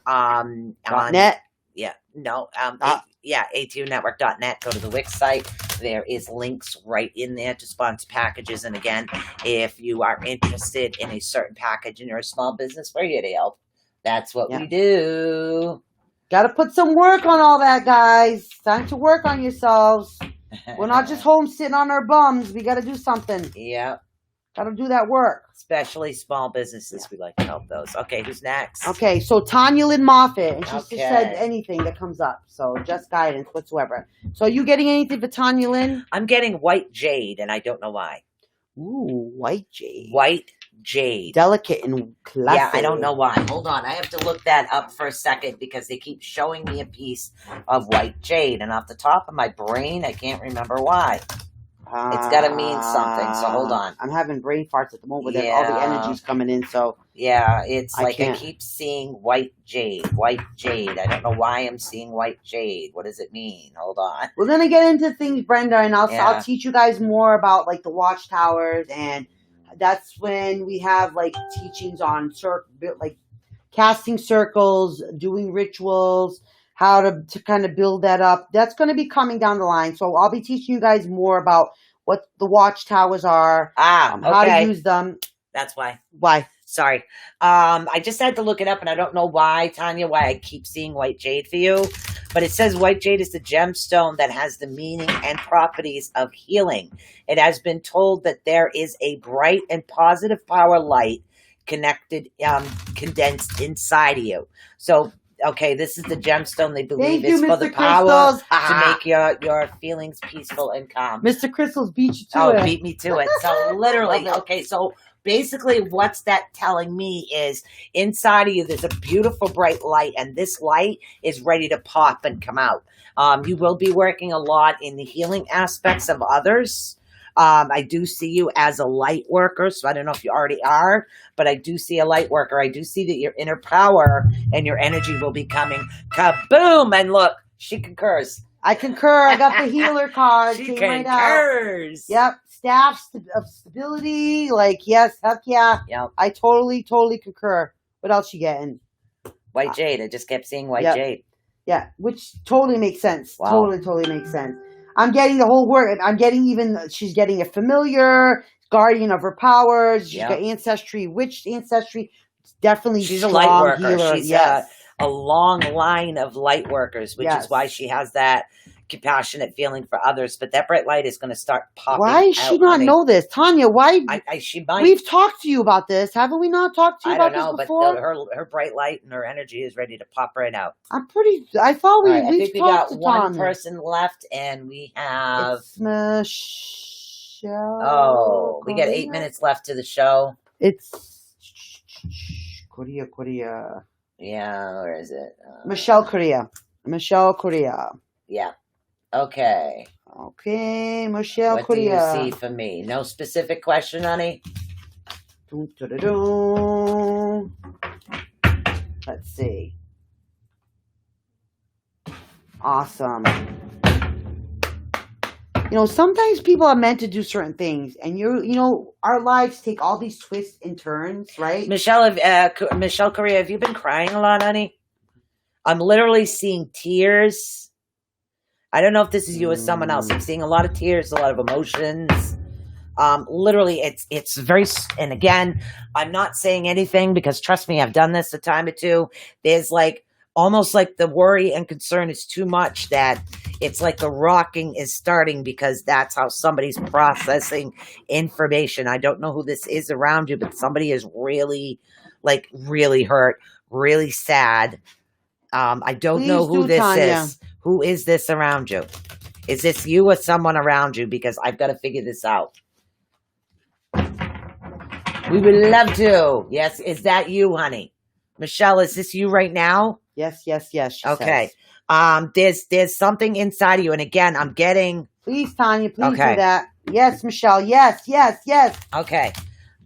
on .net. yeah, no, Ah. atunetwork.net. Go to the Wix site. There is links right in there to sponsor packages. And again, if you are interested in a certain package and you're a small business, we're here to help. That's what Yeah. we do. Got to put some work on all that, guys. Time to work on yourselves. We're not just home sitting on our bums. We got to do something. Yep. Got to do that work. Especially small businesses. We like to help those. Okay, who's next? Okay, so Tanya Lynn Moffitt, and she just Okay. said anything that comes up. So just guidance whatsoever. So are you getting anything for Tanya Lynn? I'm getting white jade, and I don't know why. Ooh, white jade. White jade. Delicate and classy. Yeah, I don't know why. Hold on. I have to look that up for a second because they keep showing me a piece of white jade. And off the top of my brain, I can't remember why. It's got to mean something. So hold on. I'm having brain farts at the moment with all the Yeah. energy's coming in. So Yeah, it's I like I can't. keep seeing white jade. White jade. I don't know why I'm seeing white jade. What does it mean? Hold on. we're gonna get into things, Brenda, and I'll Yeah. teach you guys more about like the watchtowers, and that's when we have like teachings on like casting circles, doing rituals, how to kind of build that up. That's going to be coming down the line. So I'll be teaching you guys more about what the watchtowers are, Ah, how to okay. use them. That's why. Why? Sorry. I just had to look it up, and I don't know why, Tanya, why I keep seeing white jade for you. But it says white jade is the gemstone that has the meaning and properties of healing. It has been told that there is a bright and positive power light connected, condensed inside of you. So, okay, this is the gemstone they believe Thank you, is for the Mr. power Crystals. to make your feelings peaceful and calm. Mr. Crystals beat you to Oh, it. beat me to it. So literally, Love it. okay, so basically what's that telling me is inside of you there's a beautiful bright light, and this light is ready to pop and come out. You will be working a lot in the healing aspects of others. I do see you as a light worker, so I don't know if you already are, but I do see a light worker. I do see that your inner power and your energy will be coming kaboom. And look, she concurs. I concur. I got the healer card. She Came right out. concurs. Yep. Staff of stability. Like, yes, heck yeah. Yep. I totally concur. What else you getting? White jade. I just kept seeing white Yep. jade. Yeah, which totally makes sense. Wow. Totally makes sense. I'm getting the whole word. I'm getting she's getting a familiar, guardian of her powers. She's Yep. got ancestry, witch ancestry. Definitely She's a strong light worker. healer. She's yes. a long line of light workers, which Yes. is why she has that compassionate feeling for others. But that bright light is going to start popping. Why does she out, not honey. know this? Tanya, why? She might. We've talked to you about this. Haven't we not talked to you I about don't know, this but before? her bright light and her energy is ready to pop right out. I thought All right, I we've think we talked got to one Tanya. person left, and we have. It's Michelle. Oh, we got 8 Korea? minutes left to the show. It's Korea. Yeah, where is it? Michelle Korea. Yeah. Okay. Okay, Michelle What Korea. do you see for me? No specific question, honey? Dun, dun, dun, dun. Let's see. Awesome. You know, sometimes people are meant to do certain things, and our lives take all these twists and turns, right? Michelle Correa, have you been crying a lot, honey? I'm literally seeing tears. I don't know if this is you or someone else. I'm seeing a lot of tears, a lot of emotions. Literally, it's very, and again, I'm not saying anything because trust me, I've done this a time or two. There's like, almost like the worry and concern is too much that it's like the rocking is starting because that's how somebody's processing information. I don't know who this is around you, but somebody is really, like really hurt, really sad. I don't know who this Tanya. is. Who is this around you? Is this you or someone around you? Because I've got to figure this out. We would love to. Yes, is that you, honey? Michelle, is this you right now? Yes. She Okay. says. There's something inside of you, and again, I'm getting. Please, Tanya, please Okay. do that. Yes, Michelle. Yes. Okay.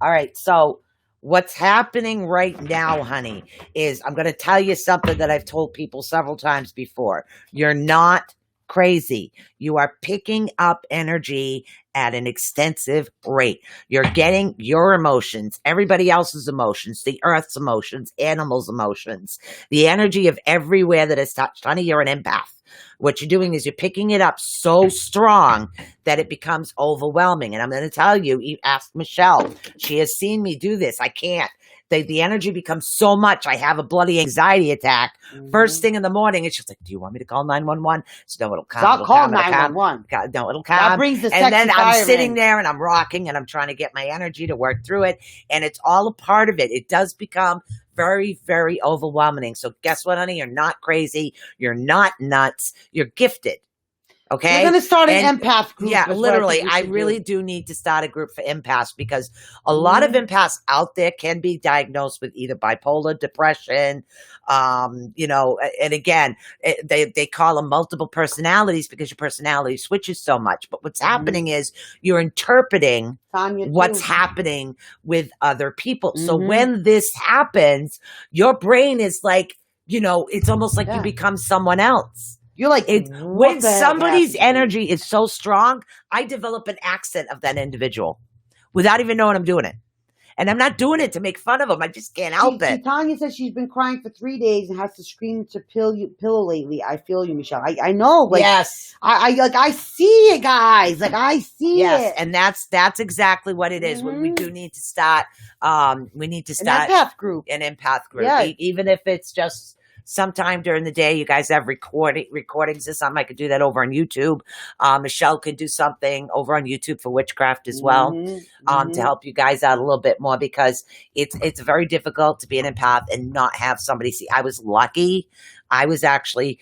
All right. So what's happening right now, honey, is I'm going to tell you something that I've told people several times before. You're not crazy. You are picking up energy at an extensive rate. You're getting your emotions, everybody else's emotions, the earth's emotions, animals' emotions, the energy of everywhere that is touched. Honey, you're an empath. What you're doing is you're picking it up so strong that it becomes overwhelming. And I'm going to tell you, ask Michelle. She has seen me do this. I can't. The energy becomes so much. I have a bloody anxiety attack. First thing in the morning, it's just like, do you want me to call 911? So no, it'll calm. Stop calling 911. No, it'll calm. That brings the and then sexy I'm fireman. sitting there and I'm rocking and I'm trying to get my energy to work through it. And it's all a part of it. It does become very, very overwhelming. So guess what, honey? You're not crazy. You're not nuts. You're gifted. Okay. We're going to start an And- empath group. Yeah, is what literally. think we I should really do need to start a group for empaths because a lot of empaths out there can be diagnosed with either bipolar, depression, and again, they call them multiple personalities because your personality switches so much. But what's happening is you're interpreting Tanya, what's too. happening with other people. So Mhm. when this happens, your brain is like, it's almost like Yeah. you become someone else. You're like, It's what when the heck somebody's happened? energy is so strong, I develop an accent of that individual without even knowing I'm doing it. And I'm not doing it to make fun of them. I just can't help it. Tanya says she's been crying for 3 days and has to scream to pillow lately. I feel you, Michelle. I know. Like, yes. I see it, guys. Like, I see it. And that's exactly what it is. We do need to start. We need to start an empath group. Yeah. Even if it's just sometime during the day, you guys have recordings or something. I could do that over on YouTube. Michelle could do something over on YouTube for witchcraft as well, to help you guys out a little bit more, because it's very difficult to be an empath and not have somebody see. I was lucky. I was actually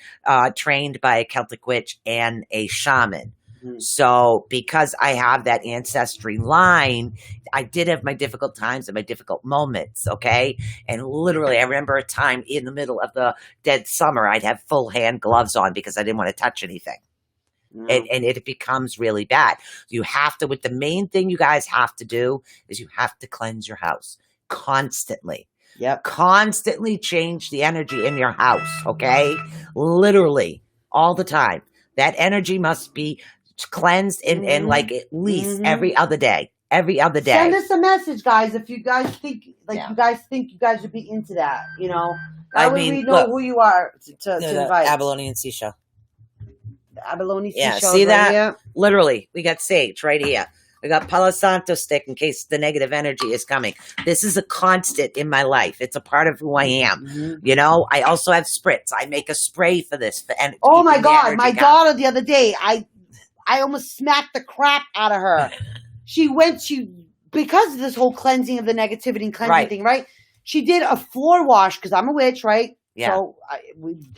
trained by a Celtic witch and a shaman. So because I have that ancestry line, I did have my difficult times and my difficult moments, okay? And literally, I remember a time in the middle of the dead summer, I'd have full hand gloves on because I didn't want to touch anything. And it becomes really bad. You have to, the main thing you guys have to do is you have to cleanse your house constantly. Yep. Constantly change the energy in your house, okay? Literally, all the time. That energy must be cleansed in like at least every other day. Send us a message, guys, if you guys think you guys would be into that, you know. We know who you are to invite. Abalone seashell. Abalone seashell. Yeah, see that? Right, literally, we got sage right here. We got Palo Santo stick in case the negative energy is coming. This is a constant in my life. It's a part of who I am. You know, I also have spritz. I make a spray for this. Oh my God. My daughter the other day, I almost smacked the crap out of her. Because of this whole cleansing of the negativity and cleansing thing, right? She did a floor wash because I'm a witch, right? Yeah. So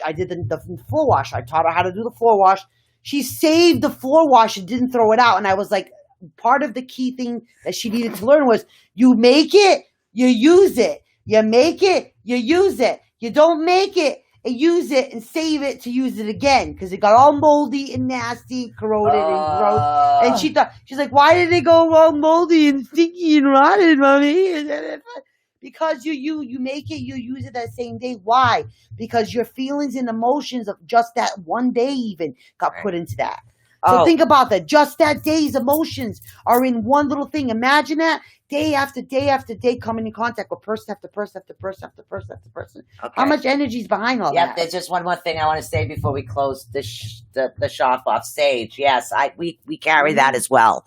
I did the floor wash. I taught her how to do the floor wash. She saved the floor wash and didn't throw it out. And I was like, part of the key thing that she needed to learn was you make it, you use it. You make it, you use it. You don't make it and use it and save it to use it again because it got all moldy and nasty, corroded and gross. And she's like, why did it go all moldy and stinky and rotten, mommy? Because you make it, you use it that same day. Why? Because your feelings and emotions of just that one day even got put into that. So think about that. Just that day's emotions are in one little thing. Imagine that day after day after day coming in contact with person after person after person after person after person. Okay. How much energy is behind all that? There's just one more thing I want to say before we close the shop off. Sage, yes, we carry that as well.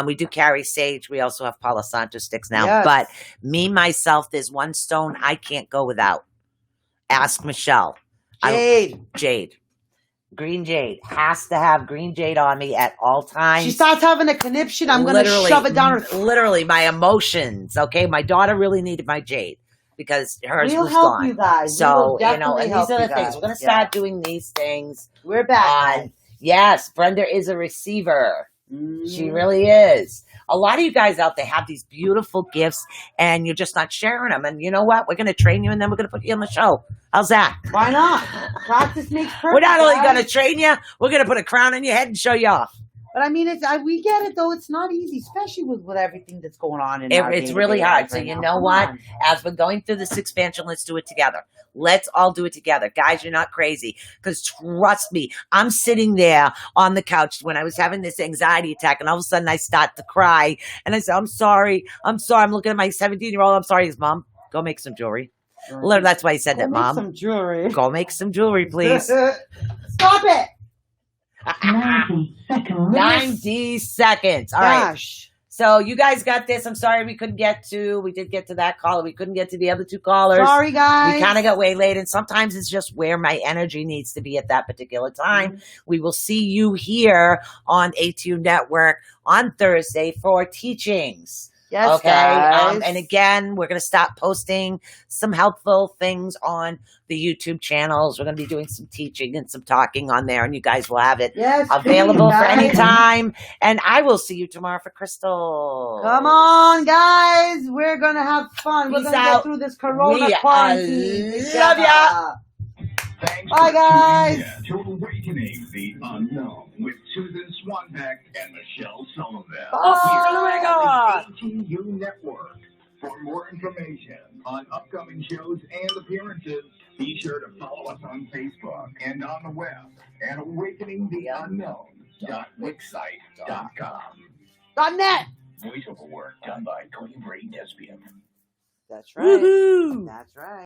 We do carry sage. We also have Palo Santo sticks now. Yes. But me, myself, there's one stone I can't go without. Ask Michelle. Jade. Green jade. Has to have green jade on me at all times. She starts having a conniption, I'm going to shove it down her. Literally, my emotions, okay? My daughter really needed my jade because hers was help gone. You guys. So, you know, and these are the things. We're going to start doing these things. We're back. Yes, Brenda is a receiver. She really is. A lot of you guys out there have these beautiful gifts and you're just not sharing them. And you know what? We're going to train you and then we're going to put you on the show. How's that? Why not? Practice makes perfect. We're not only going to train you, we're going to put a crown on your head and show you off. But I mean, we get it though. It's not easy, especially with everything that's going on in our It's really hard. So you know what? As we're going through this expansion, let's do it together. Let's all do it together. Guys, you're not crazy. Because trust me, I'm sitting there on the couch when I was having this anxiety attack and all of a sudden I start to cry. And I said, I'm sorry. I'm looking at my 17-year-old. I'm sorry. His mom, go make some jewelry. Right. That's why he said that, Mom. Some jewelry. Go make some jewelry, please. Stop it. 90 seconds. 90 seconds. All right. So you guys got this. I'm sorry we did get to that caller. We couldn't get to the other two callers. Sorry, guys. We kind of got way late. And sometimes it's just where my energy needs to be at that particular time. We will see you here on Atunetwork on Thursday for teachings. Yes, guys. And again, we're going to stop posting some helpful things on the YouTube channels. We're going to be doing some teaching and some talking on there, and you guys will have it available for any time. And I will see you tomorrow for Crystal. Come on, guys. We're going to have fun. We're going to get through this corona quarantine. Love ya. Bye, guys. To Awakening the Unknown with Susan Swanbeck and Michelle Sullivan. Oh my God. ATU Network. For more information on upcoming shows and appearances, be sure to follow us on Facebook and on the web at awakeningtheunknown.wixsite.com. .net. Voiceover work done by Clean Brain Thespian. That's right. Woohoo! That's right.